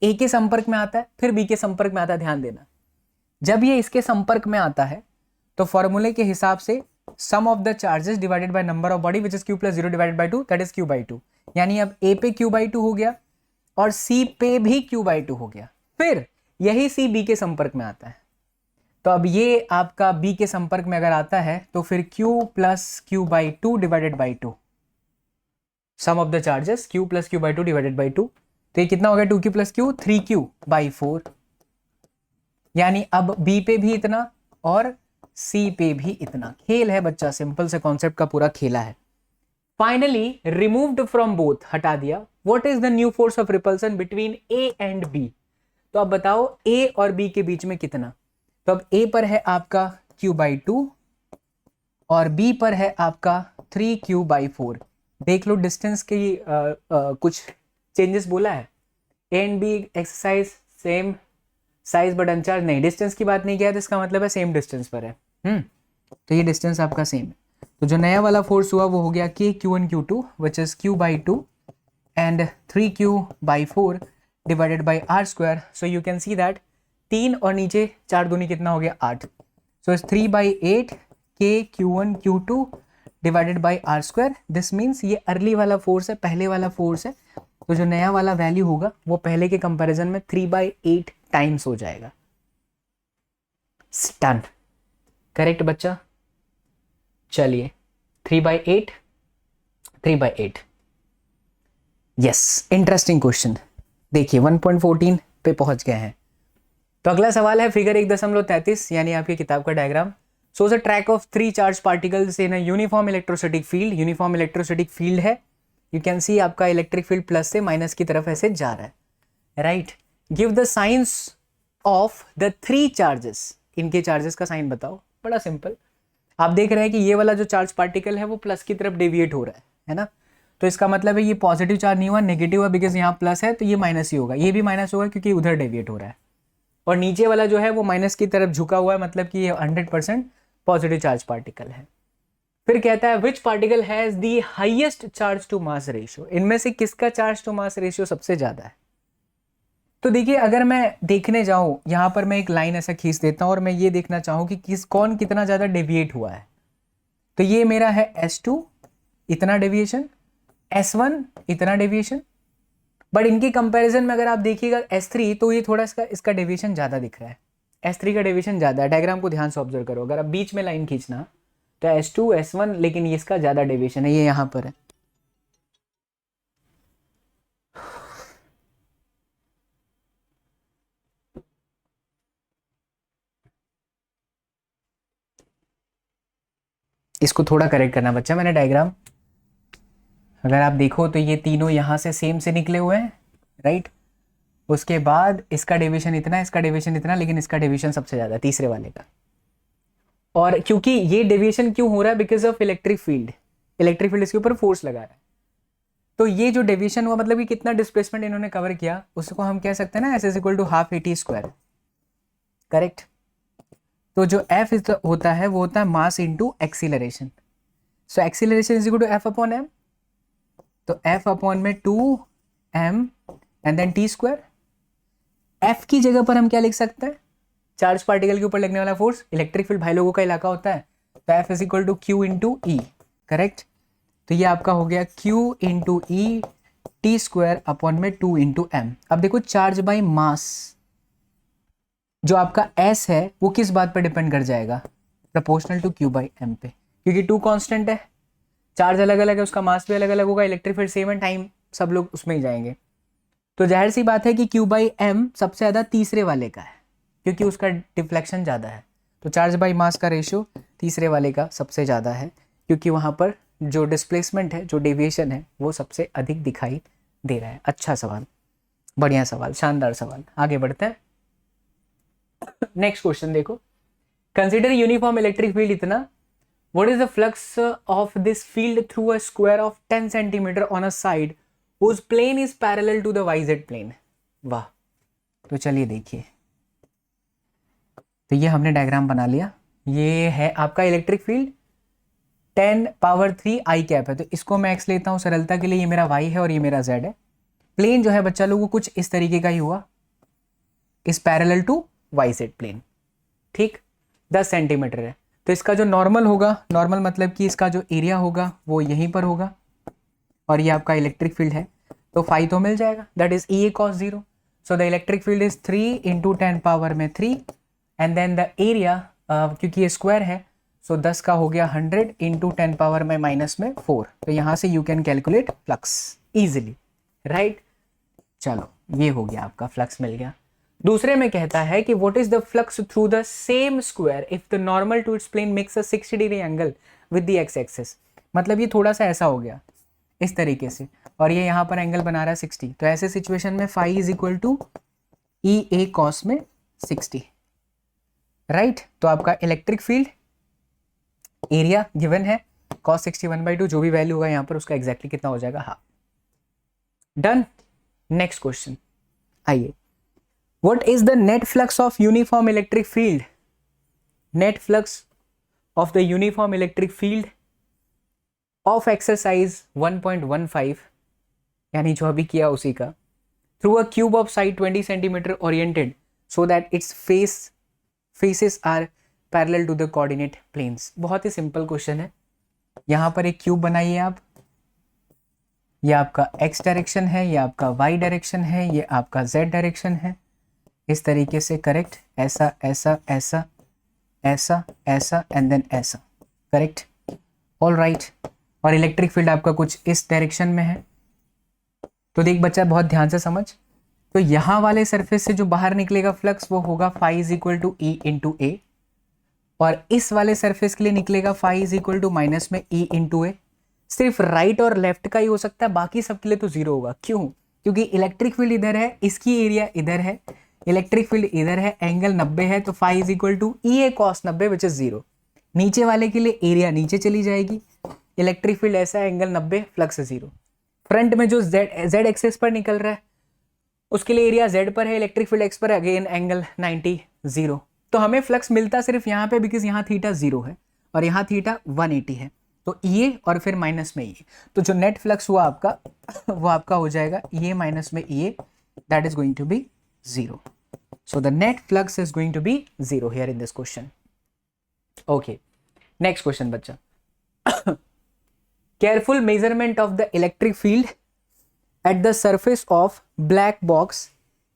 ए के संपर्क में आता है फिर बी के संपर्क में आता है। ध्यान देना, जब ये इसके संपर्क में आता है तो फॉर्मूले के हिसाब से sum of the charges divided by number of body which is Q plus 0 divided by 2 that is Q by 2। यानी अब ए पे क्यू बाई 2 हो गया और सी पे भी क्यू बाई 2 हो गया, फिर यही सी बी के संपर्क में आता है, तो अब ये आपका B के संपर्क में अगर आता है तो फिर Q plus Q by 2 divided by 2, sum of the charges Q plus Q by 2 divided by 2, तो ये कितना हो गया 2Q plus Q 3Q by 4। यानी अब B पे भी इतना और C पे भी इतना। खेल है बच्चा, सिंपल से कॉन्सेप्ट का पूरा खेला है। फाइनली रिमूव्ड फ्रॉम बोथ, हटा दिया। What is the new force of repulsion between A and B। तो अब बताओ A और B के बीच में कितना। तो अब A पर है आपका Q बाई 2 और B पर है आपका 3Q बाई 4। देख लो डिस्टेंस की कुछ चेंजेस बोला है। A and B exercise same size but अनचार्ज, नहीं डिस्टेंस की बात नहीं किया, तो इसका मतलब है सेम डिस्टेंस पर है। तो ये डिस्टेंस आपका सेम है। तो जो नया वाला फोर्स हुआ वो हो गया K Q1Q2 which is Q by 2 and 3Q by 4 divided by R square. So you can see that 3 और नीचे 4 दूनी कितना हो गया 8, so it's 3/8 K Q1Q2 divided by R square. This means ये अर्ली वाला फोर्स है, पहले वाला फोर्स है, तो जो नया वाला वैल्यू होगा वो पहले के कंपैरिजन में 3/8 टाइम्स हो जाएगा। स्टन करेक्ट बच्चा। चलिए 3/8 3/8, यस इंटरेस्टिंग क्वेश्चन। देखिए 1.14 पे पहुंच गए हैं। तो अगला सवाल है फिगर 1.33 यानी आपकी किताब का diagram. So the track of 3 charge particles in a uniform electrostatic field. Uniform electrostatic field है, यू कैन सी आपका इलेक्ट्रिक फील्ड प्लस से माइनस की तरफ ऐसे जा रहा है, right. Give the science of the 3 charges. इनके चार्जेस का साइन बताओ। बड़ा सिंपल, आप देख रहे हैं कि ये वाला जो चार्ज पार्टिकल है वो प्लस की तरफ डेविएट हो रहा है ना, तो इसका मतलब है ये पॉजिटिव चार्ज नहीं हुआ, नेगेटिव है, बिकॉज यहाँ प्लस है तो ये माइनस ही होगा, ये भी माइनस होगा क्योंकि उधर डेविएट हो रहा है। और नीचे वाला जो है वो माइनस की तरफ झुका हुआ है, मतलब कि ये 100%, पॉजिटिव चार्ज पार्टिकल है। फिर कहता है which particle has the highest charge to mass ratio, इनमें से किसका चार्ज टू मास रेशियो सबसे ज्यादा है। तो देखिए अगर मैं देखने जाऊं, यहां पर मैं एक लाइन ऐसा खींच देता हूं और मैं ये देखना चाहूं कि कौन कितना ज्यादा डेविएट हुआ है, तो ये मेरा है S2 इतना डेविएशन, S1 इतना डेविएशन, बट इनके कंपैरिजन में अगर आप देखिएगा S3 तो ये थोड़ा इसका डेविएशन ज्यादा दिख रहा है, S3 का डेविएशन ज्यादा है। डायग्राम को ध्यान से ऑब्जर्व करो, अगर आप बीच में लाइन खींचना तो S2 S1, लेकिन इसका ज्यादा डेविएशन है, ये यहां पर है। इसको थोड़ा करेक्ट करना बच्चा, मैंने डायग्राम अगर आप देखो तो ये तीनों यहां से सेम से निकले हुए हैं, राइट। उसके बाद इसका डेविएशन इतना, इसका डेविएशन इतना, लेकिन इसका डेविएशन सबसे ज्यादा तीसरे वाले का। और क्योंकि ये डेविएशन क्यों हो रहा है, because of electric field, electric field इसके ऊपर फोर्स लगा रहा है। तो ये जो डेविएशन हुआ मतलब कि कितना डिस्प्लेसमेंट इन्होंने कवर किया, उसको हम कह सकते हैं ना S = ½ AT², करेक्ट। तो जो F होता है वो होता है मास into acceleration. So acceleration = F/m, तो F/ में 2m and then T²। F की जगह पर हम क्या लिख सकते हैं, चार्ज पार्टिकल के ऊपर लगने वाला फोर्स, इलेक्ट्रिक फील्ड भाई लोगों का इलाका होता है, तो F = Q × E, करेक्ट। तो ये आपका हो गया Q × E T² में 2 × m। अब देखो चार्ज बाय मास जो आपका S है वो किस बात पर डिपेंड कर जाएगा, प्रोपोर्शनल टू Q/m पे, क्योंकि 2 कांस्टेंट है, चार्ज अलग अलग है, उसका मास भी अलग अलग होगा, इलेक्ट्रिक फील्ड सेम है, टाइम सब लोग उसमें ही जाएंगे। तो जाहिर सी बात है कि Q/m सबसे ज़्यादा तीसरे वाले का है, क्योंकि उसका डिफ्लेक्शन ज़्यादा है। तो चार्ज बाय मास का रेशियो तीसरे वाले का सबसे ज़्यादा है, क्योंकि वहाँ पर जो डिस्प्लेसमेंट है, जो डेविएशन है, वो सबसे अधिक दिखाई दे रहा है। अच्छा सवाल, बढ़िया सवाल, शानदार सवाल। आगे बढ़ते हैं, नेक्स्ट क्वेश्चन देखो। कंसिडर यूनिफॉर्म इलेक्ट्रिक फील्ड इतना, what is the flux of this field through a square of 10 centimetre on a side whose plane is parallel to the YZ plane। वाह, तो चलिए देखिए, तो ये हमने डायग्राम बना लिया। ये है आपका इलेक्ट्रिक फील्ड 10⁻³ I कैप है, तो इसको मैं x लेता हूं सरलता के लिए, ये मेरा y है और ये मेरा z है। प्लेन जो है बच्चा लोगों कुछ इस तरीके का ही हुआ, इस पैरेलल टू YZ प्लेन, ठीक, 10 सेंटीमीटर है। तो इसका जो नॉर्मल होगा, नॉर्मल मतलब कि इसका जो एरिया होगा वो यहीं पर होगा, और ये आपका इलेक्ट्रिक फील्ड है, तो फाई तो मिल जाएगा, that is E cos 0। So the electric field is 3 × 10⁻³ and then the area, क्योंकि ये स्क्वायर है, सो 10 का हो गया 100 × 10⁻⁻⁴। तो यहाँ से you can calculate flux easily, right. चलो ये हो गया, आपका फ्लक्स मिल गया। दूसरे में कहता है कि what is the flux through the same square if the normal to its plane makes a 60 degree angle with the X axis. मतलब ये थोड़ा सा ऐसा हो गया इस तरीके से, और ये यहाँ पर एंगल बना रहा है 60, तो ऐसे सिचुएशन में फाई = EA cos में 60, राइट। तो आपका इलेक्ट्रिक फील्ड एरिया गिवन है cos 60 1/2, जो भी वैल्यू होगा यहाँ पर उसका एग्जैक्टली कितना हो जाएगा, हाँ, डन। नेक्स्ट क्वेश्चन आइए, what is the net flux of uniform electric field, net flux of the uniform electric field of exercise 1.15, यानी जो अभी किया उसी का, through a cube of side 20 centimetre oriented so that its faces are parallel to the coordinate planes. बहुत ही simple question है। यहाँ पर एक क्यूब बनाइए आप, ये आपका x डायरेक्शन है, ये आपका y डायरेक्शन है, ये आपका z डायरेक्शन है, इस तरीके से, करेक्ट, ऐसा ऐसा ऐसा ऐसा ऐसा एंड देन ऐसा, करेक्ट, ऑल राइट। और इलेक्ट्रिक फील्ड आपका कुछ इस डायरेक्शन में है। तो देख बच्चा बहुत ध्यान से समझ, तो यहाँ वाले सरफेस से जो बाहर निकलेगा फ्लक्स वो होगा फाई = E × A, और इस वाले सरफेस के लिए निकलेगा फाई = -E × A। सिर्फ राइट और लेफ्ट का ही हो सकता है, बाकी सबके लिए तो जीरो होगा। क्यों? क्योंकि इलेक्ट्रिक फील्ड इधर है, इसकी एरिया इधर है, इलेक्ट्रिक फील्ड इधर है, एंगल 90 है, तो phi = EA cos 90 which is 0। नीचे वाले के लिए एरिया नीचे चली जाएगी, इलेक्ट्रिक फील्ड ऐसा है, एंगल 90, फ्लक्स 0। फ्रंट में जो z एक्सिस पर निकल रहा है उसके लिए एरिया z पर है, इलेक्ट्रिक फील्ड x पर है, अगेन एंगल 90 0। तो हमें फ्लक्स मिलता सिर्फ यहाँ पे बिकॉज यहाँ थीटा 0 है और यहाँ थीटा 180 है, तो ये और फिर माइनस में ये, तो जो नेट फ्लक्स हुआ आपका वो आपका हो जाएगा ये माइनस में ये, that is going to be 0. So the net flux is going to be 0 here in this question. Okay, next question बच्चा. Careful measurement of the electric field at the surface of black box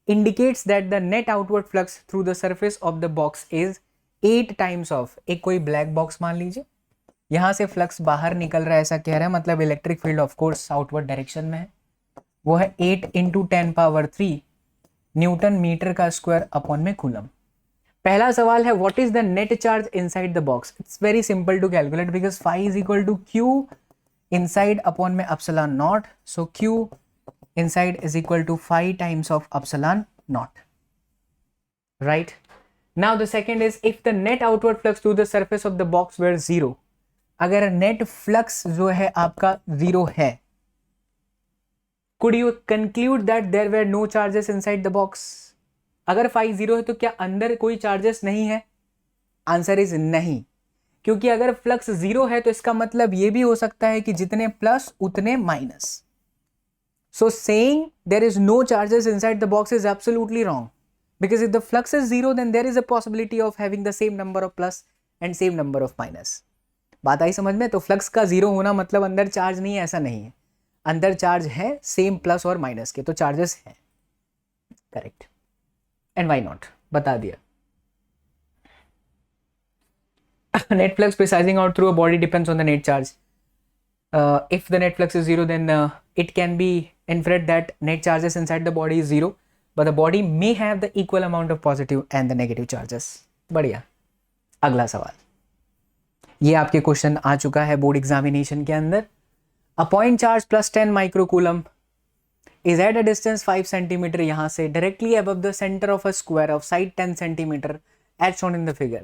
indicates that the net outward flux through the surface of the box is 8 times of, एक कोई black box मान लीजिए, यहाँ से flux बाहर निकल रहा है ऐसा कह रहा है, मतलब electric field of course outward direction में है, वो है 8 × 10⁻³ न्यूटन मीटर का स्क्वायर अपॉन में कूलम. पहला सवाल है what is the net charge inside the box. It's very simple to calculate because phi is equal to Q inside upon में epsilon naught. So Q inside is equal to phi times of epsilon naught. Right now the second is if the net outward flux through the surface of the box where 0, अगर net flux जो है आपका 0 है, could you conclude that there were no charges inside the box? अगर phi 0 है तो क्या अंदर कोई चार्जेस नहीं है? आंसर इज नहीं, क्योंकि अगर फ्लक्स 0 है तो इसका मतलब ये भी हो सकता है कि जितने प्लस उतने minus. So saying there is no charges inside the box is absolutely wrong, because if the flux is 0 then there is a possibility of having the same number of plus and same number of minus. बात आई समझ में? तो flux का 0 होना मतलब अंदर charge नहीं है, ऐसा नहीं है. अंदर चार्ज है सेम प्लस और माइनस के, तो चार्जेस हैं. करेक्ट. एंड व्हाई नॉट, बता दिया. Net flux precising out through a body depends on the net charge. If the net flux is 0 then it can be inferred that net charges inside the body is 0 but the body may have the equal amount of positive and the negative charges. बढ़िया. अगला सवाल, ये आपके question आ चुका है board examination के अंदर. A point charge plus 10 microcoulomb is at a distance 5 centimeter यहाँ से directly above the center of a square of side 10 centimeter as shown in the figure.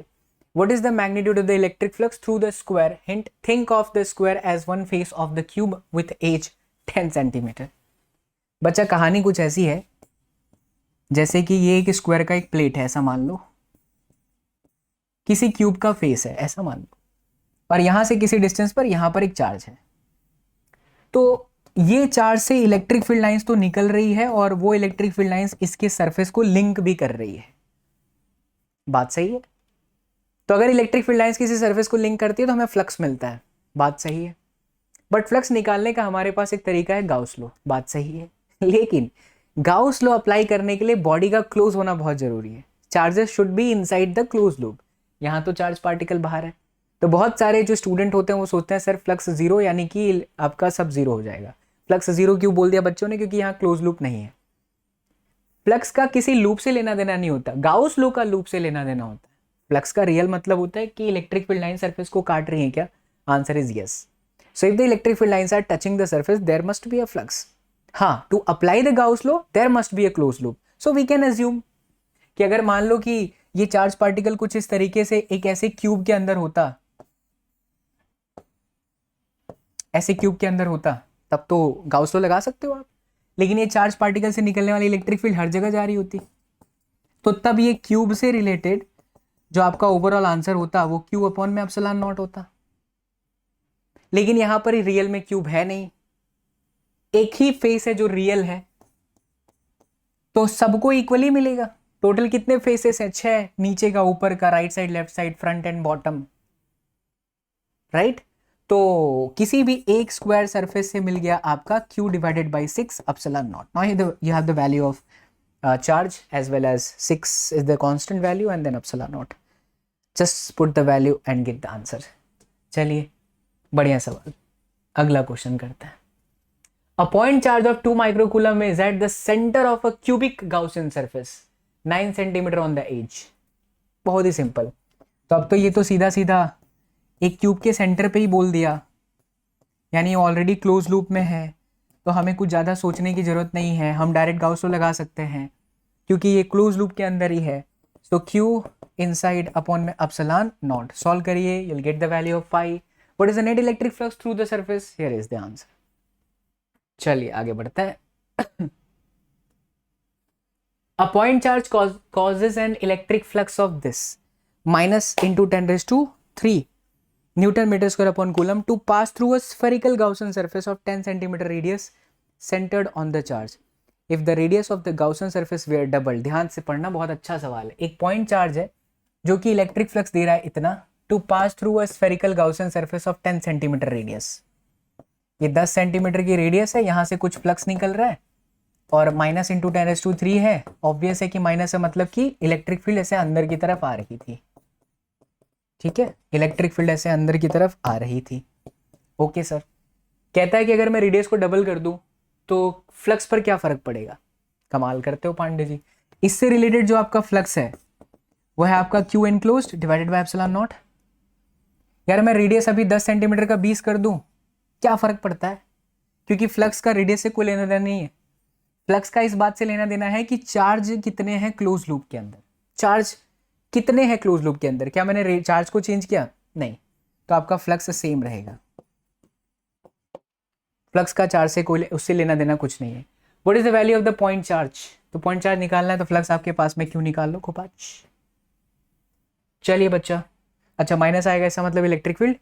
What is the magnitude of the electric flux through the square? Hint, think of the square as one face of the cube with edge 10 centimeter. बच्चा कहानी कुछ ऐसी है जैसे कि ये एक square का एक प्लेट है ऐसा मान लो, किसी क्यूब का फेस है ऐसा मान लो, और यहां से किसी डिस्टेंस पर यहां पर एक चार्ज है. तो ये चार्ज से इलेक्ट्रिक फील्ड लाइंस तो निकल रही है और वो इलेक्ट्रिक फील्ड लाइंस इसके सरफेस को लिंक भी कर रही है. बात सही है? तो अगर इलेक्ट्रिक फील्ड लाइंस किसी सरफेस को लिंक करती है तो हमें फ्लक्स मिलता है. बात सही है. बट फ्लक्स निकालने का हमारे पास एक तरीका है गाउस लॉ. बात सही है. लेकिन गाउस लॉ अप्लाई करने के लिए बॉडी का क्लोज होना बहुत जरूरी है. Charges should be inside the close loop. यहां तो चार्ज पार्टिकल बाहर है, तो बहुत सारे जो स्टूडेंट होते हैं वो सोचते हैं सर फ्लक्स 0 यानी कि आपका सब 0 हो जाएगा. फ्लक्स 0 क्यों बोल दिया बच्चों ने? क्योंकि यहाँ क्लोज लूप नहीं है. फ्लक्स का किसी लूप से लेना देना नहीं होता, गाउस लॉ का लूप से लेना देना होता है. फ्लक्स का रियल मतलब होता है कि इलेक्ट्रिक फील्ड लाइन सरफेस को काट रही है क्या? Answer is yes. So if the electric field lines are touching the surface there must be a flux. हाँ, to apply the Gauss law there must be a close loop. So we can assume कि अगर मान लो कि ये charge particle कुछ इस तरीके से एक ऐसे क्यूब के अंदर होता, ऐसे क्यूब के अंदर होता, तब तो गाउस लॉ लगा सकते हो आप. लेकिन ये चार्ज पार्टिकल से निकलने वाली इलेक्ट्रिक फील्ड हर जगह जा रही होती, तो तब ये क्यूब से रिलेटेड जो आपका ओवरऑल आंसर होता वो क्यू अपॉन में एप्सिलॉन नॉट होता. लेकिन यहां पर रियल में क्यूब है नहीं, एक ही फेस है जो रियल है, तो सबको इक्वली मिलेगा. टोटल कितने फेसेस हैं? 6. नीचे का, ऊपर का, right side, left side, front end bottom. Right. तो किसी भी एक स्क्वायर सरफेस से मिल गया आपका q divided by 6 epsilon not. Now you have the value of charge as well as 6 is the constant value and then epsilon naught. Just put the value and get the answer. चलिए, बढ़िया सवाल. अगला question करते हैं. A point charge of 2 microcoulomb is at the center of a cubic Gaussian surface 9 centimeter on the edge. बहुत ही simple. तो अब तो ये तो सीधा सीधा एक क्यूब के सेंटर पे ही बोल दिया, यानी ऑलरेडी क्लोज लूप में है, तो हमें कुछ ज़्यादा सोचने की ज़रूरत नहीं है. हम डायरेक्ट गाउस लॉ लगा सकते हैं क्योंकि ये क्लोज लूप के अंदर ही है. सो क्यू इनसाइड अपॉन में एप्सिलॉन नॉट. सॉल्व करिए, you will get the value of phi. What is the net electric flux through the surface? Here is the answer. चलिए आगे बढ़ते हैं. A point charge causes an electric flux of this. minus into 10⁻³ Newton meter square upon coulomb to pass through a spherical Gaussian surface of 10 centimeter radius centered on the charge. If the radius of the Gaussian surface were doubled, ध्यान से पढ़ना, बहुत अच्छा सवाल है। एक point charge है जो कि इलेक्ट्रिक फ्लक्स दे रहा है इतना, to pass through a spherical Gaussian surface of 10 centimetre radius. ये 10 सेंटीमीटर की रेडियस है, यहां से कुछ फ्लक्स निकल रहा है और माइनस इंटू 10⁻³ है। ऑब्वियस है कि माइनस है, मतलब कि इलेक्ट्रिक फील्ड ऐसे अंदर की तरफ आ रही थी। ठीक है, इलेक्ट्रिक फील्ड ऐसे अंदर की तरफ आ रही थी। ओके सर, कहता है कि अगर मैं रेडियस को डबल कर दूं तो फ्लक्स पर क्या फर्क पड़ेगा। कमाल करते हो पांडे जी। इससे रिलेटेड जो आपका फ्लक्स है वो है आपका Q enclosed divided by epsilon not. यार मैं रेडियस अभी 10 सेंटीमीटर का 20 कर दूं, क्या फर्क पड़ता है, क्योंकि फ्लक्स का रेडियस से कोई लेना देना नहीं है। फ्लक्स का इस बात से लेना देना है कि चार्ज कितने हैं क्लोज लूप के अंदर। चार्ज कितने हैं क्लोज लूप के अंदर, क्या मैंने चार्ज को चेंज किया? नहीं, तो आपका फ्लक्स सेम रहेगा। फ्लक्स का चार्ज से कोई उससे लेना देना कुछ नहीं है। What is the value of the point charge? तो पॉइंट चार्ज निकालना है तो फ्लक्स आपके पास में क्यों निकाल लो खोपाच। चलिए बच्चा, अच्छा माइनस आएगा, इसका मतलब इलेक्ट्रिक फील्ड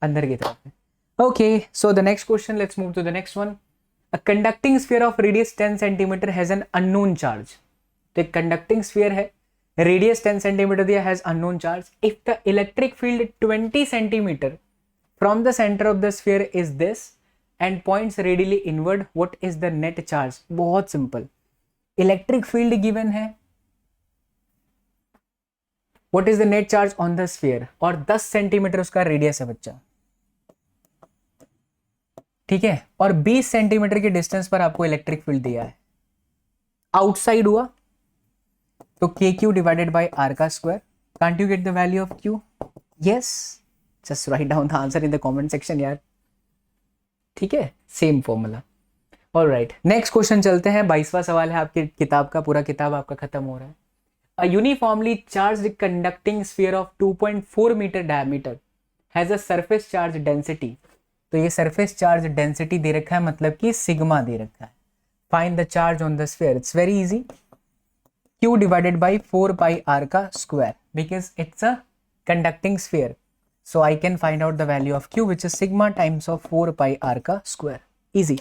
अंदर की तरफ है। Okay, so the next question, let's move to the next one. A conducting sphere of radius 10 centimetre has an unknown charge. तो एक कंडक्टिंग स्फीयर है, रेडियस 10 सेंटीमीटर दिया, has unknown charge. If the electric field 20 centimetre from the centre of the sphere is this and points radially inward, what is the net charge? बहुत simple, electric field given है, what is the net charge on the sphere, और 10 centimetre उसका radius है बच्चा। ठीक है, और 20 centimetre के डिस्टेंस पर आपको इलेक्ट्रिक फील्ड दिया है। आउटसाइड हुआ तो KQ डिवाइडेड बाय R का square. Can't you get the value of Q? Yes, just write down the answer in the comment section यार। ठीक है, same formula. Alright, next question चलते हैं। 22वां सवाल है आपकी किताब का, पूरा किताब आपका खत्म हो रहा है। A uniformly charged conducting sphere of 2.4 meter diameter has a surface charge density. तो ये surface charge density दे रखा है, मतलब कि सिग्मा दे रखा है। Find the charge on the sphere. It's very easy. Q divided by 4 pi R का square, because it's a conducting sphere. So I can find out the value of Q, which is sigma times of 4 pi R का square. Easy.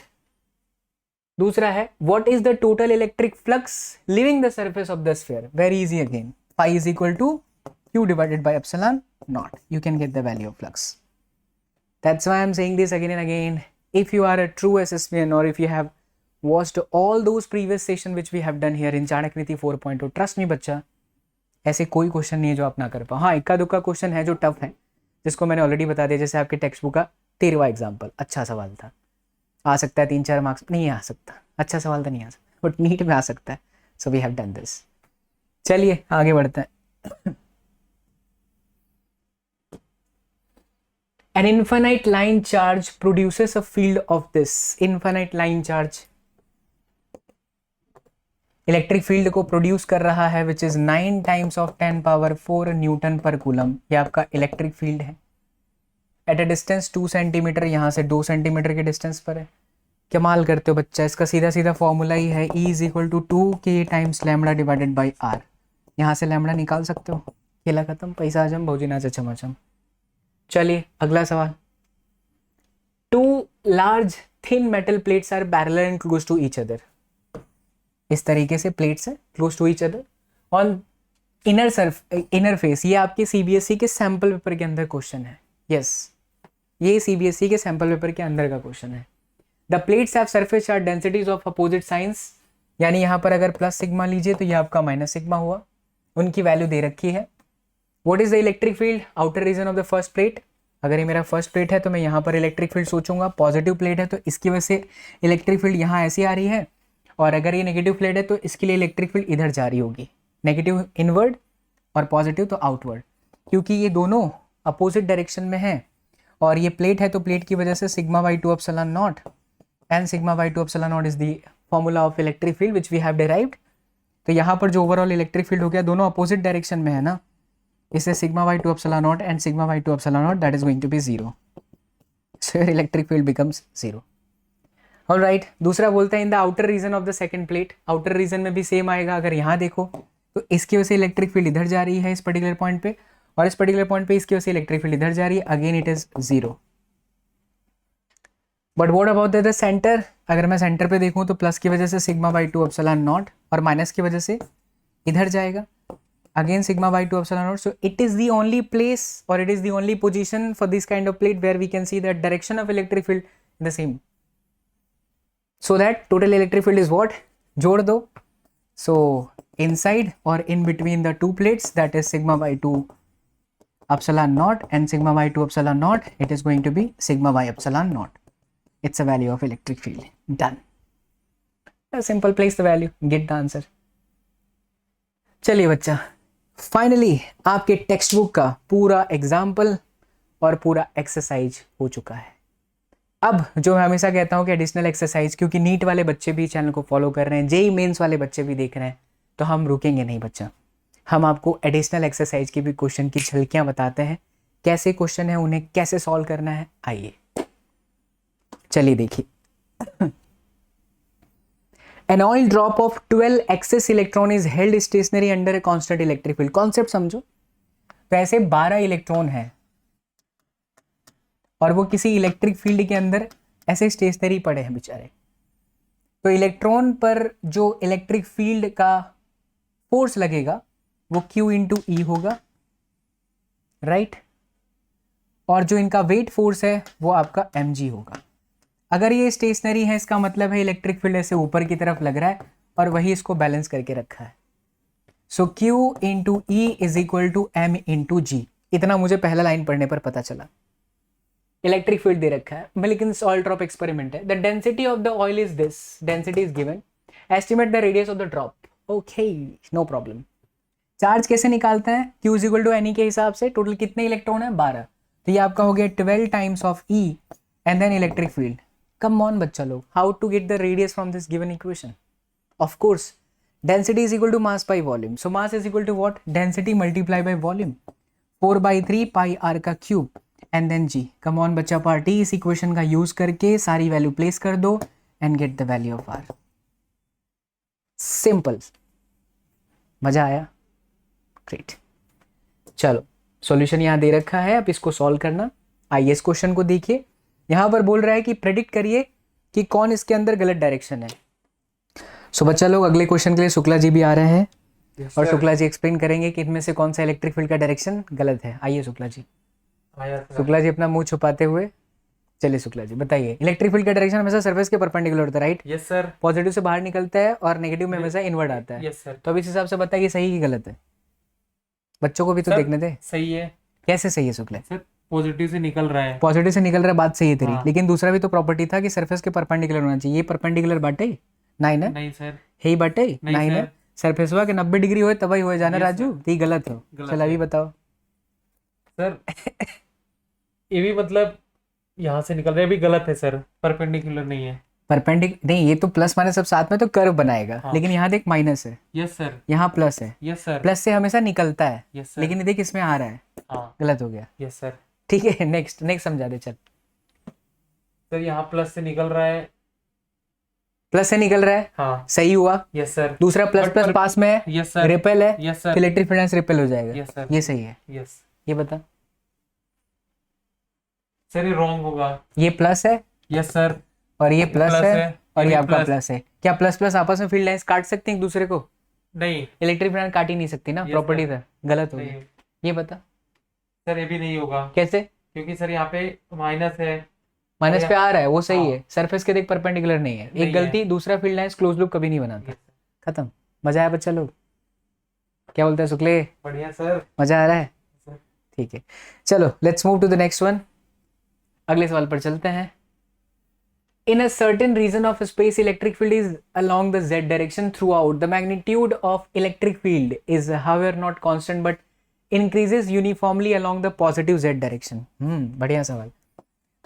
दूसरा है, what is the total electric flux leaving the surface of the sphere? Very easy again. Phi is equal to Q divided by epsilon naught. You can get the value of flux. That's why I'm saying this again and again. If you are a true SSPN, or if you have watched all those previous session which we have done here in Chanakya 4.0, trust me बच्चा, ऐसे कोई question नहीं है जो आप ना कर पाओ। हाँ, इक्का दुक्का क्वेश्चन है जो टफ है, जिसको मैंने ऑलरेडी बता दिया। जैसे आपके टेक्स्ट बुक का 13वां एग्जाम्पल, अच्छा सवाल था, आ सकता है 3-4 मार्क्स, नहीं आ सकता, अच्छा सवाल तो नहीं आ सकता, बट नीट में आ सकता है। So we have done this. चलिए आगे बढ़ते हैं। An infinite line charge produces a field of this. Infinite line charge electric field को प्रोड्यूस कर रहा है, which is 9 times of 10 power 4 Newton पर कूलम। ये आपका इलेक्ट्रिक फील्ड है एट अ डिस्टेंस 2 सेंटीमीटर, यहाँ से 2 सेंटीमीटर के डिस्टेंस पर है। कमाल करते हो बच्चा, इसका सीधा सीधा फॉर्मूला ही है E is equal to 2K times lambda divided by R। यहाँ से लैम्बडा निकाल सकते हो, खेला खत्म, पैसा आजम, भौजी नाच चमाचम। चलिए अगला सवाल। 2 large thin metal plates are parallel and close to each other. इस तरीके से प्लेट्स है close to each other on inner face. ये आपके CBSE के सैंपल पेपर के अंदर क्वेश्चन है। यस, ये CBSE के सैंपल पेपर के अंदर का क्वेश्चन है। The plates have surface charge densities of opposite signs, यानी यहाँ पर अगर प्लस सिग्मा लीजिए तो ये आपका माइनस सिग्मा हुआ, उनकी वैल्यू दे रखी है। What is the electric field outer region of the first plate? अगर ये मेरा फर्स्ट प्लेट है तो मैं यहाँ पर इलेक्ट्रिक फील्ड सोचूंगा, पॉजिटिव प्लेट है तो इसकी वजह से इलेक्ट्रिक फील्ड यहाँ ऐसी आ रही है, और अगर ये नेगेटिव प्लेट है तो इसके लिए इलेक्ट्रिक फील्ड इधर जा रही होगी, नेगेटिव इनवर्ड और पॉजिटिव तो आउटवर्ड, क्योंकि ये दोनों अपोजिट डायरेक्शन में है। और ये प्लेट है तो प्लेट की वजह से sigma by 2 epsilon naught and sigma by 2 epsilon naught is the formula of electric field which we have derived. तो यहाँ पर जो ओवरऑल इलेक्ट्रिक फील्ड हो गया, दोनों अपोजिट डायरेक्शन में है ना, इससे sigma by 2 epsilon naught and sigma by 2 epsilon naught that is going to be 0, so your electric field becomes 0। Alright, दूसरा बोलते हैं in the outer region of the second plate. Outer region में भी same आएगा। अगर यहाँ देखो तो इसकी वजह से इलेक्ट्रिक फील्ड इधर जा रही है इस पर्टिकुलर पॉइंट पे, और इस पर्टिकुलर पॉइंट पे इसकी वजह से इलेक्ट्रिक फील्ड इधर जा रही है, again it is 0। But what about the centre? अगर मैं सेंटर पे देखूं तो प्लस की वजह से सिग्मा बाई 2 एप्सिलॉन नॉट, और माइनस की वजह से इधर जाएगा, again sigma by 2 epsilon naught. So it is the only place, or it is the only position for this kind of plate where we can see the direction of electric field in the same. So that total electric field is what? जोड़ दो. So inside or in between the two plates, that is sigma by 2 epsilon naught and sigma by 2 epsilon naught, it is going to be sigma by epsilon naught. It's a value of electric field. Done. A simple, place the value, get the answer. चलिए बच्चा, finally आपके textbook का पूरा example और पूरा exercise हो चुका है। अब जो मैं हमेशा कहता हूँ कि एडिशनल एक्सरसाइज, क्योंकि नीट वाले बच्चे भी चैनल को फॉलो कर रहे हैं, जेई मेंस वाले बच्चे भी देख रहे हैं, तो हम रुकेंगे नहीं बच्चा। हम आपको एडिशनल एक्सरसाइज की भी क्वेश्चन की झलकियाँ बताते हैं, कैसे क्वेश्चन है, उन्हें कैसे सॉल्व करना है। आइए चलिए देखिए। An oil drop of 12 excess electron is held stationary under a constant electric field. Concept समझो। तो ऐसे 12 इलेक्ट्रॉन है और वो किसी इलेक्ट्रिक फील्ड के अंदर ऐसे स्टेशनरी पड़े हैं बेचारे। तो इलेक्ट्रॉन पर जो इलेक्ट्रिक फील्ड का फोर्स लगेगा वो Q इंटू ई होगा, राइट? और जो इनका वेट फोर्स है वो आपका mg होगा। अगर ये स्टेशनरी है, इसका मतलब है इलेक्ट्रिक फील्ड ऐसे ऊपर की तरफ लग रहा है और वही इसको बैलेंस करके रखा है। So Q into E is equal to m into g. इतना मुझे पहला लाइन पढ़ने पर पता चला। इलेक्ट्रिक फील्ड दे रखा है, लेकिन ऑयल ड्रॉप एक्सपेरिमेंट है। The density of the oil is this, density is given, estimate the radius of the drop. Okay, no problem. Charge कैसे निकालते हैं? Q is equal to N के हिसाब से। टोटल कितने इलेक्ट्रॉन है? 12। तो ये आपका हो गया 12 times of E and then electric field. Come on बच्चा लोग, how to get the radius from this given equation? Of course, density is equal to mass by volume. So mass is equal to what? Density multiplied by volume. 4/3 pi r का cube and then g. Come on बच्चा party, इस equation का use करके सारी value place कर दो and get the value of r. Simple. मजा आया? Great. चलो, सॉल्यूशन यहाँ दे रखा है, अब इसको सॉल्व करना। आइए इस क्वेश्चन को देखिए। यहां पर बोल रहा है कि प्रेडिक्ट करिए कि कौन इसके अंदर गलत डायरेक्शन है। सो बच्चा लोग, अगले क्वेश्चन के लिए शुक्ला जी भी आ रहे हैं और शुक्ला जी एक्सप्लेन करेंगे कि इनमें से कौन सा इलेक्ट्रिक फील्ड का डायरेक्शन गलत है। आइए शुक्ला जी। शुक्ला जी अपना मुंह छुपाते हुए, चलिए शुक्ला जी बताइए। इलेक्ट्रिक फील्ड का डायरेक्शन हमेशा सरफेस के परपेंडिकुलर होता है, राइट? Yes sir. पॉजिटिव से बाहर निकलता है और नेगेटिव में हमेशा इनवर्ड आता है। Yes sir. तो अब इस हिसाब से बताइए सही कि गलत है? बच्चों को भी तो देखने दे। सही है। कैसे सही है शुक्ला? सर पॉजिटिव से निकल रहा है। पॉजिटिव से निकल रहा है, बात सही है तेरी। हाँ। लेकिन दूसरा भी तो प्रॉपर्टी था कि सरफेस के परपेंडिकुलर होना चाहिए। ये परपेंडिकुलर बाटे नहीं ना? नहीं सर। है ही बाटे नहीं ना? सर। सरफेस हुआ कि 90 डिग्री हो तभी हो जाना Yes, राजू, तो ये गलत हो। गलत चल अभी है। बताओ सर ये भी मतलब यहाँ से निकल रहा है, भी गलत है सर, परपेंडिकुलर नहीं है। नहीं, ये तो प्लस माइनस सब साथ में तो कर्व बनाएगा। हाँ। लेकिन यहाँ देख माइनस है, यस सर। यहाँ प्लस है। Yes sir. प्लस से हमेशा निकलता है, यस सर। लेकिन ये देख इसमें आ रहा है, हाँ। गलत हो गया। Yes sir. ठीक है, नेक्स्ट समझा दे। चल सर यहाँ प्लस से निकल रहा है। प्लस से निकल रहा है, हाँ। सही हुआ। Yes sir. दूसरा प्लस But प्लस पर- पास में है, यस सर। रिपेल है, yes sir. Electric field repel हो जाएगा। Yes sir. ये सही है। यस ये बता, सर ये रॉन्ग होगा। ये प्लस है यस सर। और ये प्लस है और ये भी आपका प्लस। प्लस है। क्या प्लस प्लस आपस में फील्ड लाइंस काट सकते हैं एक दूसरे को? नहीं। इलेक्ट्रिक फील्ड काट ही नहीं सकती ना, Yes, प्रॉपर्टी sir. था, गलत हो गया। नहीं ये बता सर, ये भी नहीं होगा। कैसे? क्योंकि सर यहाँ पे माइनस है। माइनस पे आ रहा है, वो सही हाँ। है। सरफेस के देख परपेंडिकुलर नहीं है, नहीं एक गलती। दूसरा फील्ड लाइंस क्लोज लूप कभी नहीं बनाता। Yes, sir. खत्म। मजा आया बच्चा लोग? क्या बोलते हैं शुक्ले? बढ़िया सर। मजा आ रहा है? सर। ठीक है, चलो let's move to the next one. अगले सवाल पर चलते हैं। In a certain region of space, electric field is along the z direction throughout. The magnitude of electric field is, however, not constant but increases uniformly along the positive z direction. बढ़िया सवाल।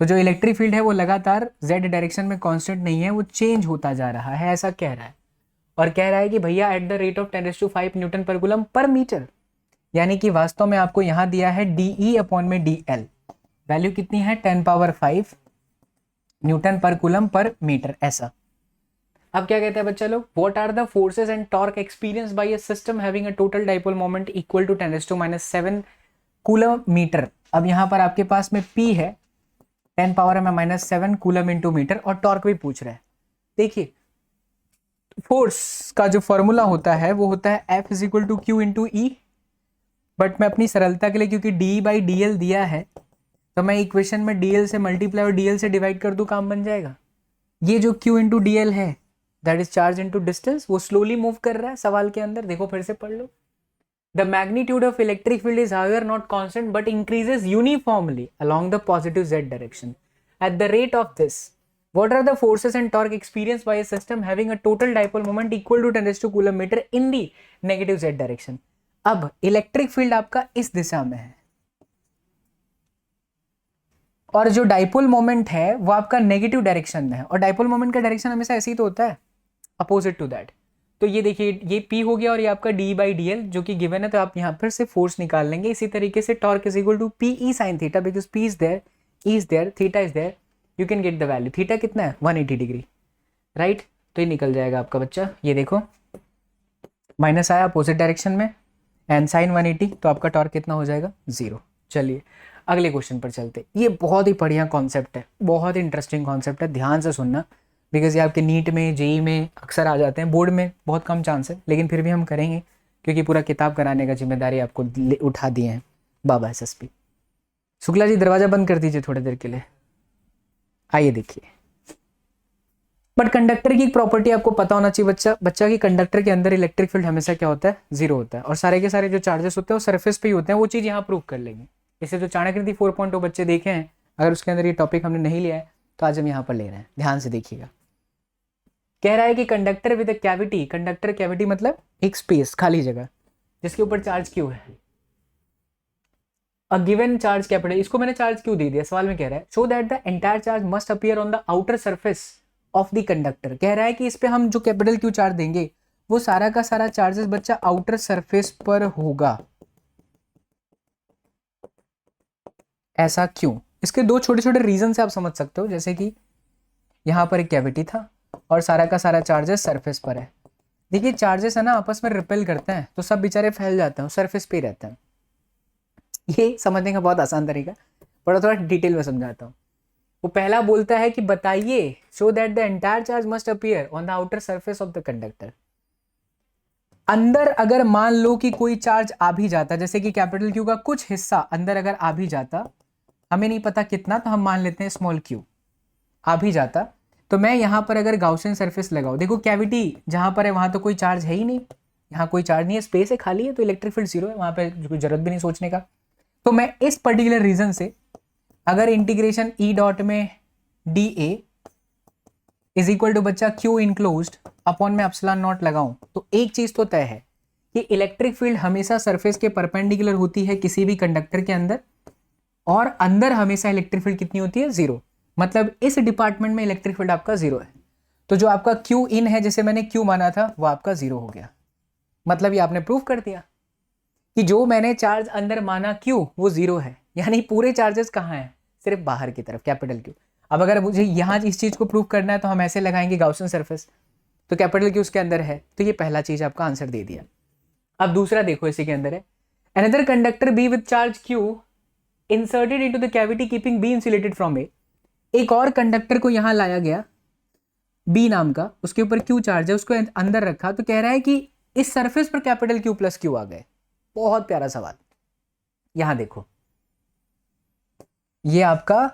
तो जो electric field है वो लगातार z direction में constant नहीं है, वो चेंज होता जा रहा है, ऐसा कह रहा है। और कह रहा है कि भैया eight the rate of 10⁵ Newton पर कूलम पर मीटर, यानी कि वास्तव में आपको यहाँ दिया है DE अपॉन में DL, वैल्यू कितनी है 10⁵ न्यूटन पर कूलम पर मीटर, ऐसा। अब क्या कहते हैं बच्चा लोग, what are the forces and torque experience by a system having a total dipole moment equal to 10⁻⁷ coulomb metre. अब यहाँ पर आपके पास में P है 10⁻⁻⁷ कूलम इंटू मीटर और टॉर्क भी पूछ रहा है। देखिए फोर्स का जो फॉर्मूला होता है वो होता है F is equal to Q into E, but मैं अपनी सरलता के लिए क्योंकि डी बाई डी एल दिया है तो मैं इक्वेशन में dl से मल्टीप्लाई और dl से डिवाइड कर दूं, काम बन जाएगा। ये जो q इंटू डी एल है that is charge into distance, वो स्लोली मूव कर रहा है सवाल के अंदर, देखो फिर से पढ़ लो। The magnitude of electric field is however not constant but increases uniformly along the positive z direction at the rate of this. What are the forces and torque experienced by a system having a total dipole moment equal to 10⁻⁷ coulomb metre in the negative z direction? अब electric field आपका इस दिशा में है और जो dipole moment है वो आपका नेगेटिव डायरेक्शन में है, और डाइपोल मोमेंट का डायरेक्शन हमेशा ऐसे ही तो होता है, अपोजिट टू दैट। तो ये देखिए ये P हो गया और ये आपका d बाई डी एल जो कि गिवन है, तो आप यहाँ पर से फोर्स निकाल लेंगे। इसी तरीके से torque is equal to P E sine theta, because P is there, E is there, theta is there, you can get the value. Theta कितना है 180 डिग्री, राइट। तो ये निकल जाएगा आपका बच्चा, ये देखो माइनस आया अपोजिट डायरेक्शन में एंड साइन 180, तो आपका टॉर्क कितना हो जाएगा 0। चलिए अगले क्वेश्चन पर चलते। ये बहुत ही बढ़िया कॉन्सेप्ट है, बहुत ही इंटरेस्टिंग कॉन्सेप्ट है, ध्यान से सुनना, बिकॉज ये आपके नीट में जेई में अक्सर आ जाते हैं, बोर्ड में बहुत कम चांस है, लेकिन फिर भी हम करेंगे क्योंकि पूरा किताब कराने का जिम्मेदारी आपको उठा दिए हैं बाबा SSP। शुक्ला जी दरवाजा बंद कर दीजिए थोड़ी देर के लिए। आइए देखिए, बट कंडक्टर की एक प्रॉपर्टी आपको पता होना चाहिए बच्चा की कंडक्टर के अंदर इलेक्ट्रिक फील्ड हमेशा क्या होता है 0 होता है, और सारे के सारे जो चार्जेस होते हैं वो सरफेस पे ही होते हैं, वो चीज़ यहाँ प्रूव कर लेंगे। इसे जो चाणक्य 4.0 बच्चे देखे हैं, अगर उसके अंदर ये टॉपिक हमने नहीं लिया है तो आज हम यहाँ पर ले रहे हैं, ध्यान से देखिएगा। कह रहा है कि conductor with a cavity, conductor cavity मतलब एक स्पेस खाली जगह जिसके ऊपर चार्ज क्यू है, अ गिवन चार्ज कैपिटल, इसको मैंने चार्ज क्यू दे दिया, सवाल में कह रहा है show that the entire charge must appear on the outer surface of the conductor. कह रहा है कि इस पे हम जो कैपिटल क्यू चार्ज देंगे वो सारा का सारा चार्जेस बच्चा आउटर सरफेस पर होगा। ऐसा क्यों? इसके दो छोटे छोटे रीजन से आप समझ सकते हो, जैसे कि यहां पर एक कैविटी था और सारा का सारा चार्जेस सरफेस पर है। देखिए चार्जेस है ना आपस में रिपेल करते हैं तो सब बेचारे फैल जाते हैं, सरफेस पे ही रहते हैं। ये समझने का बहुत आसान तरीका, बड़ा थोड़ा डिटेल में समझाता हूँ। वो पहला बोलता है कि बताइए show that the entire charge must appear on the outer surface of the conductor. अंदर अगर मान लो कि कोई चार्ज आ भी जाता, जैसे कि कैपिटल क्यू का कुछ हिस्सा अंदर अगर आ भी जाता, हमें नहीं पता कितना, तो हम मान लेते हैं स्मॉल क्यू आ भी जाता, तो मैं यहां पर अगर गाउसियन सरफेस लगाऊं, देखो कैविटी जहां पर है वहां तो कोई चार्ज है ही नहीं, यहाँ कोई चार्ज नहीं है, स्पेस है खाली है, तो इलेक्ट्रिक फील्ड 0 है, वहां पे कोई जरूरत भी नहीं सोचने का। तो मैं इस पर्टिकुलर रीजन से अगर इंटीग्रेशन ई डॉट में d A is equal to बच्चा क्यू इनक्लोज्ड अपॉन में एप्सिलॉन नॉट लगाऊं, तो एक चीज तो तय है कि इलेक्ट्रिक फील्ड हमेशा सरफेस के परपेंडिकुलर होती है किसी भी कंडक्टर के अंदर, और अंदर हमेशा इलेक्ट्रिक फील्ड कितनी होती है 0। मतलब इस डिपार्टमेंट में इलेक्ट्रिक फील्ड आपका 0 है, तो जो आपका क्यू इन है जिसे मैंने क्यू माना था वो आपका 0 हो गया। मतलब ये आपने प्रूव कर दिया कि जो मैंने चार्ज अंदर माना क्यू वो 0 है, यानी पूरे चार्जेस कहाँ हैं, सिर्फ बाहर की तरफ कैपिटल क्यू। अब अगर मुझे यहाँ इस चीज को प्रूव करना है तो हम ऐसे लगाएंगे गाउसियन सरफेस, तो कैपिटल क्यू उसके अंदर है, तो ये पहला चीज आपका आंसर दे दिया। अब दूसरा देखो इसी के अंदर है, another conductor B with charge Q inserted into the cavity keeping B insulated from A. एक और कंडक्टर को यहां लाया गया बी नाम का, उसके ऊपर क्यू चार्ज है, उसको अंदर रखा, तो कह रहा है कि इस सरफेस पर कैपिटल क्यू प्लस क्यू आ गए। बहुत प्यारा सवाल, यहां देखो ये आपका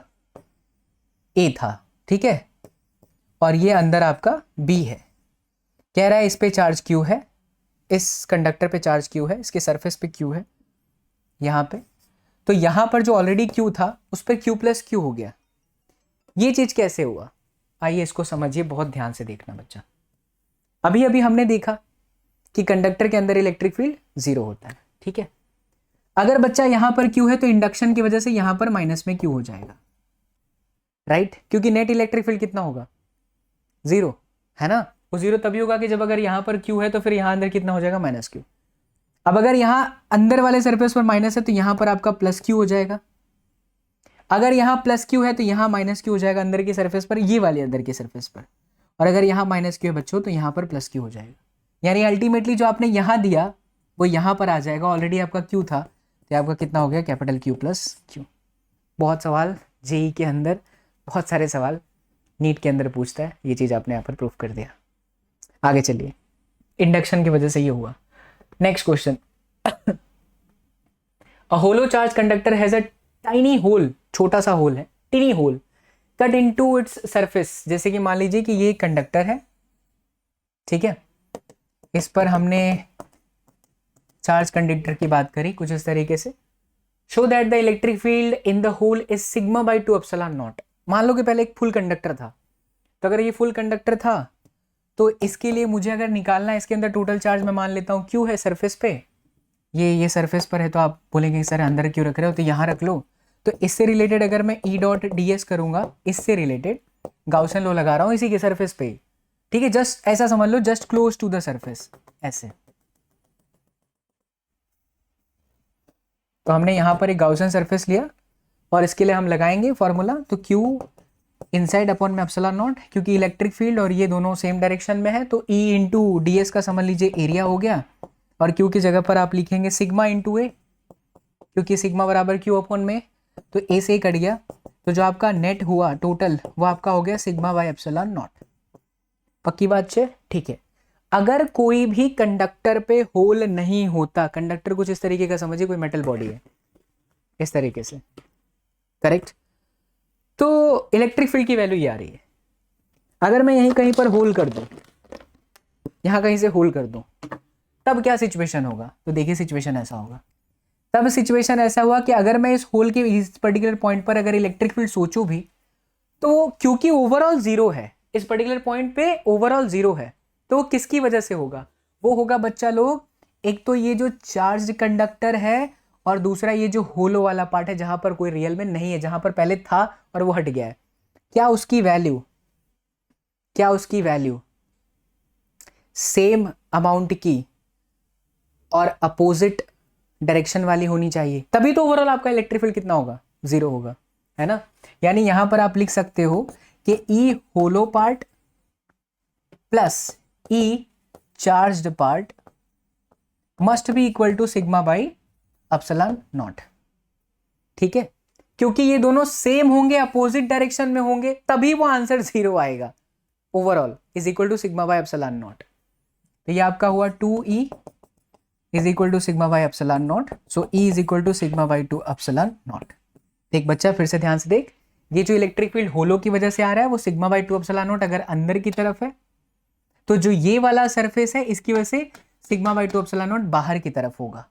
ए था, ठीक है, और ये अंदर आपका बी है। कह रहा है इस पे चार्ज क्यू है, इस कंडक्टर पे चार्ज क्यू है, इसके सरफेस पे क्यू है यहां पे, तो यहां पर जो ऑलरेडी क्यू था उस पर क्यू प्लस क्यू हो गया। ये चीज कैसे हुआ, आइए इसको समझिए, बहुत ध्यान से देखना बच्चा। अभी अभी हमने देखा कि कंडक्टर के अंदर इलेक्ट्रिक फील्ड 0 होता है, ठीक है। अगर बच्चा यहां पर क्यू है तो इंडक्शन की वजह से यहां पर माइनस में क्यू हो जाएगा, राइट, क्योंकि नेट इलेक्ट्रिक फील्ड कितना होगा 0, है ना। वो 0 तभी होगा कि जब अगर यहां पर क्यू है तो फिर यहां अंदर कितना हो जाएगा माइनस क्यू। अब अगर यहां अंदर वाले सरफेस पर माइनस है तो यहां पर आपका प्लस क्यू हो जाएगा, अगर यहां प्लस क्यू है तो यहां माइनस क्यू हो जाएगा अंदर की सरफेस पर, ये वाली अंदर की सरफेस पर, और अगर यहाँ माइनस क्यू है बच्चों तो यहाँ पर प्लस क्यू हो जाएगा। यानी अल्टीमेटली जो आपने यहाँ दिया वो यहाँ पर आ जाएगा, ऑलरेडी आपका क्यू था, तो आपका कितना हो गया कैपिटल क्यू प्लस क्यू। बहुत सवाल जेई के अंदर, बहुत सारे सवाल नीट के अंदर पूछता है, ये चीज़ आपने यहाँ पर प्रूफ कर दिया। आगे चलिए, इंडक्शन की वजह से ये हुआ। Next question, a hollow charge conductor has a tiny hole, छोटा सा होल है, tiny hole, cut into its surface. जैसे कि मान लीजिए कि ये कंडक्टर है, ठीक है, इस पर हमने चार्ज कंडक्टर की बात करी कुछ इस तरीके से। Show that the electric field in the hole is sigma by 2 epsilon naught. मान लो कि पहले एक फुल कंडक्टर था, तो अगर ये फुल कंडक्टर था तो इसके लिए मुझे अगर निकालना है, इसके अंदर टोटल चार्ज मैं मान लेता हूँ क्यू है सरफेस पे, ये सरफेस पर है, तो आप बोलेंगे सर अंदर क्यों रख रहे हो, तो यहाँ रख लो। तो इससे रिलेटेड अगर मैं ई डॉट डी एस करूँगा, इससे रिलेटेड गाउसन लॉ लगा रहा हूँ इसी के सरफेस पे, ठीक है, जस्ट ऐसा समझ लो, just close to the surface, ऐसे। तो हमने यहाँ पर एक गाउसन सरफेस लिया और इसके लिए हम लगाएंगे फॉर्मूला, तो Q इनसाइड अपॉन में एप्सिलॉन नॉट, क्योंकि इलेक्ट्रिक फील्ड और ये दोनों सेम डायरेक्शन में है, तो E इंटू डी एस का समझ लीजिए एरिया हो गया, और Q की जगह पर आप लिखेंगे सिग्मा इंटू ए, क्योंकि सिग्मा बराबर Q अपॉन में, तो ए से कट गया, तो जो आपका नेट हुआ टोटल वो आपका हो गया सिग्मा बाई एप्सिलॉन नॉट। पक्की बात है, ठीक है। अगर कोई भी कंडक्टर पे होल नहीं होता, कंडक्टर कुछ इस तरीके का समझिए, कोई मेटल बॉडी है इस तरीके से, करेक्ट, तो इलेक्ट्रिक फील्ड की वैल्यू ये आ रही है। अगर मैं यहीं कहीं पर होल कर दूं, यहां कहीं से होल कर दूं, तब क्या सिचुएशन होगा, तो देखिए सिचुएशन ऐसा होगा। तब सिचुएशन ऐसा हुआ कि अगर मैं इस होल के इस पर्टिकुलर पॉइंट पर अगर इलेक्ट्रिक फील्ड सोचूं भी, तो क्योंकि ओवरऑल जीरो है, इस पर्टिकुलर पॉइंट पे ओवरऑल जीरो है, तो वो किसकी वजह से होगा, वो होगा बच्चा लोग, एक तो ये जो चार्ज कंडक्टर है, और दूसरा ये जो होलो वाला पार्ट है जहां पर कोई रियल में नहीं है, जहां पर पहले था और वो हट गया है। क्या उसकी वैल्यू सेम अमाउंट की और अपोजिट डायरेक्शन वाली होनी चाहिए, तभी तो ओवरऑल आपका इलेक्ट्रिक फील्ड कितना होगा, जीरो होगा, है ना। यानी यहां पर आप लिख सकते हो कि E hollow part plus E charged part must be equal to sigma by epsilon naught, ठीक है, क्योंकि ये दोनों सेम होंगे, अपोजिट डायरेक्शन में होंगे, तभी वो आंसर जीरो आएगा। Overall is equal to sigma by epsilon naught, तो ये आपका हुआ 2E is equal to sigma by epsilon naught, so E is equal to sigma by 2 epsilon naught. देख बच्चा, फिर से ध्यान से देख, ये जो इलेक्ट्रिक फील्ड होलो की वजह से आ रहा है वो सिग्मा बाई 2 एप्सिलॉन नॉट अगर अंदर की तरफ है, तो जो ये वाला सरफेस है इसकी वजह से सिग्मा बाई 2 एप्सिलॉन नॉट बाहर की तरफ होगा।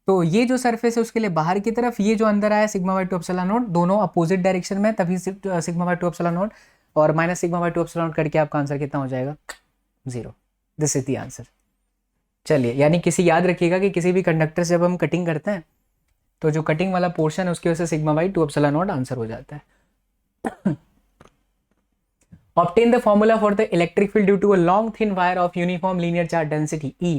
तो ये जो सरफेस है उसके लिए बाहर की तरफ, ये जो अंदर आया सिग्मा बाई 2 एप्सिलॉन नॉट, दोनों अपोजिट डायरेक्शन में, तभी सिग्मा बाई 2 एप्सिलॉन नॉट और minus sigma by 2 epsilon not करके आपका आंसर कितना हो जाएगा, zero. This is the answer. चलिए, यानी किसी याद रखिएगा कि किसी भी कंडक्टर से जब हम कटिंग करते हैं तो जो कटिंग वाला पोर्शन है उसकी वजह से sigma by 2 epsilon not answer हो जाता है। Obtain the formula for the electric field due to a long thin wire of uniform linear charge density E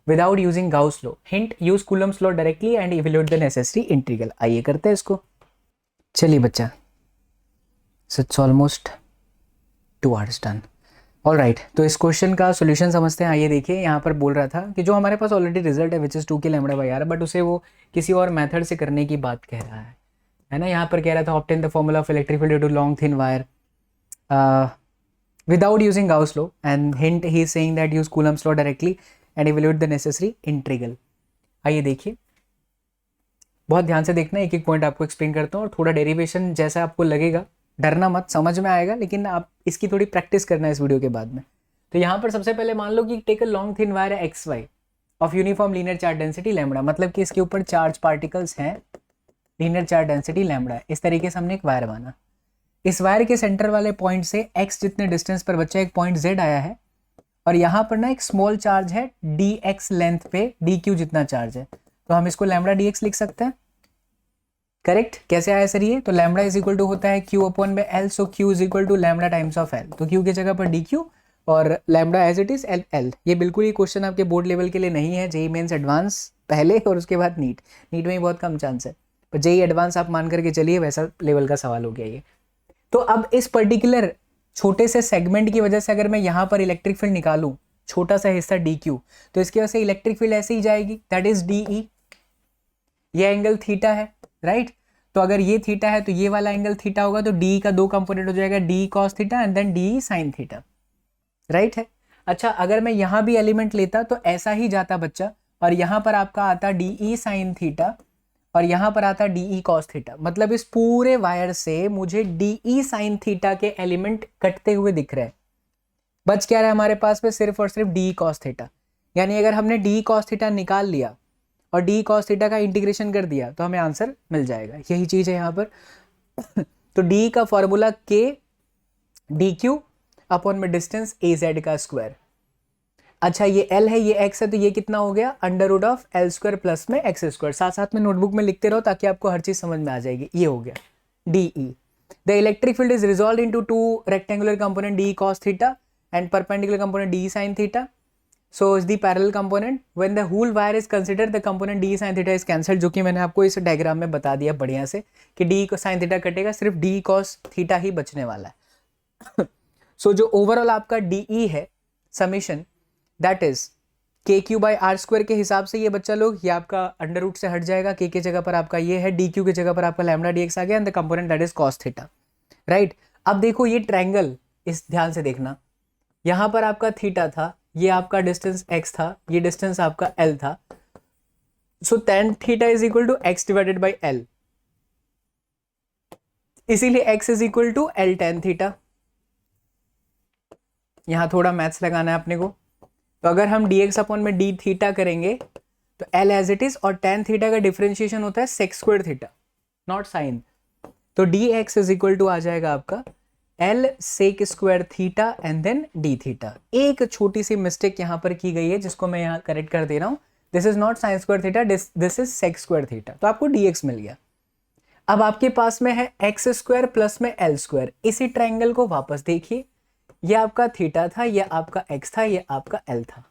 without using Gauss law. Hint: use Coulomb's law directly and evaluate the necessary integral. आइए करते हैं इसको। चलिए बच्चा, so it's almost 2 hours done. All right, तो इस question का solution समझते हैं। आइए देखिए, यहाँ पर बोल रहा था कि जो हमारे पास ऑलरेडी रिजल्ट है विच इज 2 के लैम्बडा बाई आर, बट उसे वो किसी और मेथड से करने की बात कह रहा है ना। यहाँ पर कह रहा था obtain the formula of electric field due to long thin wire without using Gauss law, and hint he is saying that use Coulomb's law directly and evaluate the necessary integral. आइए देखिए, बहुत ध्यान से देखना, एक एक पॉइंट आपको explain करता हूँ और थोड़ा डेरिवेशन जैसा आपको लगेगा, डरना मत, समझ में आएगा, लेकिन आप इसकी थोड़ी प्रैक्टिस करना है इस वीडियो के बाद में। तो यहाँ पर सबसे पहले मान लो कि take a long thin wire है XY of uniform linear charge density lambda, मतलब कि इसके ऊपर चार्ज पार्टिकल्स हैं, लीनियर चार्ज डेंसिटी लैम्बडा। इस तरीके से हमने एक वायर बांधा, इस वायर के सेंटर वाले पॉइंट से x जितने डिस्टेंस पर बच्चा एक पॉइंट Z आया है, और यहाँ पर ना एक स्मॉल चार्ज है dx लेंथ पे, dq जितना चार्ज है, तो हम इसको लैम्बडा dx लिख सकते हैं, करेक्ट। कैसे आया सर ये, तो लैम्बडा इज इक्वल टू होता है q अपॉन में l, so q is equal to lambda times of l, तो q की जगह पर dq और lambda as it is l। ये बिल्कुल ही क्वेश्चन आपके बोर्ड लेवल के लिए नहीं है, जेई मेंस एडवांस पहले और उसके बाद नीट में ही बहुत कम चांस है, पर जेई एडवांस आप मान करके चलिए, वैसा लेवल का सवाल हो गया ये। तो अब इस पर्टिकुलर छोटे से सेगमेंट की वजह से अगर मैं यहाँ पर इलेक्ट्रिक फील्ड निकालूं, छोटा सा हिस्सा डी क्यू, तो इसकी वजह से इलेक्ट्रिक फील्ड ऐसे ही जाएगी, दैट इज डी ई। ये एंगल थीटा है, राइट। तो अगर ये थीटा है तो ये वाला एंगल थीटा होगा, तो डी का दो कंपोनेंट हो जाएगा, d cos theta and then d sine theta, right है। अच्छा, अगर मैं यहाँ भी एलिमेंट लेता तो ऐसा ही जाता बच्चा, और यहाँ पर आपका आता डी ई साइन थीटा और यहाँ पर आता डी ई कॉस थीटा। मतलब इस पूरे वायर से मुझे डी ई साइन थीटा के एलिमेंट कटते हुए दिख रहे हैं। बच क्या रहा है हमारे पास में? सिर्फ और सिर्फ डी कॉस थीटा। यानी अगर हमने डी कॉस थीटा निकाल लिया और डी कॉस थीटा का इंटीग्रेशन कर दिया तो हमें आंसर मिल जाएगा। यही चीज है यहाँ पर। तो डी का फॉर्मूला के डी क्यू अपॉन में डिस्टेंस ए जेड का स्क्वायर। अच्छा, ये एल है, ये एक्स है, तो ये कितना हो गया? Under root of L square plus में एक्स स्क्वायर। साथ साथ में नोटबुक में लिखते रहो ताकि आपको हर चीज समझ में आ जाएगी। ये हो गया D E. The electric field is resolve into two rectangular component D cos theta and perpendicular component D sine theta. So is the parallel component when the whole wire is considered the component d sin theta is cancelled, जो कि मैंने आपको इस diagram में बता दिया बढ़िया से कि d को sin थीटा कटेगा, सिर्फ d cos थीटा ही बचने वाला है. So जो ओवरऑल आपका de है समेशन दैट इज के क्यू बाई आर स्क्वायर के हिसाब से ये बच्चा लोग ये आपका अंडर रूट से हट जाएगा. के जगह पर आपका ये है, डी क्यू की जगह पर आपका लैम्डा डी एक्स आ गया and the component that is cos theta, right. अब देखो ये ट्रायंगल, इस ध्यान से देखना, यहां पर आपका थीटा था, ये आपका डिस्टेंस x था, ये डिस्टेंस आपका l था. So tan theta is equal to x divided by l, इसीलिए x is equal to l tan theta. यहां थोड़ा मैथ्स लगाना है अपने को. तो अगर हम dx अपॉन में d थीटा करेंगे तो l एज इट इज, और tan थीटा का डिफरेंशिएशन होता है sec square theta, not sine. तो dx इज इक्वल टू आ जाएगा आपका L sec square theta and then d theta. एक छोटी सी मिस्टेक यहां पर की गई है जिसको मैं यहां करेक्ट कर दे रहा हूं. This is not sine square theta, this is sec square theta. तो आपको dx मिल गया. अब आपके पास में है एक्स स्क्वायर प्लस में एल स्क्वायर. इसी ट्राइंगल को वापस देखिए, ये आपका थीटा था, ये आपका x था, ये आपका l था,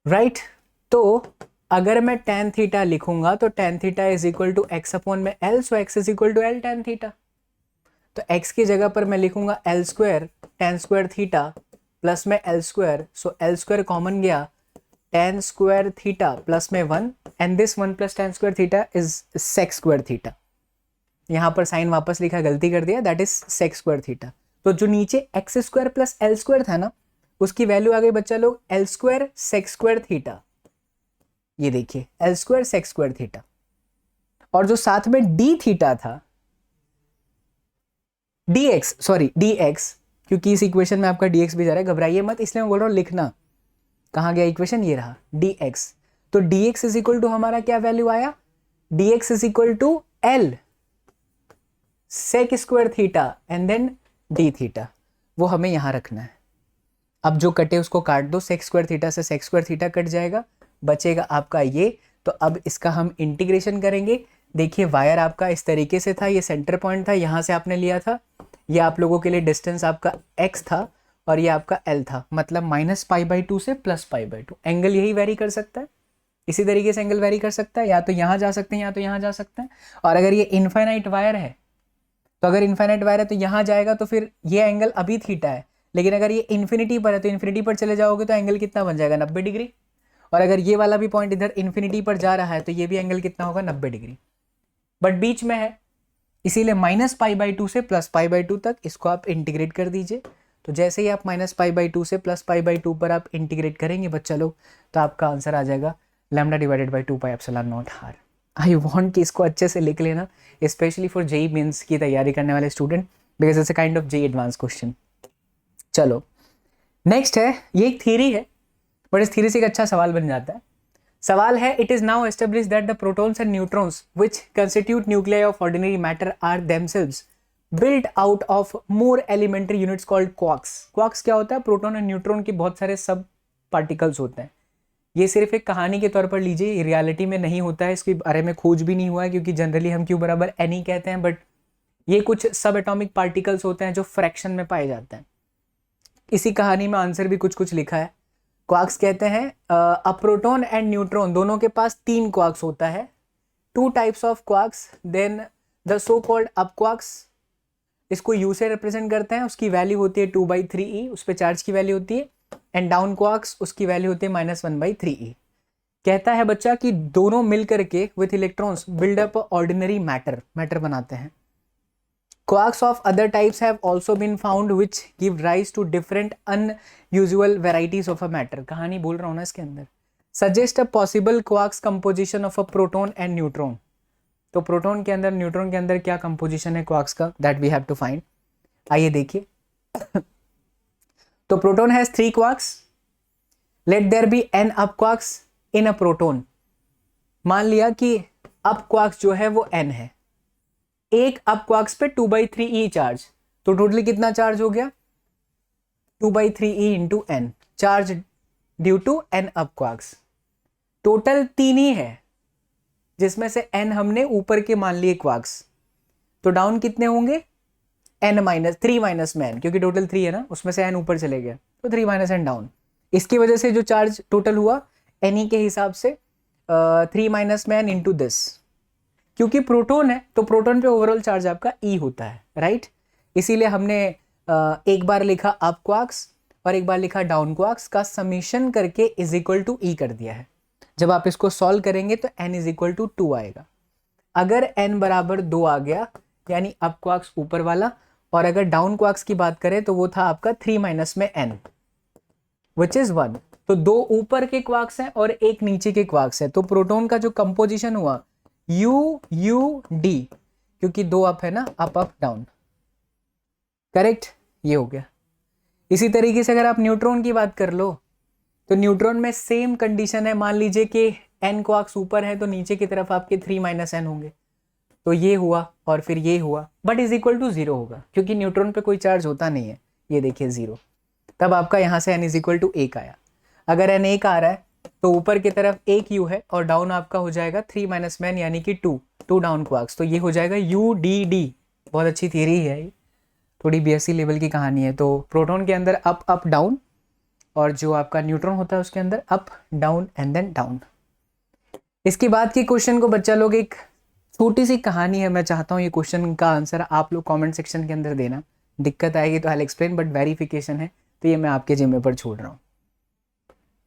राइट. तो अगर मैं tan थीटा लिखूंगा तो tan theta is equal to x upon में l, so x is equal to l tan theta. तो x की जगह पर मैं लिखूंगा L square tan square theta plus में L square, so L square common गया, टेन स्क्वायर थीटा प्लस में 1 and this 1 plus tan square theta is sec square theta. यहां पर साइन वापस लिखा, गलती कर दिया, that is sec square theta. तो जो नीचे x square plus L square था ना, उसकी वैल्यू आ गई बच्चा लोग L square sec square theta. ये देखिए L square sec square theta. और जो साथ में डी थीटा था, dx, सॉरी dx, क्योंकि इस इक्वेशन में आपका dx भी जा रहा है, घबराइए मत, इसलिए मैं बोल रहा हूँ लिखना. कहाँ गया इक्वेशन? ये रहा dx. तो dx इज इक्वल टू हमारा क्या वैल्यू आया? dx is equal to l sec square theta and then d theta. वो हमें यहां रखना है. अब जो कटे उसको काट दो, सेक स्क्वायर थीटा से सेक स्क्वायर थीटा कट जाएगा, बचेगा आपका ये. तो अब इसका हम इंटीग्रेशन करेंगे. देखिए वायर आपका इस तरीके से था, ये सेंटर पॉइंट था, यहां से आपने लिया था, ये आप लोगों के लिए डिस्टेंस आपका x था और ये आपका l था. मतलब माइनस पाई बाई टू से plus pi by two. Angle यही वेरी कर सकता है, इसी तरीके से एंगल वेरी कर सकता है, या तो यहां जा सकते हैं या तो यहां जा सकते हैं. और अगर ये इनफाइनाइट वायर है, तो अगर इनफाइनाइट वायर है तो यहां जाएगा तो फिर ये एंगल अभी थीटा है, लेकिन अगर ये इन्फिनिटी पर है तो इन्फिनिटी पर चले जाओगे तो एंगल कितना बन जाएगा? 90 डिग्री. और अगर ये वाला भी पॉइंट इधर इन्फिनिटी पर जा रहा है तो ये भी एंगल कितना होगा? 90 डिग्री. बट बीच में है, इसीलिए माइनस पाई बाई टू से प्लस पाई बाई टू तक इसको आप इंटीग्रेट कर दीजिए. तो जैसे ही आप माइनस पाई बाई टू से प्लस पाई बाई टू पर आप इंटीग्रेट करेंगे बच्चा लोग, तो आपका आंसर आ जाएगा lambda divided by 2 pi epsilon naught r. I want कि इसको अच्छे से लिख लेना, स्पेशली फॉर जेई मेंस की तैयारी करने वाले student, because it's a kind of JEE advance question. चलो नेक्स्ट है, ये एक थ्योरी है बट इस थ्योरी से एक अच्छा सवाल बन जाता है. सवाल है, it is now establish that the protons and neutrons which constitute nuclei of ordinary matter are themselves built out of more elementary units called quarks. Quarks क्या होता है? प्रोटॉन और न्यूट्रॉन के बहुत सारे सब पार्टिकल्स होते हैं. ये सिर्फ एक कहानी के तौर पर लीजिए, रियलिटी में नहीं होता है, इसके बारे में खोज भी नहीं हुआ है, क्योंकि जनरली हम क्यू बराबर एन ही कहते हैं, बट ये कुछ सब एटॉमिक पार्टिकल्स होते हैं जो फ्रैक्शन में पाए जाते हैं. इसी कहानी में आंसर भी कुछ कुछ लिखा है. क्वार्क्स कहते हैं अ प्रोटॉन एंड न्यूट्रॉन दोनों के पास 3 क्वार्क्स होता है. 2 types of quarks, then the so called up quarks इसको u से रिप्रेजेंट करते हैं, उसकी वैल्यू होती है 2/3e, उस पर चार्ज की वैल्यू होती है, एंड डाउन क्वार्क्स उसकी वैल्यू होती है -1/3e। कहता है बच्चा कि दोनों मिल करके with electrons build up ordinary matter बनाते हैं। Quarks of other types have also been found which give rise to different unusual varieties of a matter। कहानी बोल रहा हूँ ना इसके अंदर। Suggest a possible quarks composition of a proton and neutron। तो प्रोटॉन के अंदर न्यूट्रॉन के अंदर क्या कंपोजिशन है क्वार्क्स का, that we have to find. आइए देखिए। तो proton has 3 quarks, let there be n up quarks in a proton. मान लिया कि अप क्वार्क्स जो है वो n है, एक अप क्वार्क्स पे 2/3e चार्ज, तो टोटली कितना चार्ज हो गया 2/3e into n charge due to n up quarks. Total 3 ही है जिसमें से n हमने ऊपर के मान लिए क्वार्क्स, तो डाउन कितने होंगे n माइनस 3 माइनस में n, क्योंकि टोटल 3 है ना, उसमें से n ऊपर चले गया तो 3 माइनस n डाउन। इसकी वजह से जो चार्ज टोटल हुआ ne के हिसाब से 3 माइनस में n इंटू दिस। क्योंकि प्रोटॉन है तो प्रोटॉन पे ओवरऑल चार्ज आपका E होता है, राइट। इसीलिए हमने एक बार लिखा अप क्वार्क्स और एक बार लिखा डाउन क्वार्क्स का समीशन करके इज इक्वल टू E कर दिया है। जब आप इसको सॉल्व करेंगे तो n इज इक्वल टू 2 आएगा। अगर n बराबर 2 आ गया यानी अप क्वार्क्स ऊपर वाला, और अगर डाउन क्वार्क्स की बात करें तो वो था आपका 3 माइनस में n विच इज 1। तो 2 ऊपर के क्वार्क्स हैं और एक नीचे के क्वार्क्स है, तो प्रोटॉन का जो कंपोजिशन हुआ UUD, क्योंकि 2 अप है ना, अप अप डाउन, करेक्ट, ये हो गया। इसी तरीके से अगर आप न्यूट्रॉन की बात कर लो तो न्यूट्रॉन में सेम कंडीशन है। मान लीजिए कि n क्वार्क्स ऊपर है तो नीचे की तरफ आपके 3 माइनस n होंगे, तो ये हुआ और फिर ये हुआ, बट इज इक्वल टू 0 होगा क्योंकि न्यूट्रॉन पे कोई चार्ज होता नहीं है। ये देखिए 0, तब आपका यहाँ से n इज इक्वल टू 1 आया। अगर n 1 आ रहा है तो ऊपर की तरफ एक u है और डाउन आपका हो जाएगा 3 माइनस में n यानी कि 2 डाउन क्वार्क्स, तो ये हो जाएगा UDD। बहुत अच्छी थियरी है ये, थोड़ी BSc लेवल की कहानी है। तो प्रोटॉन के अंदर अप अप डाउन, और जो आपका न्यूट्रॉन होता है उसके अंदर up down and then down. इसके बाद के क्वेश्चन को बच्चा लोग, एक छोटी सी कहानी है, मैं चाहता हूँ ये क्वेश्चन का आंसर आप लोग कमेंट सेक्शन के अंदर देना। दिक्कत आएगी तो आई एक्सप्लेन, बट वेरिफिकेशन है तो ये मैं आपके जिम्मे पर छोड़ रहा हूँ।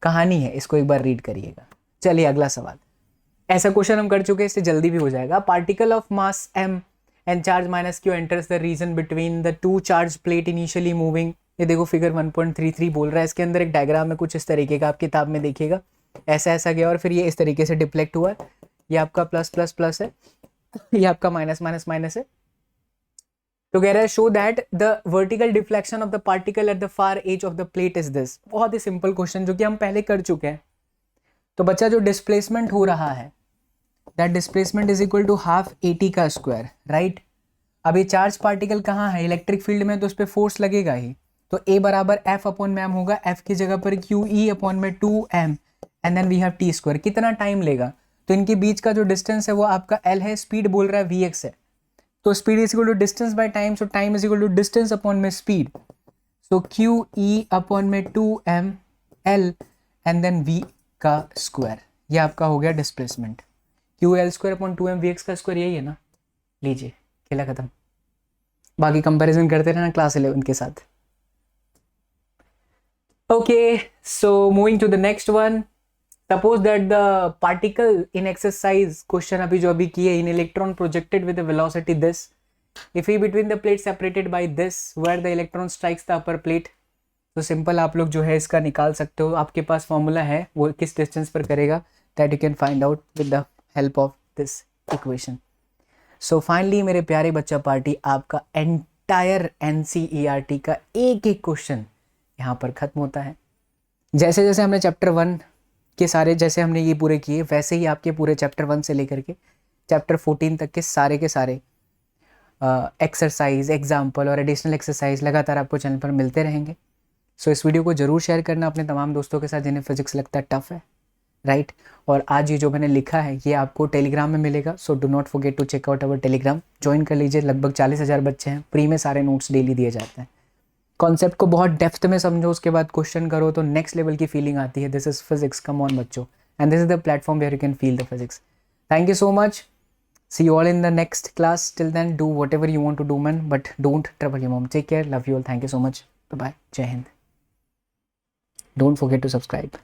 कहानी है, इसको एक बार रीड करिएगा। चलिए अगला सवाल। ऐसा क्वेश्चन हम कर चुके हैं, इससे जल्दी भी हो जाएगा। Particle of mass m and charge minus q enters the region between the 2 charge plate initially moving. ये देखो फिगर 1.33 बोल रहा है, इसके अंदर एक डायग्राम है कुछ इस तरीके का, आप किताब में देखिएगा। ऐसा ऐसा गया और फिर ये इस तरीके से डिफ्लेक्ट हुआ, ये आपका प्लस प्लस प्लस है, ये आपका माइनस माइनस माइनस है। तो कह रहा है show that the vertical deflection of the particle at the far edge of the plate is this. बहुत ही सिंपल क्वेश्चन जो कि हम पहले कर चुके हैं। तो बच्चा जो डिस्प्लेसमेंट हो रहा है that displacement is equal to half AT का स्क्वायर, राइट। अब ये चार्ज पार्टिकल कहाँ है, इलेक्ट्रिक फील्ड में, तो उस पर फोर्स लगेगा ही। तो A बराबर F अपॉन में m होगा, F की जगह पर QE अपॉन में 2m and then we have T square. कितना टाइम लेगा, तो इनके बीच का जो डिस्टेंस है वो आपका L है, स्पीड बोल रहा है Vx है, तो speed is equal to distance by time, so time is equal to distance upon में स्पीड, सो QE अपॉन में 2m L and then V का स्क्वायर। ये आपका हो गया displacement. QL square upon 2m Vx का स्क्वायर, यही है ना। लीजिए खेला खत्म, बाकी कंपैरिजन करते रहना क्लास 11 के साथ। Okay, so moving to the next one. Suppose that the particle in exercise question अभी जो अभी किए, in electron projected with a velocity this, if he between the plates separated by this where the electron strikes the upper plate, तो simple आप लोग जो है इसका निकाल सकते हो। आपके पास फॉर्मूला है, वो किस डिस्टेंस पर करेगा, that you can find out with the help of this equation. So finally मेरे प्यारे बच्चा पार्टी, आपका entire NCERT का एक एक क्वेश्चन यहाँ पर खत्म होता है। जैसे जैसे हमने चैप्टर 1 के सारे, जैसे हमने ये पूरे किए, वैसे ही आपके पूरे चैप्टर 1 से लेकर के चैप्टर 14 तक के सारे एक्सरसाइज, एग्जाम्पल और एडिशनल एक्सरसाइज लगातार आपको चैनल पर मिलते रहेंगे। सो इस वीडियो को जरूर शेयर करना अपने तमाम दोस्तों के साथ जिन्हें फिजिक्स लगता है टफ है, राइट। और आज ये जो मैंने लिखा है ये आपको टेलीग्राम में मिलेगा, so do not forget to check out our Telegram, join कर लीजिए। लगभग 40,000 बच्चे हैं, फ्री में सारे नोट्स डेली दिए जाते हैं। कॉन्सेप्ट को बहुत डेप्थ में समझो, उसके बाद क्वेश्चन करो तो नेक्स्ट लेवल की फीलिंग आती है। This is physics, come on बच्चों, and this is the platform where you can feel the physics. Thank you so much, See you all in the next class. Till then, do whatever you want to do, man, but don't trouble your mom. Take care. Love you all. Thank you so much. Bye bye. Jai Hind. Don't forget to subscribe.